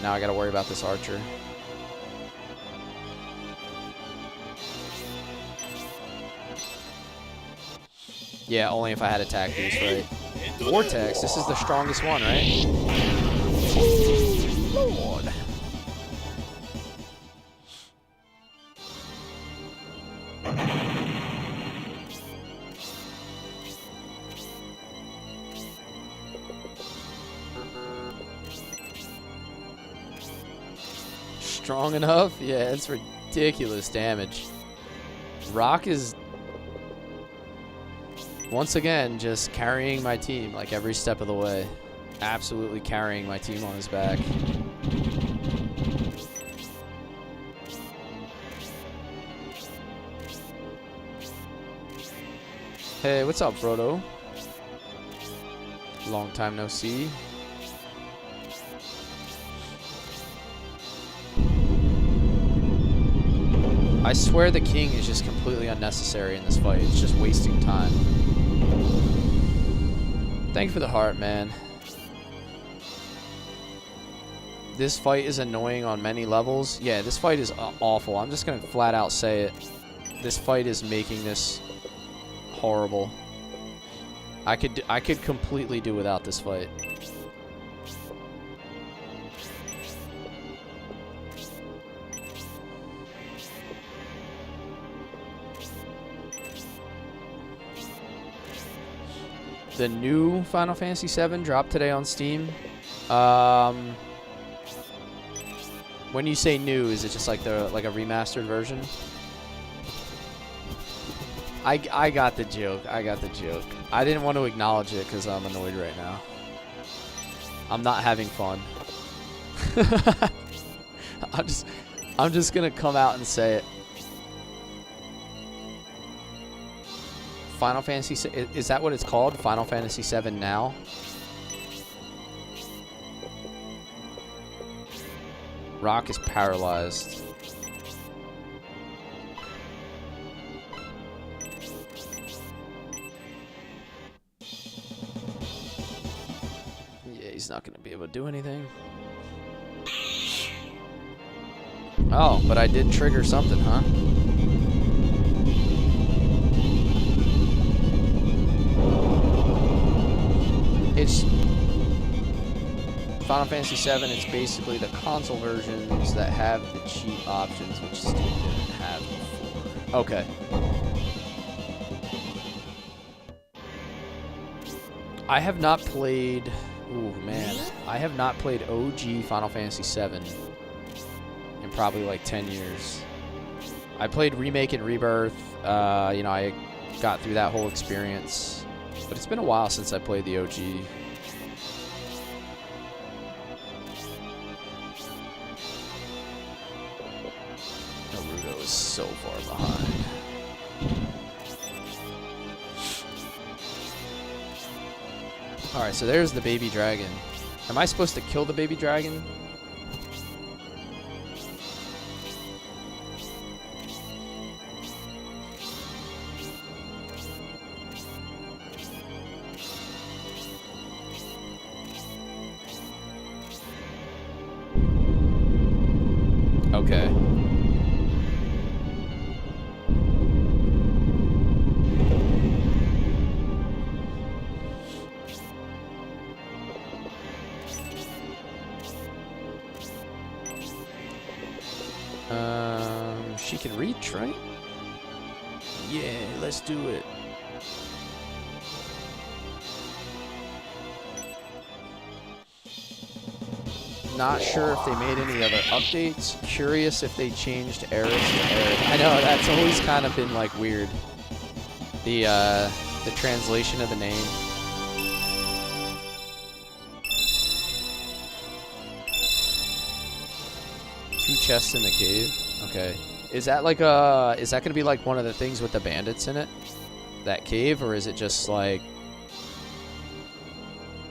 Now I gotta worry about this archer. Yeah, only if I had attack boost, right? Vortex, this is the strongest one, right? Lord. Strong enough? Yeah, it's ridiculous damage. Rock is, once again, just carrying my team like every step of the way. Absolutely carrying my team on his back. Hey, what's up, Frodo? Long time no see. I swear the king is just completely unnecessary in this fight. It's just wasting time. Thank you for the heart, man. This fight is annoying on many levels. Yeah, this fight is awful. I'm just gonna flat out say it. This fight is making this horrible. I could completely do without this fight. The new Final Fantasy VII dropped today on Steam. When you say new, is it just like a remastered version? I got the joke. I got the joke. I didn't want to acknowledge it because I'm annoyed right now. I'm not having fun. I'm just gonna come out and say it. Final Fantasy, is that what it's called? Final Fantasy VII Now? Rock is paralyzed. Yeah, he's not going to be able to do anything. Oh, but I did trigger something, huh? It's Final Fantasy VII. It's basically the console versions that have the cheat options, which Steam didn't have before. Okay. I have not played. Ooh, man. I have not played OG Final Fantasy VII in probably like 10 years. I played Remake and Rebirth. You know, I got through that whole experience. But it's been a while since I played the OG. Naruto is so far behind. Alright, so there's the baby dragon. Am I supposed to kill the baby dragon? Okay. She can reach, right? Yeah, let's do it. Not sure if they made any other updates. Curious if they changed Eris to Eric. I know, that's always kind of been like weird. The translation of the name. Two chests in the cave. Okay. Is that like is that gonna be like one of the things with the bandits in it? That cave, or is it just like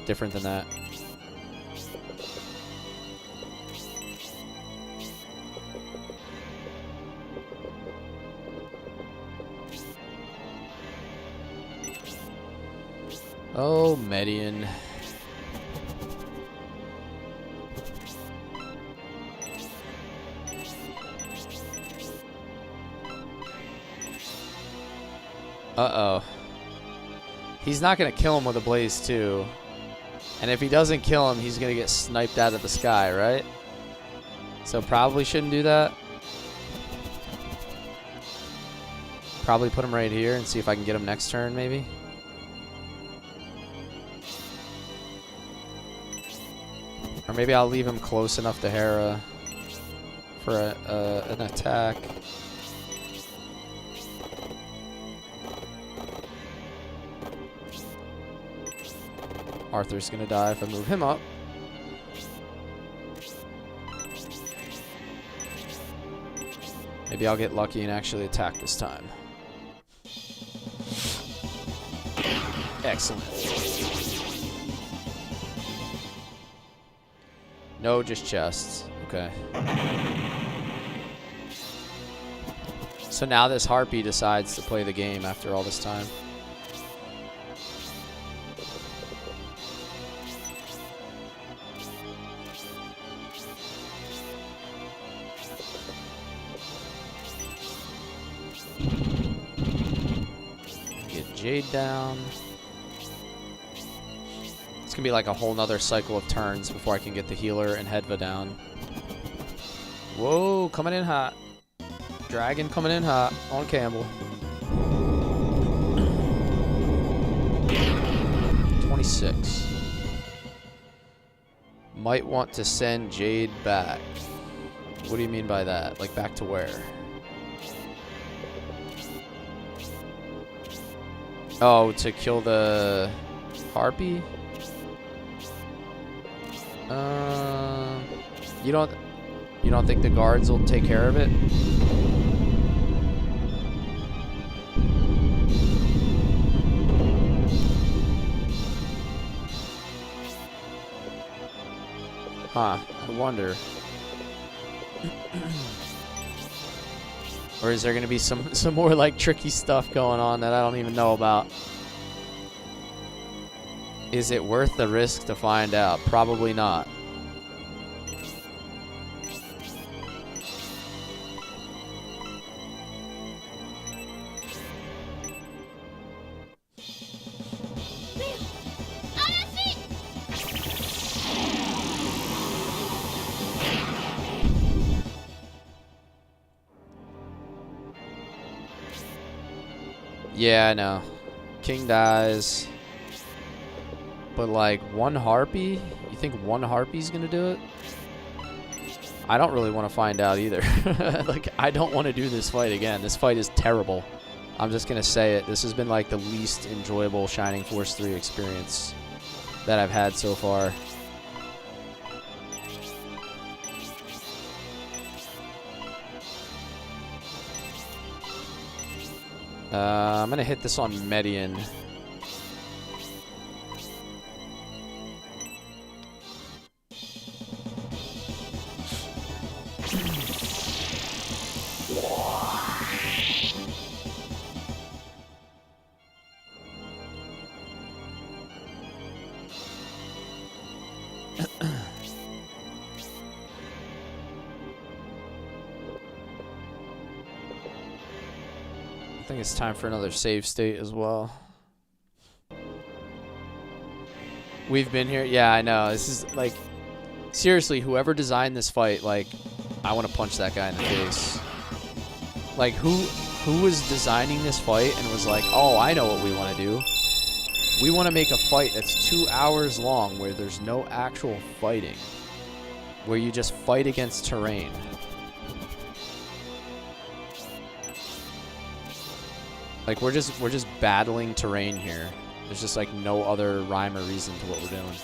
different than that? Oh, Median. Uh-oh. He's not going to kill him with a Blaze 2. And if he doesn't kill him, he's going to get sniped out of the sky, right? So probably shouldn't do that. Probably put him right here and see if I can get him next turn, maybe. Or maybe I'll leave him close enough to Hera for an attack. Arthur's gonna die if I move him up. Maybe I'll get lucky and actually attack this time. Excellent. No, just chests. Okay. So now this harpy decides to play the game after all this time. Get Jade down. It's gonna be like a whole nother cycle of turns before I can get the healer and Hedva down. Whoa, coming in hot. Dragon coming in hot on Campbell. 26. Might want to send Jade back. What do you mean by that? Like back to where? Oh, to kill the harpy? You don't think the guards will take care of it? Huh, I wonder. Or is there gonna be some more like tricky stuff going on that I don't even know about? Is it worth the risk to find out? Probably not. Yeah, I know. King dies. But like one harpy? You think one harpy's gonna do it? I don't really want to find out either. Like, I don't want to do this fight again. This fight is terrible. I'm just gonna say it. This has been like the least enjoyable Shining Force 3 experience that I've had so far. I'm gonna hit this on Median. I think it's time for another save state as well. We've been here. Yeah, I know. This is like, seriously, whoever designed this fight, like, I want to punch that guy in the face. Like, who was designing this fight and was like, oh, I know what we want to do. We want to make a fight that's 2 hours long where there's no actual fighting. Where you just fight against terrain. Like, we're just battling terrain here. There's just like no other rhyme or reason to what we're doing.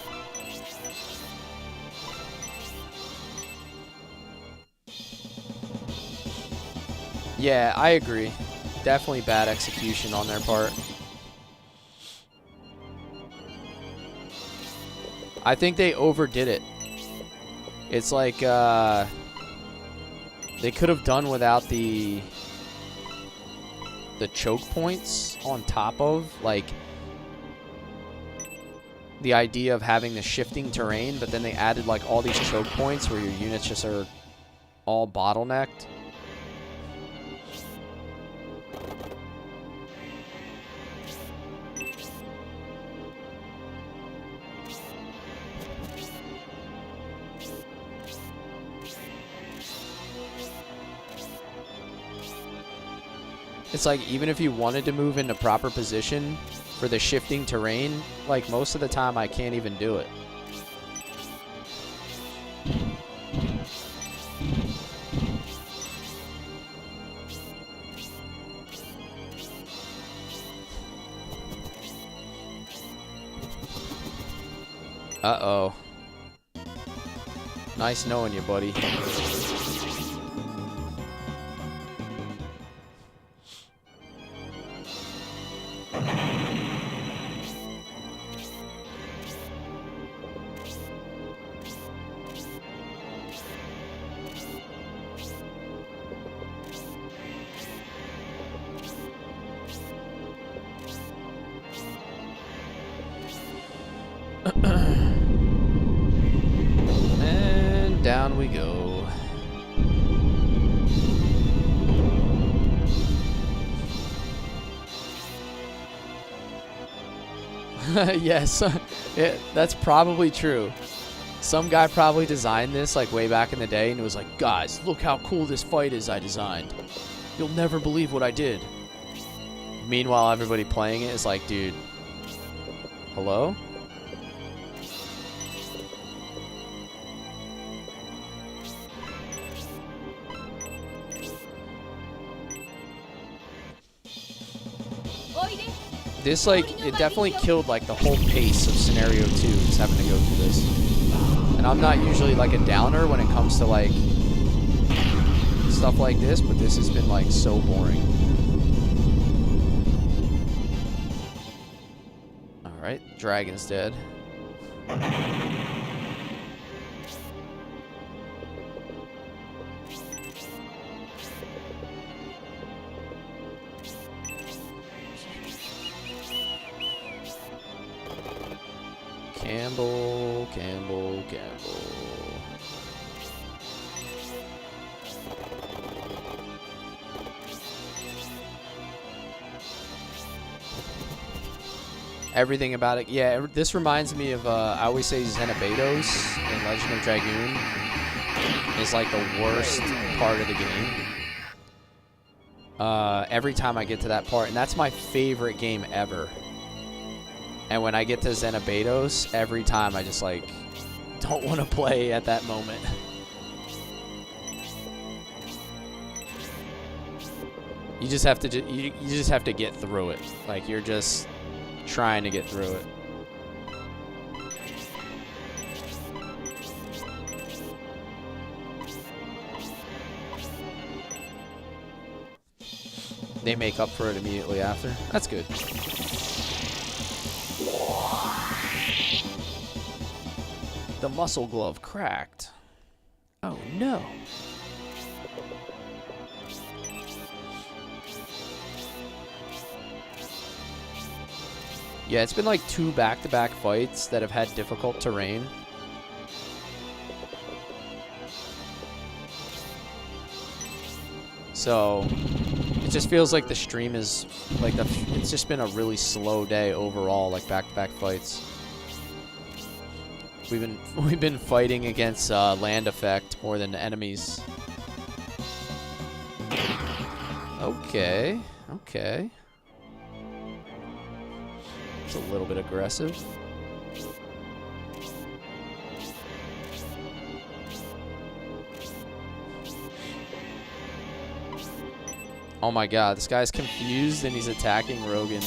Yeah, I agree. Definitely bad execution on their part. I think they overdid it. It's like they could have done without the choke points on top of, like, the idea of having the shifting terrain, but then they added like all these choke points where your units just are all bottlenecked. It's like, even if you wanted to move into proper position for the shifting terrain, like, most of the time I can't even do it. Uh-oh. Nice knowing you, buddy. And down we go. Yes, that's probably true. Some guy probably designed this like way back in the day and it was like, guys, look how cool this fight is I designed. You'll never believe what I did. Meanwhile, everybody playing it is like, dude, hello? This, like, it definitely killed, like, the whole pace of Scenario 2, just having to go through this. And I'm not usually, like, a downer when it comes to, like, stuff like this, but this has been, like, so boring. Alright, dragon's dead. Campbell, Campbell, Campbell. Everything about it. Yeah, this reminds me of, I always say Xenobatos in Legend of Dragoon is like the worst part of the game. Every time I get to that part, and that's my favorite game ever. And when I get to Xenobatos, every time I just, like, don't want to play at that moment. You just have to you just have to get through it. Like, you're just trying to get through it. They make up for it immediately after. That's good. The muscle glove cracked. Oh no. Yeah, it's been like 2 back-to-back fights that have had difficult terrain. So it just feels like the stream is like it's just been a really slow day overall, like back-to-back fights. We've been fighting against land effect more than enemies. Okay, okay. It's a little bit aggressive. Oh my god, this guy's confused and he's attacking Rogan.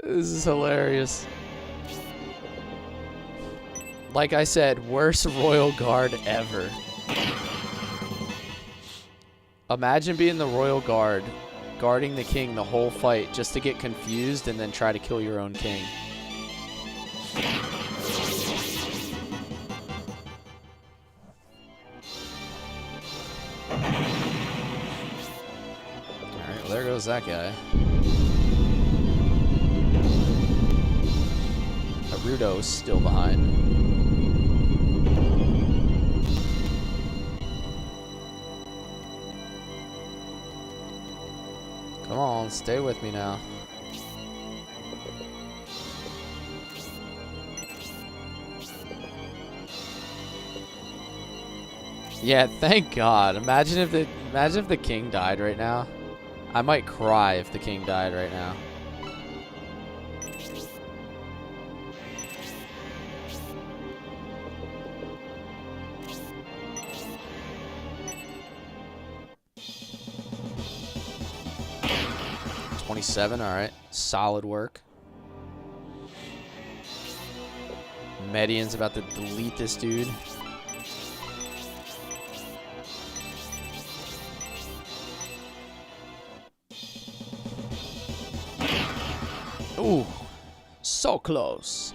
This is hilarious. Like I said, worst Royal Guard ever. Imagine being the Royal Guard, guarding the king the whole fight just to get confused and then try to kill your own king. Alright, well there goes that guy. Naruto's still behind. Come on, stay with me now. Yeah, thank God. Imagine if the king died right now. I might cry if the king died right now. All right, solid work. Median's about to delete this dude. Ooh, so close.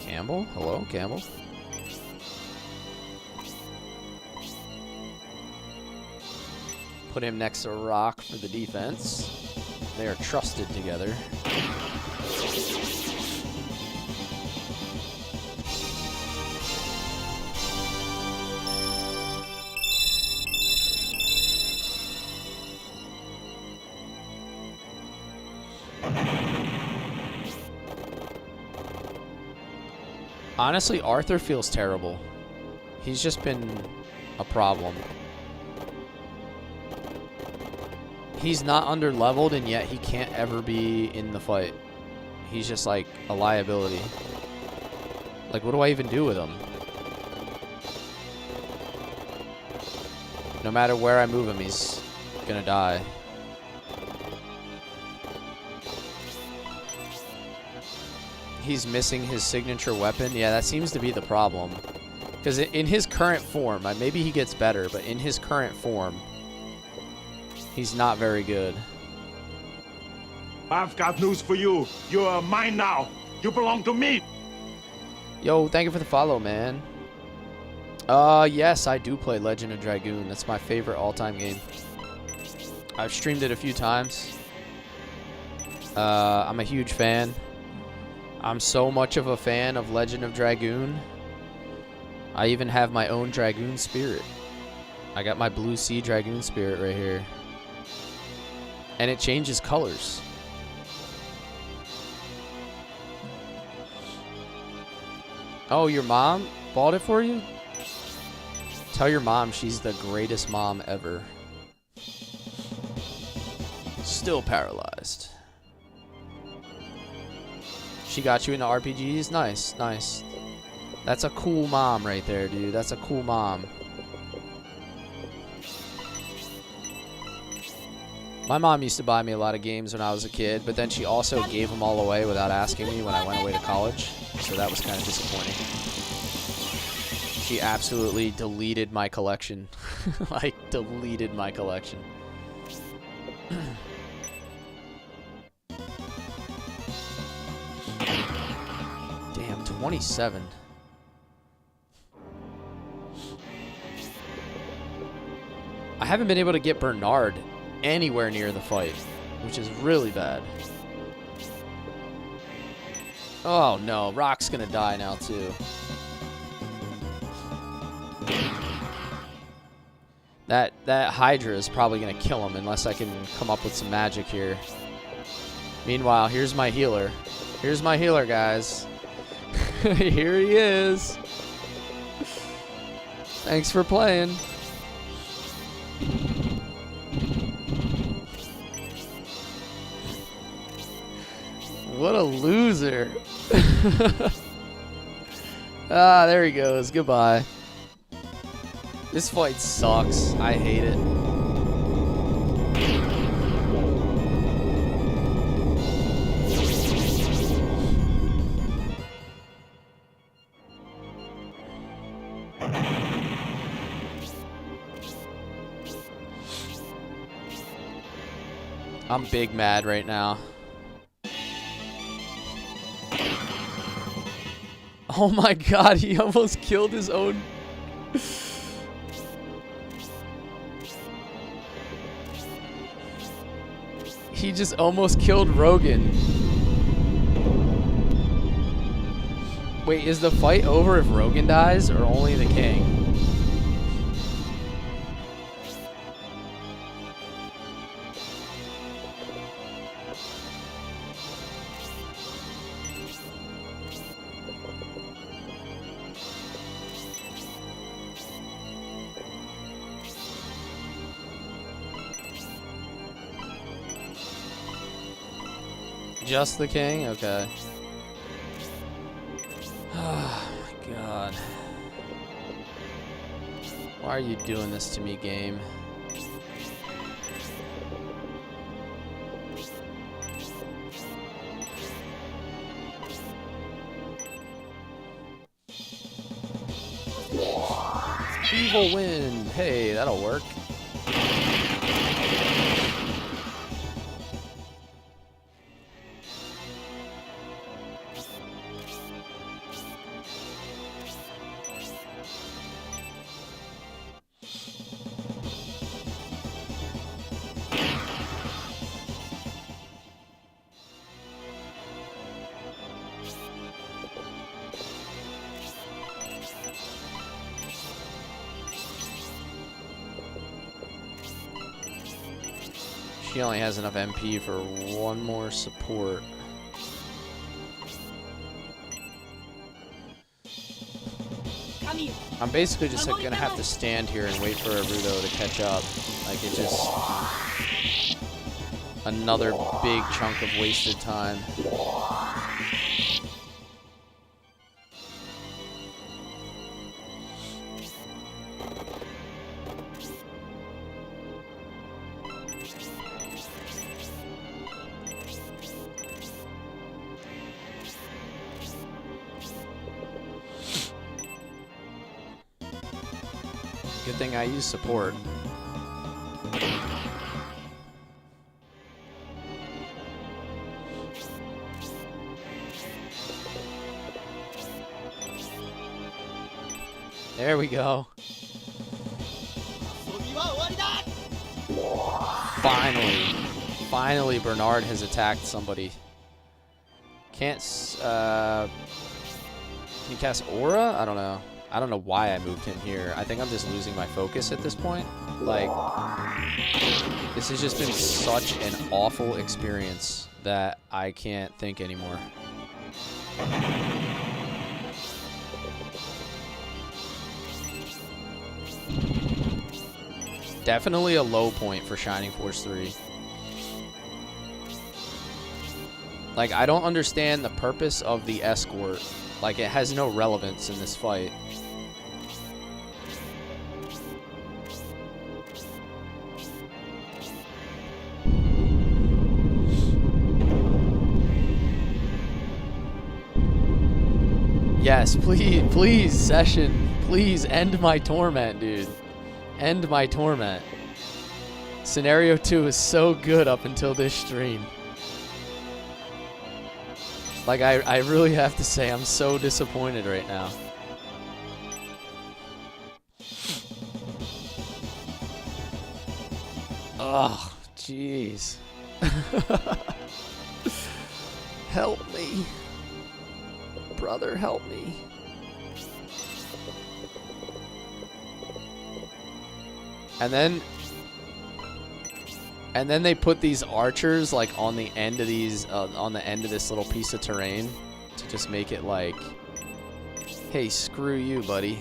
Campbell? Hello, Campbell? put him next to Rock for the defense. They are trusted together. Honestly, Arthur feels terrible. He's just been a problem. He's not under-leveled, and yet he can't ever be in the fight. He's just, like, a liability. Like, what do I even do with him? No matter where I move him, he's gonna die. He's missing his signature weapon. Yeah, that seems to be the problem. Because in his current form, maybe he gets better, but in his current form, he's not very good. I've got news for you. You're mine now. You belong to me. Yo, thank you for the follow, man. Yes, I do play Legend of Dragoon. That's my favorite all-time game. I've streamed it a few times. I'm a huge fan. I'm so much of a fan of Legend of Dragoon. I even have my own Dragoon Spirit. I got my Blue Sea Dragoon Spirit right here. And it changes colors. Oh, your mom bought it for you? Tell your mom she's the greatest mom ever. Still paralyzed. She got you into RPGs? Nice, nice. That's a cool mom right there, dude. That's a cool mom. My mom used to buy me a lot of games when I was a kid, but then she also gave them all away without asking me when I went away to college. So that was kind of disappointing. She absolutely deleted my collection. Like, deleted my collection. Damn, 27. I haven't been able to get Bernard anywhere near the fight, which is really bad. Oh no, Rock's gonna die now too. That Hydra is probably gonna kill him unless I can come up with some magic here. Meanwhile, here's my healer. Here's my healer, guys. Here he is. Thanks for playing. What a loser. Ah, there he goes. Goodbye. This fight sucks. I hate it. I'm big mad right now. Oh my god, he almost killed his own... He just almost killed Rogan. Wait, is the fight over if Rogan dies or only the king? Just the king? Okay. Oh my god. Why are you doing this to me, game? Evil wind. Hey, that'll work. She only has enough MP for one more support. I'm basically just like, gonna have to stand here and wait for Arudo to catch up. Like, it just... Another big chunk of wasted time. Good thing I use support. There we go. Finally Bernard has attacked somebody. Can you cast Aura? I don't know. I don't know why I moved him here. I think I'm just losing my focus at this point. Like, this has just been such an awful experience that I can't think anymore. Definitely a low point for Shining Force 3. Like, I don't understand the purpose of the escort. Like, it has no relevance in this fight. Yes, please, Session. Please end my torment, dude. End my torment. Scenario 2 is so good up until this stream. Like, I really have to say, I'm so disappointed right now. Oh, jeez. Help me. Brother, help me. And then they put these archers like on the end of these on the end of this little piece of terrain to just make it like, hey, screw you, buddy.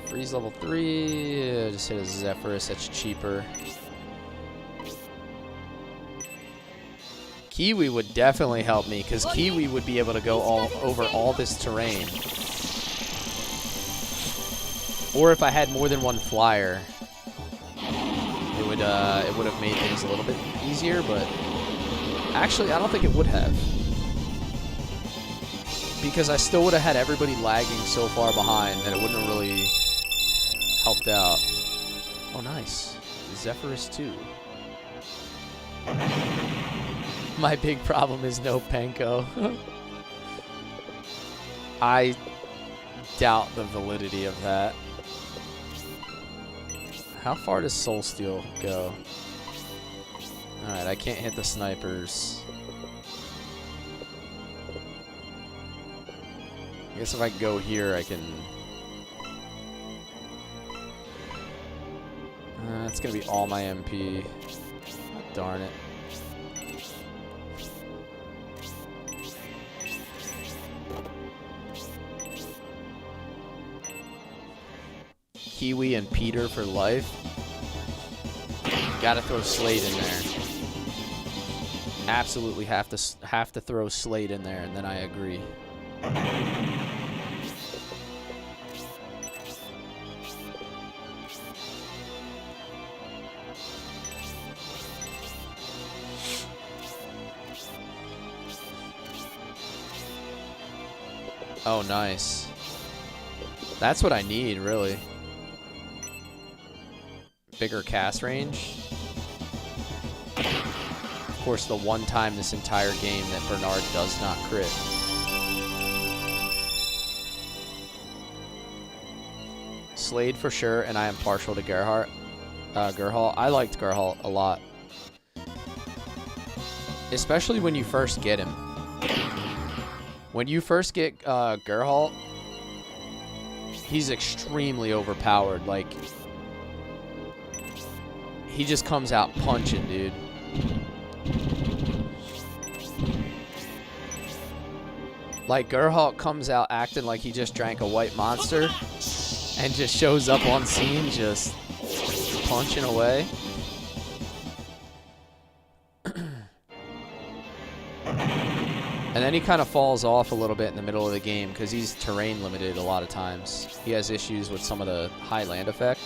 Freeze level 3. Just hit a Zephyrus. That's cheaper. Kiwi would definitely help me, because Kiwi would be able to go over all this terrain. Or if I had more than one flyer, it would have made things a little bit easier, but actually I don't think it would have. Because I still would have had everybody lagging so far behind that it wouldn't have really helped out. Oh, nice. Zephyrus 2. My big problem is no Panko. I doubt the validity of that. How far does Soul Steel go? Alright, I can't hit the snipers. I guess if I go here, I can... It's gonna be all my MP. Darn it. Kiwi and Peter for life. Gotta throw Slade in there. Absolutely have to throw Slade in there, and then I agree. Oh, nice. That's what I need, really. Bigger cast range. Of course, the one time this entire game that Bernard does not crit. Slade for sure, and I am partial to Gerhalt. I liked Gerhalt a lot. Especially when you first get him. When you first get Gerhalt, he's extremely overpowered. Like, he just comes out punching, dude. Like, Gerhalt comes out acting like he just drank a white monster and just shows up on scene just punching away. And then he kind of falls off a little bit in the middle of the game because he's terrain limited a lot of times. He has issues with some of the high land effect.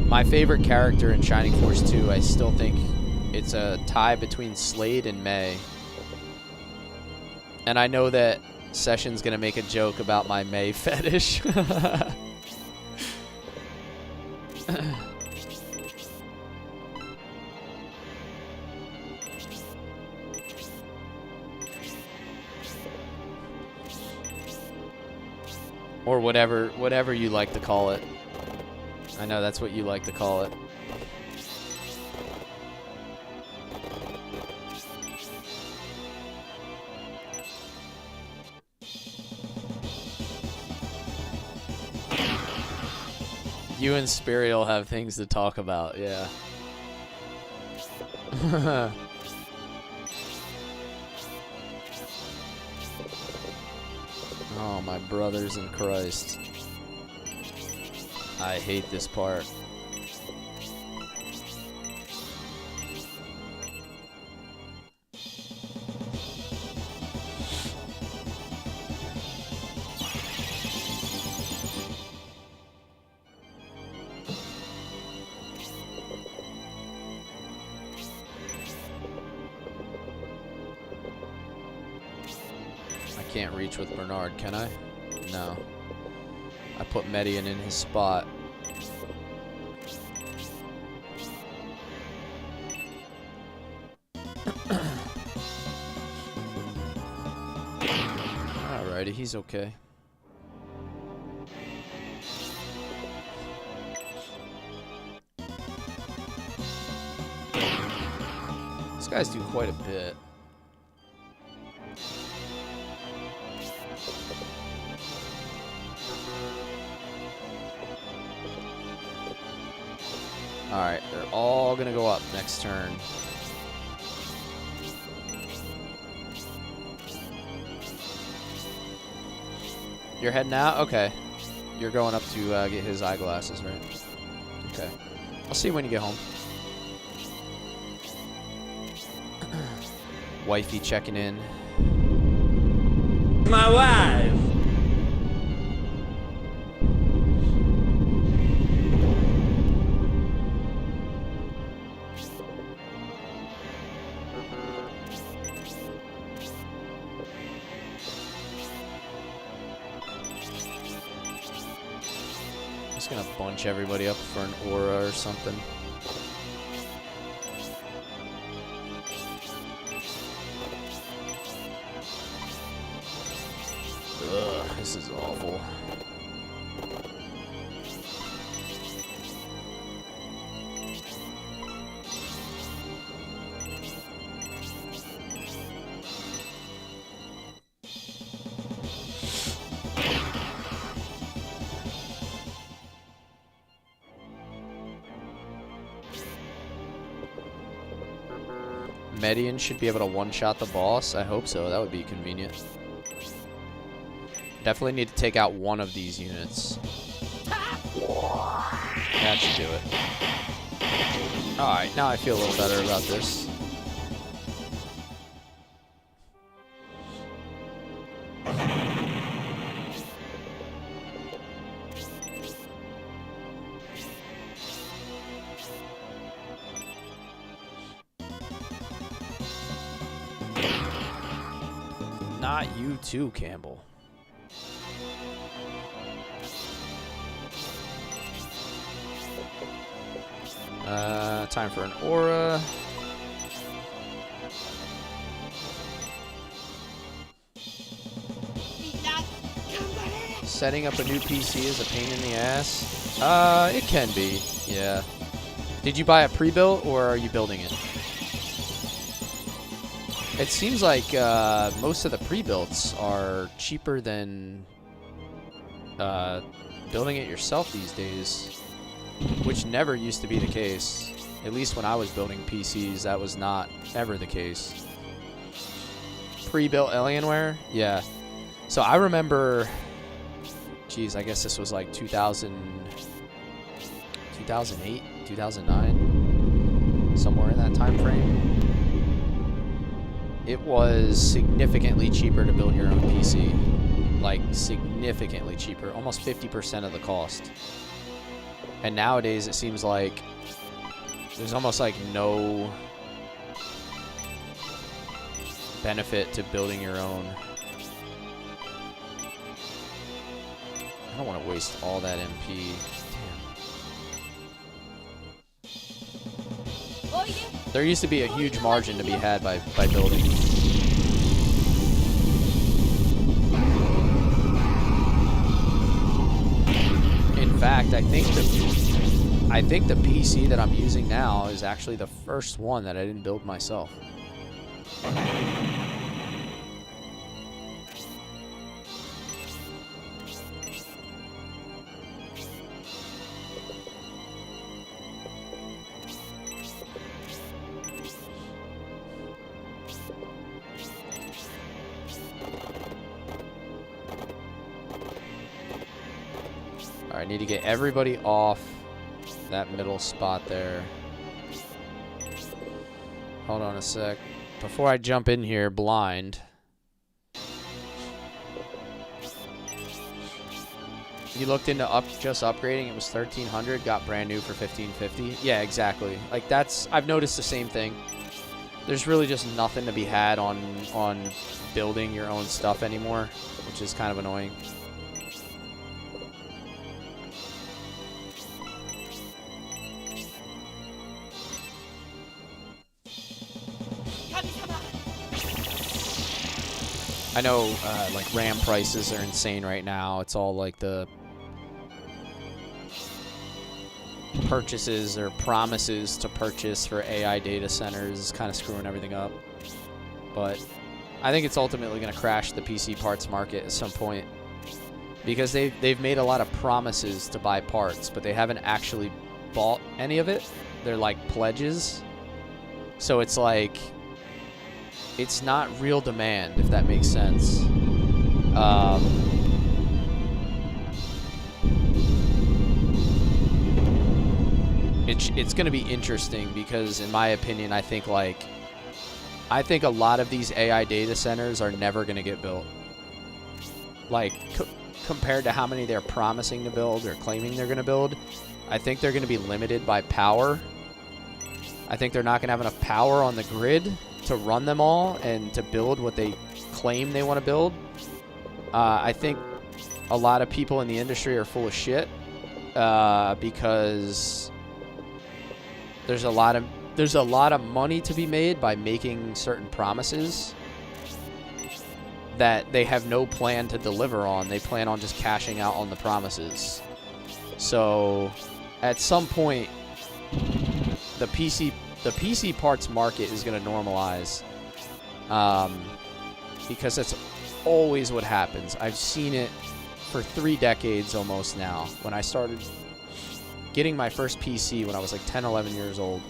My favorite character in Shining Force 2, I still think it's a tie between Slade and May. And I know that Session's gonna make a joke about my May fetish. Or whatever you like to call it. I know that's what you like to call it. You and Spiriel have things to talk about, yeah. Oh, my brothers in Christ. I hate this part. I can't reach with Bernard, can I? No. I put Median in his spot. Alrighty, he's okay. These guys do quite a bit. Alright, they're all gonna go up next turn. You're heading out? Okay. You're going up to get his eyeglasses, right? Okay. I'll see you when you get home. Wifey checking in. My wife! Just gonna bunch everybody up for an aura or something. Ugh, this is awful. Median should be able to one-shot the boss. I hope so. That would be convenient. Definitely need to take out one of these units. That should do it. Alright, now I feel a little better about this. Not you too, Campbell. Time for an aura. Setting up a new PC is a pain in the ass. It can be, yeah. Did you buy a pre-built, or are you building it? It seems like most of the pre-builts are cheaper than building it yourself these days, which never used to be the case. At least when I was building PCs, that was not ever the case. Pre-built Alienware? Yeah. So I remember, geez, I guess this was like 2008, 2009, somewhere in that time frame. It was significantly cheaper to build your own PC. Like, significantly cheaper. Almost 50% of the cost. And nowadays, it seems like there's almost like no benefit to building your own. I don't want to waste all that MP. Damn. There used to be a huge margin to be had by building. In fact, I think the PC that I'm using now is actually the first one that I didn't build myself. I need to get everybody off that middle spot there. Hold on a sec. Before I jump in here blind. You looked into just upgrading, it was 1300, got brand new for 1550. Yeah, exactly. Like I've noticed the same thing. There's really just nothing to be had on building your own stuff anymore, which is kind of annoying. I know, like, RAM prices are insane right now. It's all, like, the purchases or promises to purchase for AI data centers is kind of screwing everything up. But I think it's ultimately going to crash the PC parts market at some point. Because they've made a lot of promises to buy parts, but they haven't actually bought any of it. They're, like, pledges. So it's like, it's not real demand, if that makes sense. It's going to be interesting because, in my opinion, I think a lot of these AI data centers are never going to get built. Like, compared to how many they're promising to build or claiming they're going to build, I think they're going to be limited by power. I think they're not going to have enough power on the grid to run them all and to build what they claim they want to build. I think a lot of people in the industry are full of shit because there's a lot of money to be made by making certain promises that they have no plan to deliver on. They plan on just cashing out on the promises. So at some point, the PC parts market is going to normalize because that's always what happens. I've seen it for 3 decades almost now. When I started getting my first PC when I was like 10, 11 years old,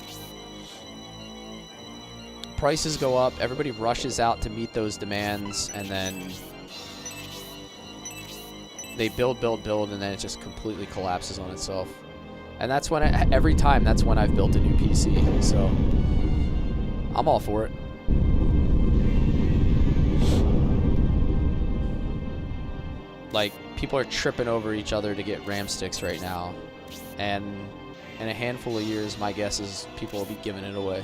prices go up, everybody rushes out to meet those demands, and then they build, and then it just completely collapses on itself. And that's when every time that's when I've built a new PC. So I'm all for it. Like, people are tripping over each other to get RAM sticks right now. And in a handful of years, my guess is people will be giving it away.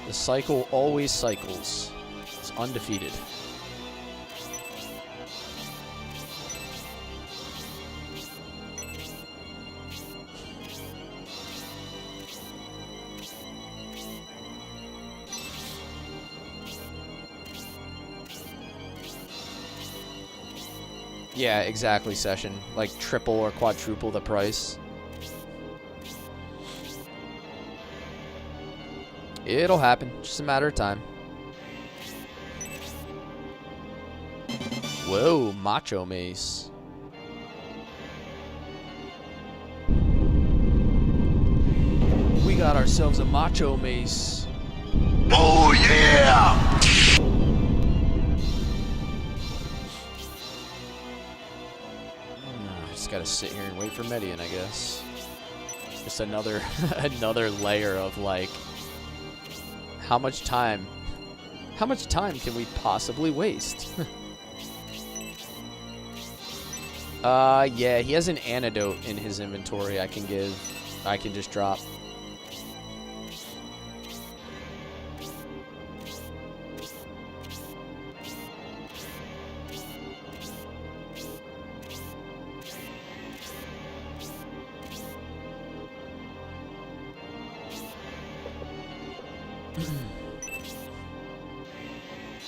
The cycle always cycles. It's undefeated. Yeah, exactly, Session. Like triple or quadruple the price. It'll happen. Just a matter of time. Whoa, Macho Mace. We got ourselves a Macho Mace. Oh yeah! Just gotta sit here and wait for Median, I guess. Just another another layer of like, how much time can we possibly waste? Yeah, he has an antidote in his inventory I can just drop.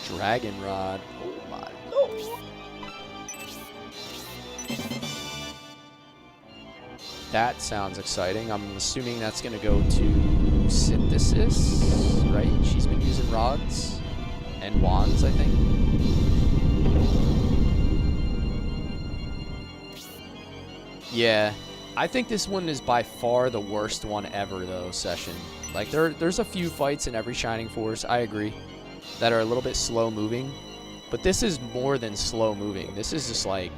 Dragon Rod. Oh my lord. That sounds exciting. I'm assuming that's going to go to Synthesis, right? She's been using rods and wands, I think. Yeah. I think this one is by far the worst one ever, though, Session. Like, there's a few fights in every Shining Force, I agree, that are a little bit slow moving. But this is more than slow moving. This is just, like,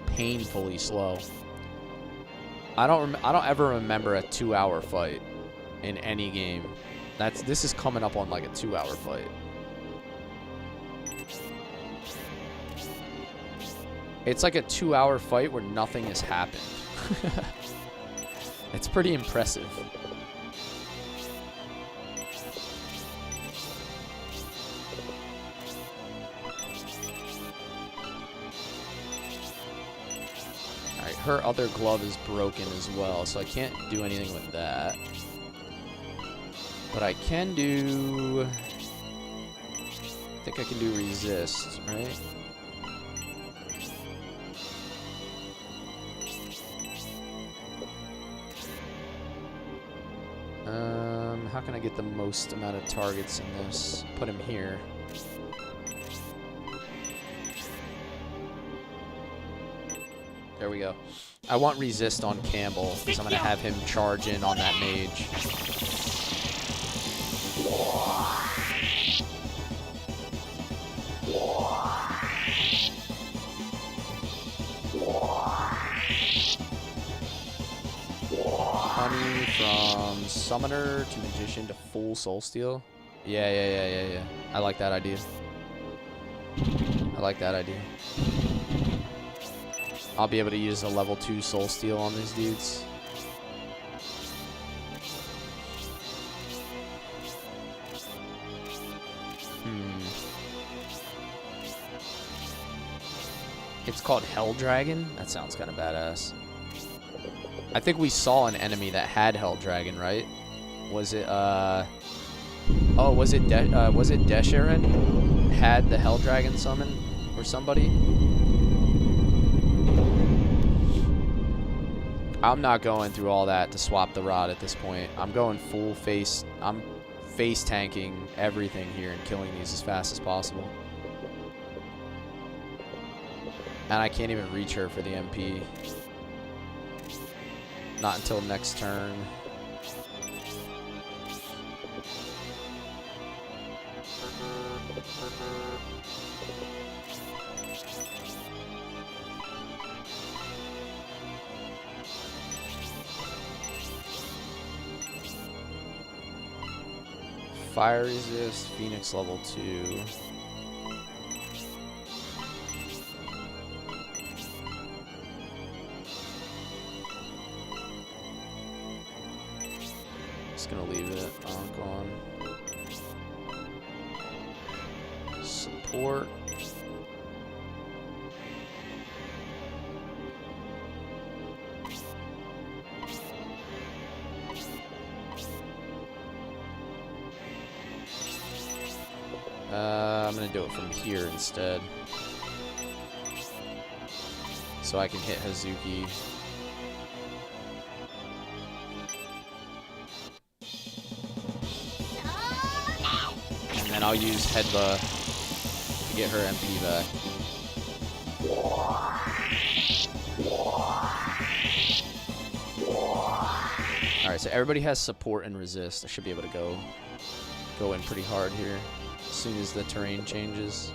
painfully slow. I don't ever remember a 2-hour fight in any game. This is coming up on like a 2-hour fight. It's like a 2-hour fight where nothing has happened. It's pretty impressive. Her other glove is broken as well, so I can't do anything with that. But I can do... I think I can do resist, right? How can I get the most amount of targets in this? Put him here. There we go. I want resist on Campbell, because I'm going to have him charge in on that mage. Honey from Summoner to Magician to full Soul Steal. Yeah. I like that idea. I like that idea. I'll be able to use a level 2 Soul Steal on these dudes. It's called Hell Dragon? That sounds kind of badass. I think we saw an enemy that had Hell Dragon, right? Was it, oh, was it Desharan had the Hell Dragon summon? Or somebody? I'm not going through all that to swap the rod at this point. I'm going full face. I'm face tanking everything here and killing these as fast as possible. And I can't even reach her for the MP. Not until next turn. Fire resist, Phoenix level 2. Just gonna leave it on. Support. I'm gonna do it from here instead. so I can hit Hazuki. And then I'll use Headbutt to get her MP back. Alright, so everybody has support and resist. I should be able to go in pretty hard here as soon as the terrain changes.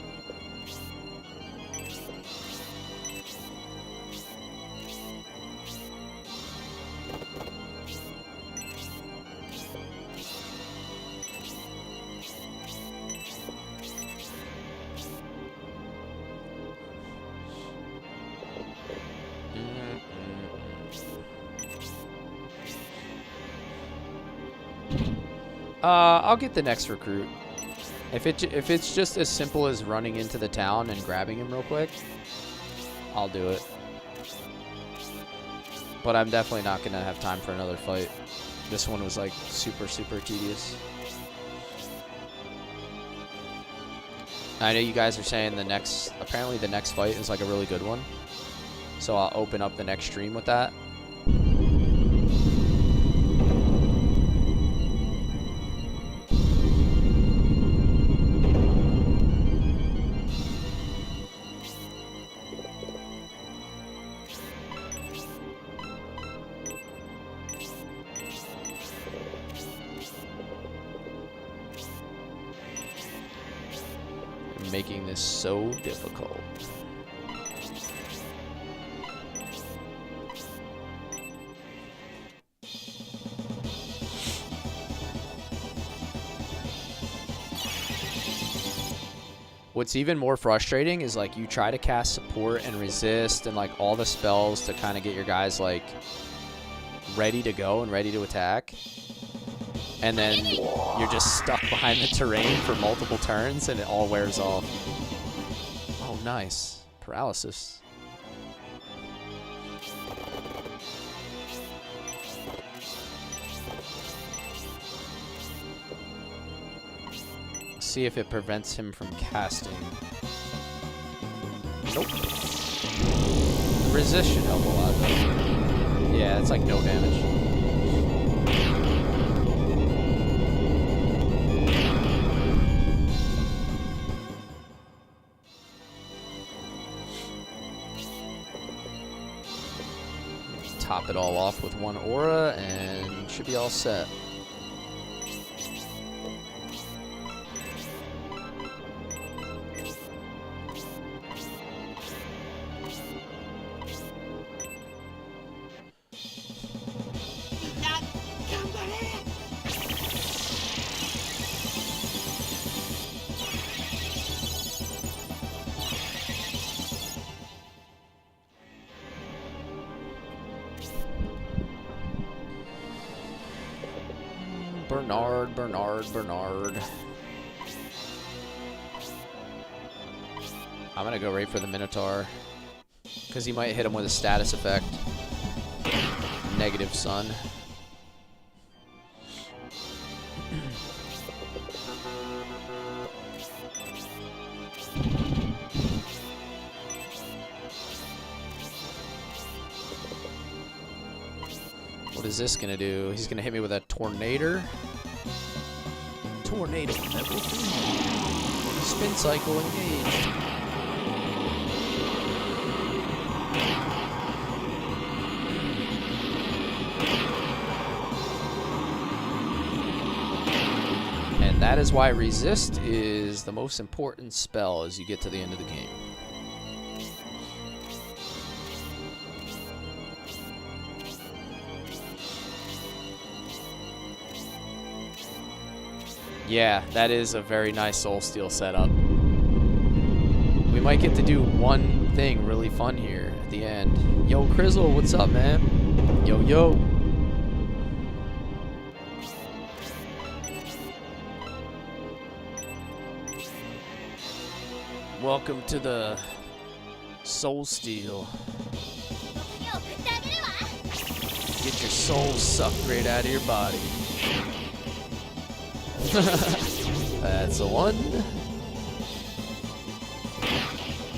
I'll get the next recruit. If it's just as simple as running into the town and grabbing him real quick, I'll do it. But I'm definitely not gonna have time for another fight. This one was like super tedious. I know you guys are saying apparently the next fight is like a really good one. So I'll open up the next stream with that. Making this so difficult. What's even more frustrating is like you try to cast support and resist and like all the spells to kind of get your guys like ready to go and ready to attack. And then you're just stuck behind the terrain for multiple turns and it all wears off. Oh, nice. Paralysis. Let's see if it prevents him from casting. Nope. Resist should help a lot though. Yeah, it's like no damage. Top it all off with one aura and should be all set. Bernard. I'm gonna go right for the Minotaur because he might hit him with a status effect. Negative sun. What is this gonna do? He's gonna hit me with a tornado. Tornado level 3. Spin cycle engaged. And that is why resist is the most important spell as you get to the end of the game. Yeah, that is a very nice Soul Steel setup. We might get to do one thing really fun here at the end. Yo, Crizzle, what's up, man? Yo. Welcome to the Soul Steel. Get your soul sucked right out of your body. That's a one.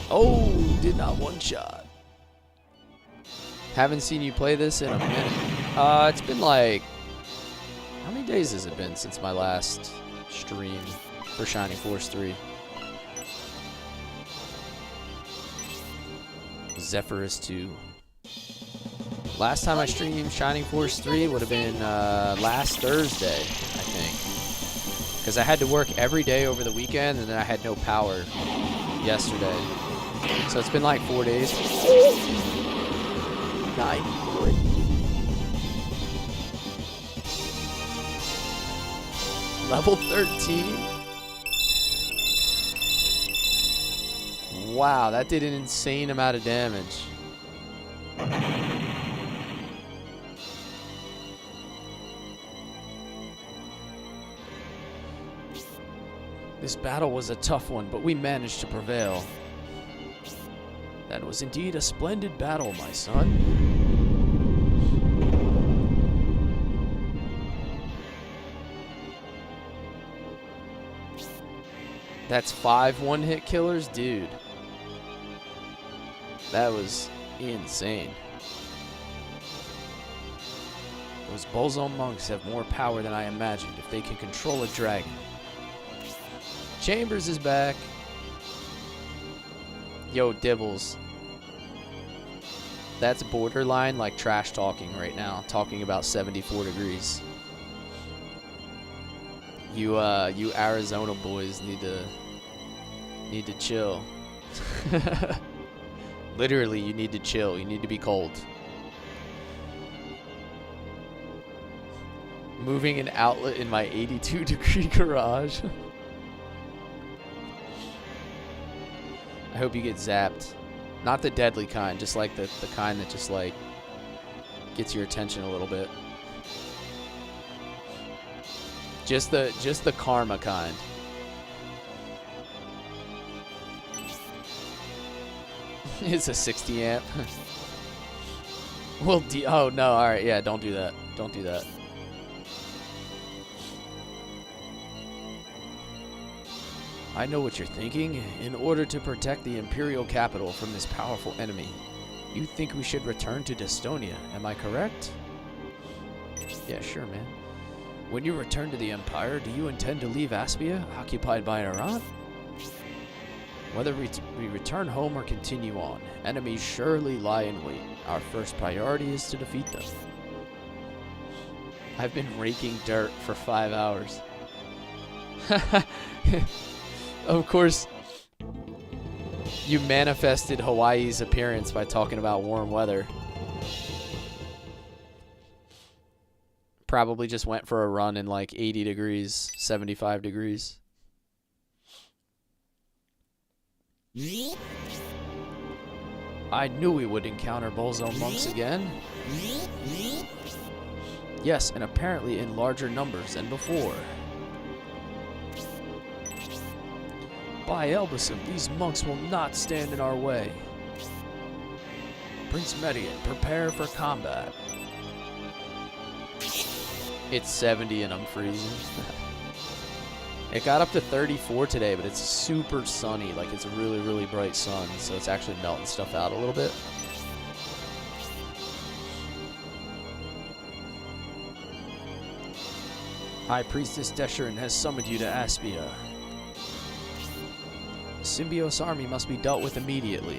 Oh, did not one shot. Haven't seen you play this in a minute. It's been like... How many days has it been since my last stream for Shining Force 3? Zephyrus 2. Last time I streamed Shining Force 3 would have been last Thursday, I think. Because I had to work every day over the weekend, and then I had no power yesterday. So it's been like 4 days. 9. Level 13? Wow, that did an insane amount of damage. This battle was a tough one, but we managed to prevail. That was indeed a splendid battle, my son. That's 5 one-hit killers? Dude. That was insane. Those Bolzone monks have more power than I imagined if they can control a dragon. Chambers is back. Yo, Dibbles. That's borderline like trash talking right now. Talking about 74 degrees. You Arizona boys need to chill. Literally, you need to chill. You need to be cold. Moving an outlet in my 82-degree garage. I hope you get zapped. Not the deadly kind, just like the kind that just like gets your attention a little bit. Just the karma kind. It's a 60 amp. Well, oh no, alright, yeah, don't do that. Don't do that. I know what you're thinking. In order to protect the Imperial capital from this powerful enemy, you think we should return to Destonia, am I correct? Yeah, sure, man. When you return to the Empire, do you intend to leave Aspia, occupied by Iran? Whether we return home or continue on, enemies surely lie in wait. Our first priority is to defeat them. I've been raking dirt for 5 hours. Of course, you manifested Hawaii's appearance by talking about warm weather. Probably just went for a run in like 80 degrees, 75 degrees. I knew we would encounter Bolzone monks again. Yes, and apparently in larger numbers than before. By Elbasum, these monks will not stand in our way. Prince Median, prepare for combat. It's 70 and I'm freezing. It got up to 34 today, but it's super sunny. Like, it's a really, really bright sun, so it's actually melting stuff out a little bit. High Priestess Desherin has summoned you to Aspia. The Symbios army must be dealt with immediately.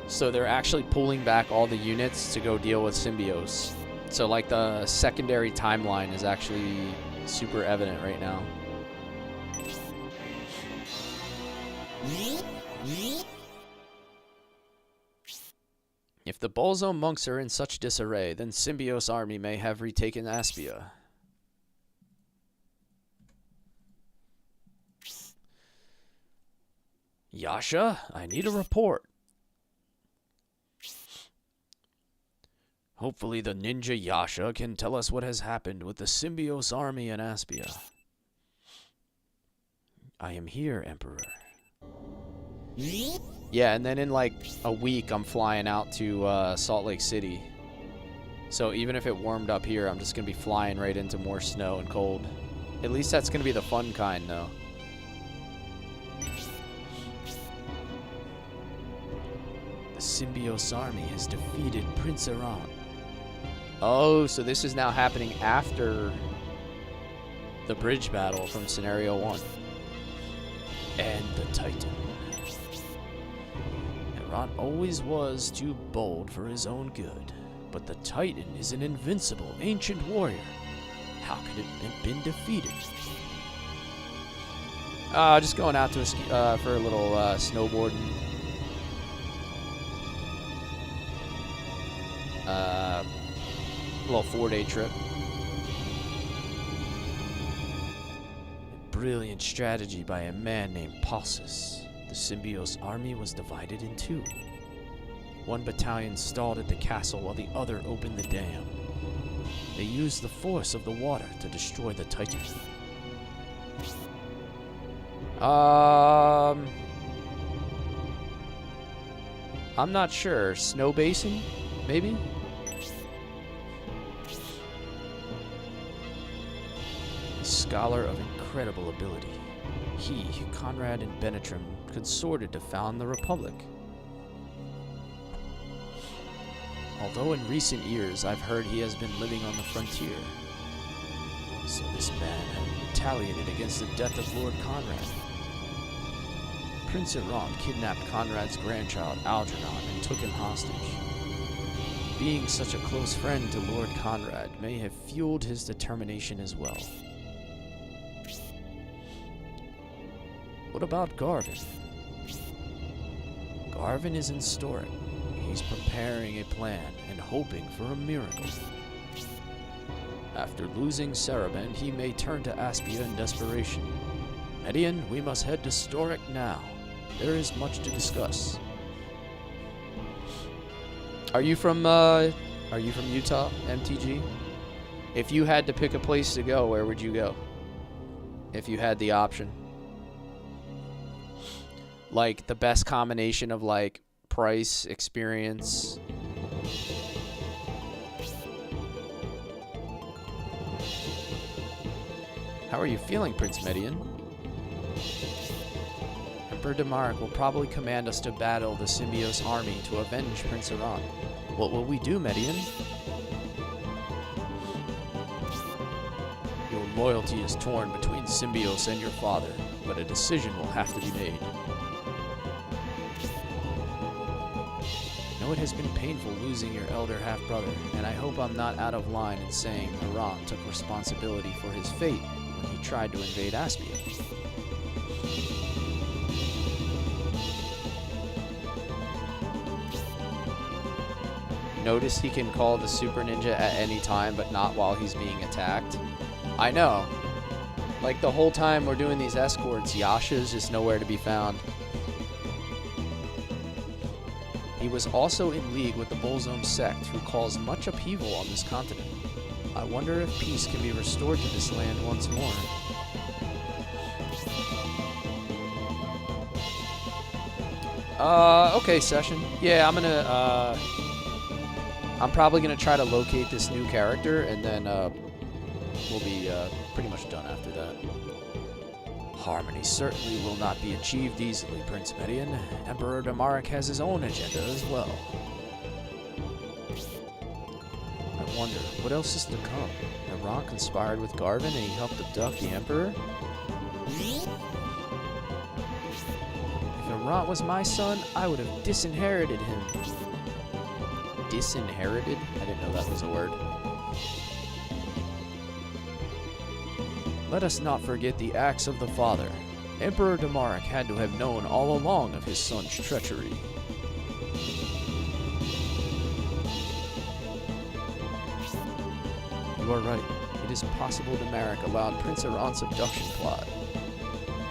So they're actually pulling back all the units to go deal with Symbios. So like the secondary timeline is actually super evident right now. If the Bolzone monks are in such disarray, then Symbios' army may have retaken Aspia. Yasha, I need a report. Hopefully the ninja Yasha can tell us what has happened with the Symbios army in Aspia. I am here, Emperor. Yeah, and then in like a week I'm flying out to Salt Lake City. So even if it warmed up here, I'm just going to be flying right into more snow and cold. At least that's going to be the fun kind, though. The Symbios army has defeated Prince Iran. Oh, so this is now happening after the bridge battle from Scenario 1. And the Titan. Iran always was too bold for his own good. But the Titan is an invincible ancient warrior. How could it have been defeated? Just going out to a ski, for a little snowboarding. A little 4-day trip. A brilliant strategy by a man named Pausus. The Symbios army was divided in two. One battalion stalled at the castle while the other opened the dam. They used the force of the water to destroy the Titan. I'm not sure. Snow basin? Maybe? A scholar of incredible ability. He, Conrad and Benetrim, consorted to found the Republic. Although in recent years I've heard he has been living on the frontier. So this man had retaliated against the death of Lord Conrad. Prince Iran kidnapped Conrad's grandchild, Algernon, and took him hostage. Being such a close friend to Lord Conrad may have fueled his determination as well. What about Garvin? Garvin is in Storic. He's preparing a plan and hoping for a miracle. After losing Saraband, he may turn to Aspia in desperation. Median, we must head to Storic now. There is much to discuss. Are you from Utah, MTG? If you had to pick a place to go, where would you go? If you had the option. Like the best combination of like price, experience. How are you feeling, Prince Median? Emperor Demaric will probably command us to battle the Symbios army to avenge Prince Iran. What will we do, Median? Your loyalty is torn between Symbios and your father, but a decision will have to be made. I know it has been painful losing your elder half-brother, and I hope I'm not out of line in saying Iran took responsibility for his fate when he tried to invade Aspia. Notice he can call the Super Ninja at any time, but not while he's being attacked. I know. Like the whole time we're doing these escorts, Yasha's just nowhere to be found. He was also in league with the Bullzone sect, who caused much upheaval on this continent. I wonder if peace can be restored to this land once more. Okay, Session. Yeah, I'm probably gonna try to locate this new character, and then we'll be pretty much done after that. Harmony certainly will not be achieved easily, Prince Median. Emperor Demaric has his own agenda as well. I wonder, what else is to come? Iran conspired with Garvin and he helped abduct the Emperor? If Iran was my son, I would have disinherited him. Disinherited? I didn't know that was a word. Let us not forget the acts of the father. Emperor Demaric had to have known all along of his son's treachery. You are right. It is possible Demaric allowed Prince Iran's abduction plot.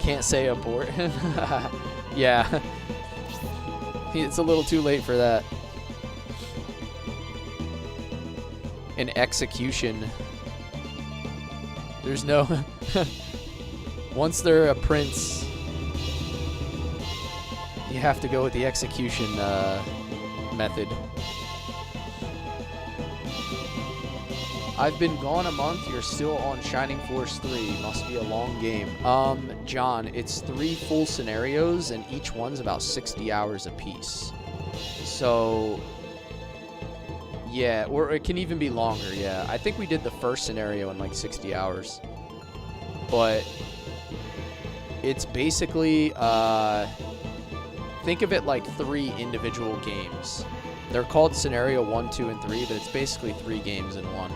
Can't say abort. Yeah. It's a little too late for that. An execution. There's no... Once they're a prince, you have to go with the execution method. I've been gone a month. You're still on Shining Force 3. Must be a long game. John, it's 3 full scenarios, and each one's about 60 hours apiece. So, yeah, or it can even be longer, yeah. I think we did the first scenario in like 60 hours. But it's basically, think of it like 3 individual games. They're called Scenario 1, 2, and 3, but it's basically 3 games in one.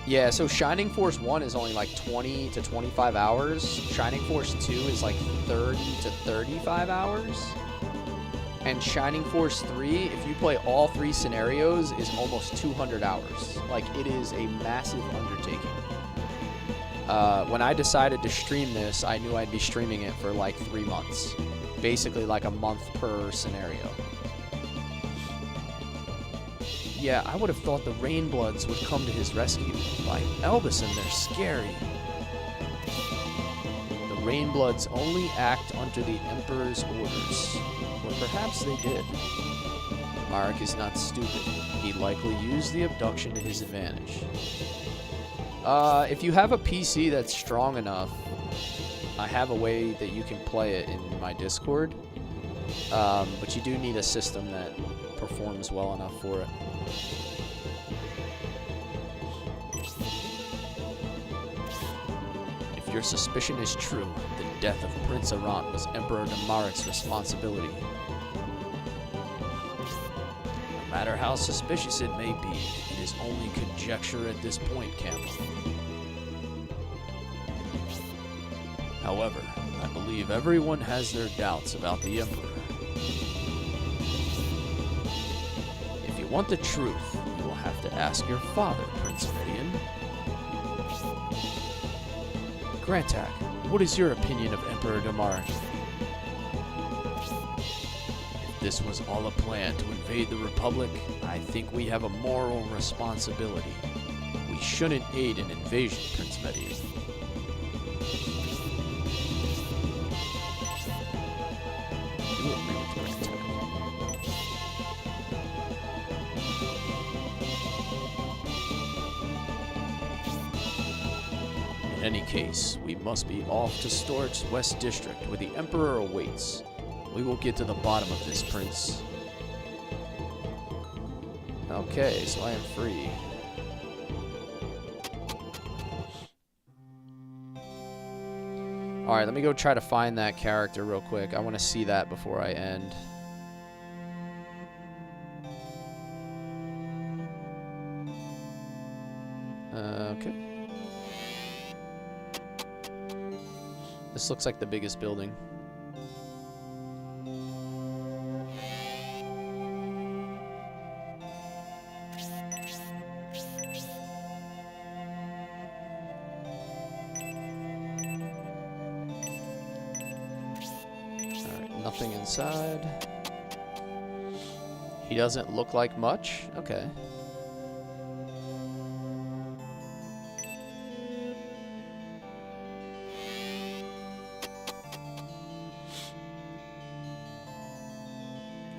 Yeah, so Shining Force 1 is only like 20 to 25 hours. Shining Force 2 is like 30 to 35 hours. And Shining Force 3, if you play all 3 scenarios, is almost 200 hours. Like, it is a massive undertaking. When I decided to stream this, I knew I'd be streaming it for like 3 months. Basically like a month per scenario. Yeah, I would have thought the Rainbloods would come to his rescue. By Elbison, they're scary. The Rainbloods only act under the Emperor's orders. Or perhaps they did. Marek is not stupid. He likely used the abduction to his advantage. If you have a PC that's strong enough, I have a way that you can play it in my Discord. But you do need a system that performs well enough for it. If your suspicion is true, the death of Prince Arant was Emperor Damarek's responsibility. No matter how suspicious it may be, it is only conjecture at this point, Campbell. However, I believe everyone has their doubts about the Emperor. If you want the truth, you will have to ask your father, Prince Meridian. Grantak, what is your opinion of Emperor Damarek? If this was all a plan to invade the Republic, I think we have a moral responsibility. We shouldn't aid an invasion, Prince Meridian. In any case, we must be off to Stork's West District, where the Emperor awaits. We will get to the bottom of this, Prince. Okay, so I am free. Alright, let me go try to find that character real quick. I want to see that before I end. Okay. This looks like the biggest building. Alright, nothing inside. He doesn't look like much? Okay.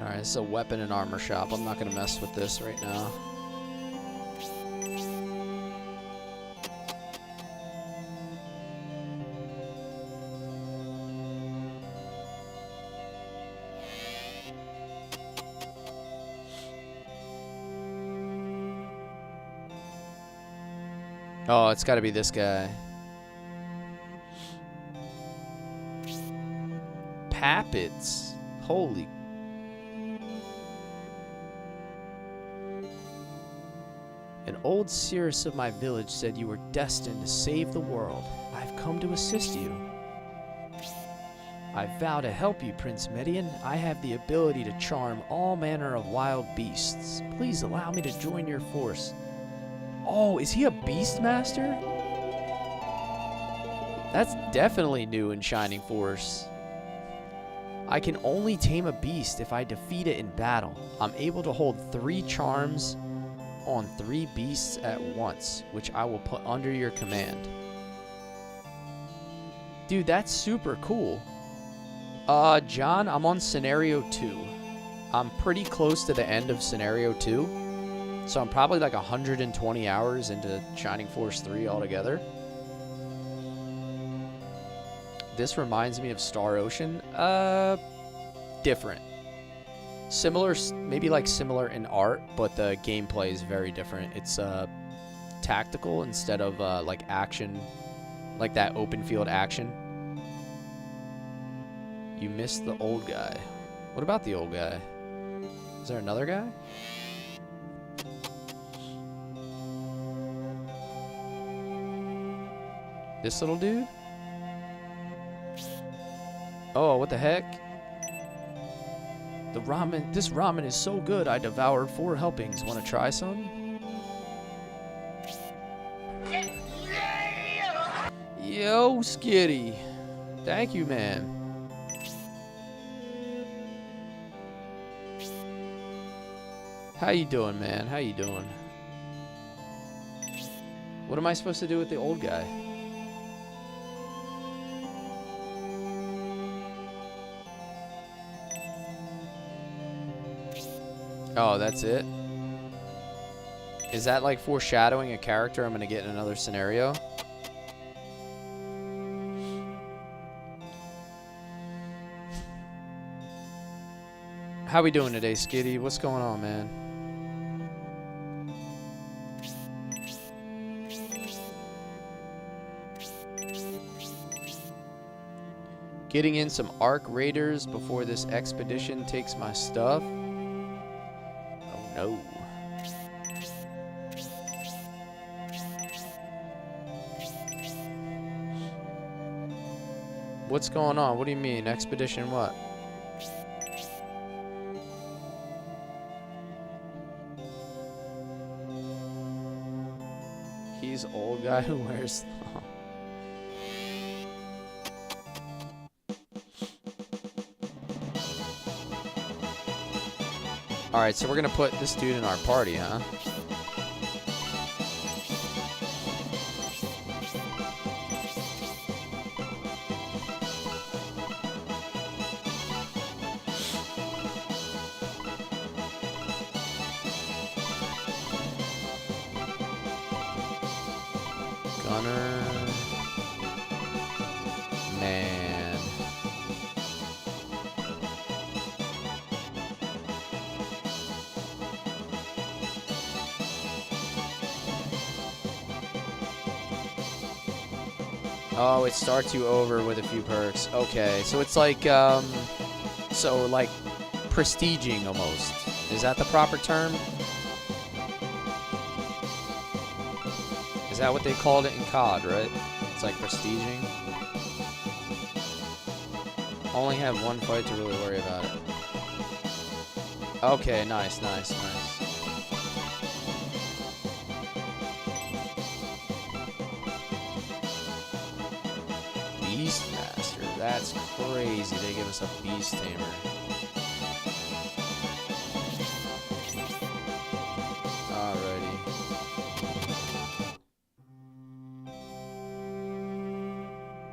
Alright, this is a weapon and armor shop. I'm not going to mess with this right now. Oh, it's got to be this guy. Pappets. Holy. An old seeress of my village said you were destined to save the world. I've come to assist you. I vow to help you, Prince Median. I have the ability to charm all manner of wild beasts. Please allow me to join your force. Oh, is he a Beastmaster? That's definitely new in Shining Force. I can only tame a beast if I defeat it in battle. I'm able to hold 3 charms on 3 beasts at once, which I will put under your command. Dude, that's super cool. John, I'm on scenario 2. I'm pretty close to the end of scenario 2. So I'm probably like 120 hours into Shining Force 3 altogether. This reminds me of Star Ocean. Different. Similar, maybe like similar in art, but the gameplay is very different. It's tactical instead of like action, like that open field action. You missed the old guy. What about the old guy? Is there another guy? This little dude? Oh, what the heck? This ramen is so good, I devoured 4 helpings. Want to try some? Yo, Skitty. Thank you, man. How you doing, man? How you doing? What am I supposed to do with the old guy? Oh, that's it? Is that like foreshadowing a character I'm gonna get in another scenario? How we doing today, Skitty? What's going on, man? Getting in some Arc Raiders before this expedition takes my stuff. Oh no. What's going on? What do you mean? Expedition what? He's old guy who wears... Alright, so we're gonna put this dude in our party, huh? Gunner. Man. Oh, it starts you over with a few perks. Okay, so it's like, so like prestiging almost. Is that the proper term? Is that what they called it in COD, right? It's like prestiging. Only have one fight to really worry about it. Okay, nice, nice, nice. Beastmaster, that's crazy. They give us a Beast Tamer. Alrighty.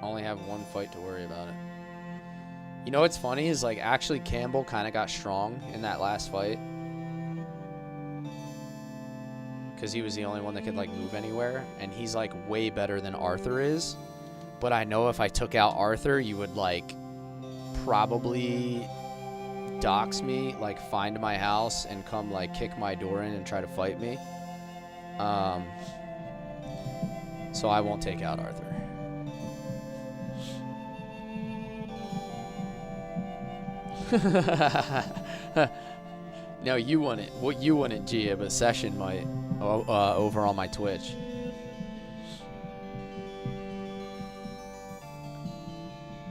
Only have one fight to worry about it. You know what's funny is like actually Campbell kind of got strong in that last fight. Because he was the only one that could like move anywhere. And he's like way better than Arthur is. But I know if I took out Arthur, you would like probably dox me, like find my house and come like kick my door in and try to fight me. So I won't take out Arthur. No, you want it. What you want it, Gia, but Session might over on my Twitch.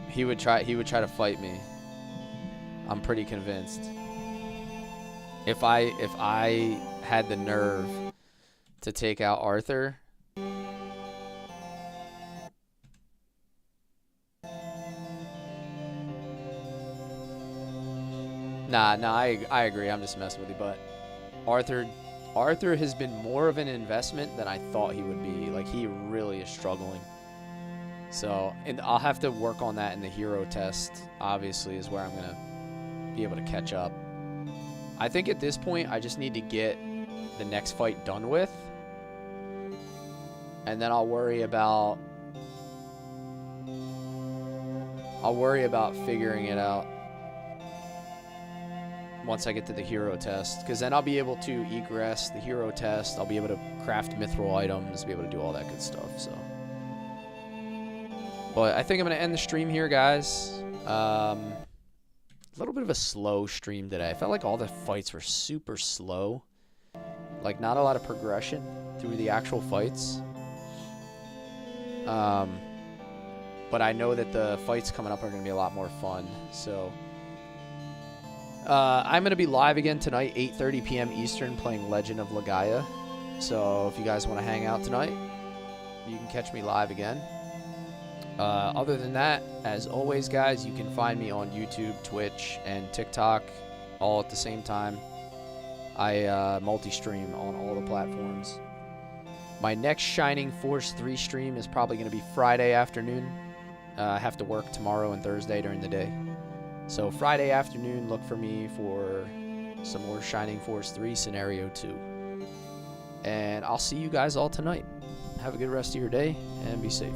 He would try to fight me. I'm pretty convinced. If I had the nerve to take out Arthur. Nah, I agree. I'm just messing with you, but Arthur has been more of an investment than I thought he would be. Like, he really is struggling. So, and I'll have to work on that in the hero test, obviously, is where I'm going to be able to catch up. I think at this point, I just need to get the next fight done with. And then I'll worry about figuring it out once I get to the hero test. Because then I'll be able to egress the hero test. I'll be able to craft mithril items, be able to do all that good stuff, so... But I think I'm going to end the stream here, guys. A little bit of a slow stream today. I felt like all the fights were super slow. Like, not a lot of progression through the actual fights. But I know that the fights coming up are going to be a lot more fun. So, I'm going to be live again tonight, 8:30 p.m. Eastern, playing Legend of Legaia. So, if you guys want to hang out tonight, you can catch me live again. Other than that, as always, guys, you can find me on YouTube, Twitch, and TikTok all at the same time. I multi-stream on all the platforms. My next Shining Force 3 stream is probably going to be Friday afternoon. I have to work tomorrow and Thursday during the day. So Friday afternoon, look for me for some more Shining Force 3 Scenario 2. And I'll see you guys all tonight. Have a good rest of your day, and be safe.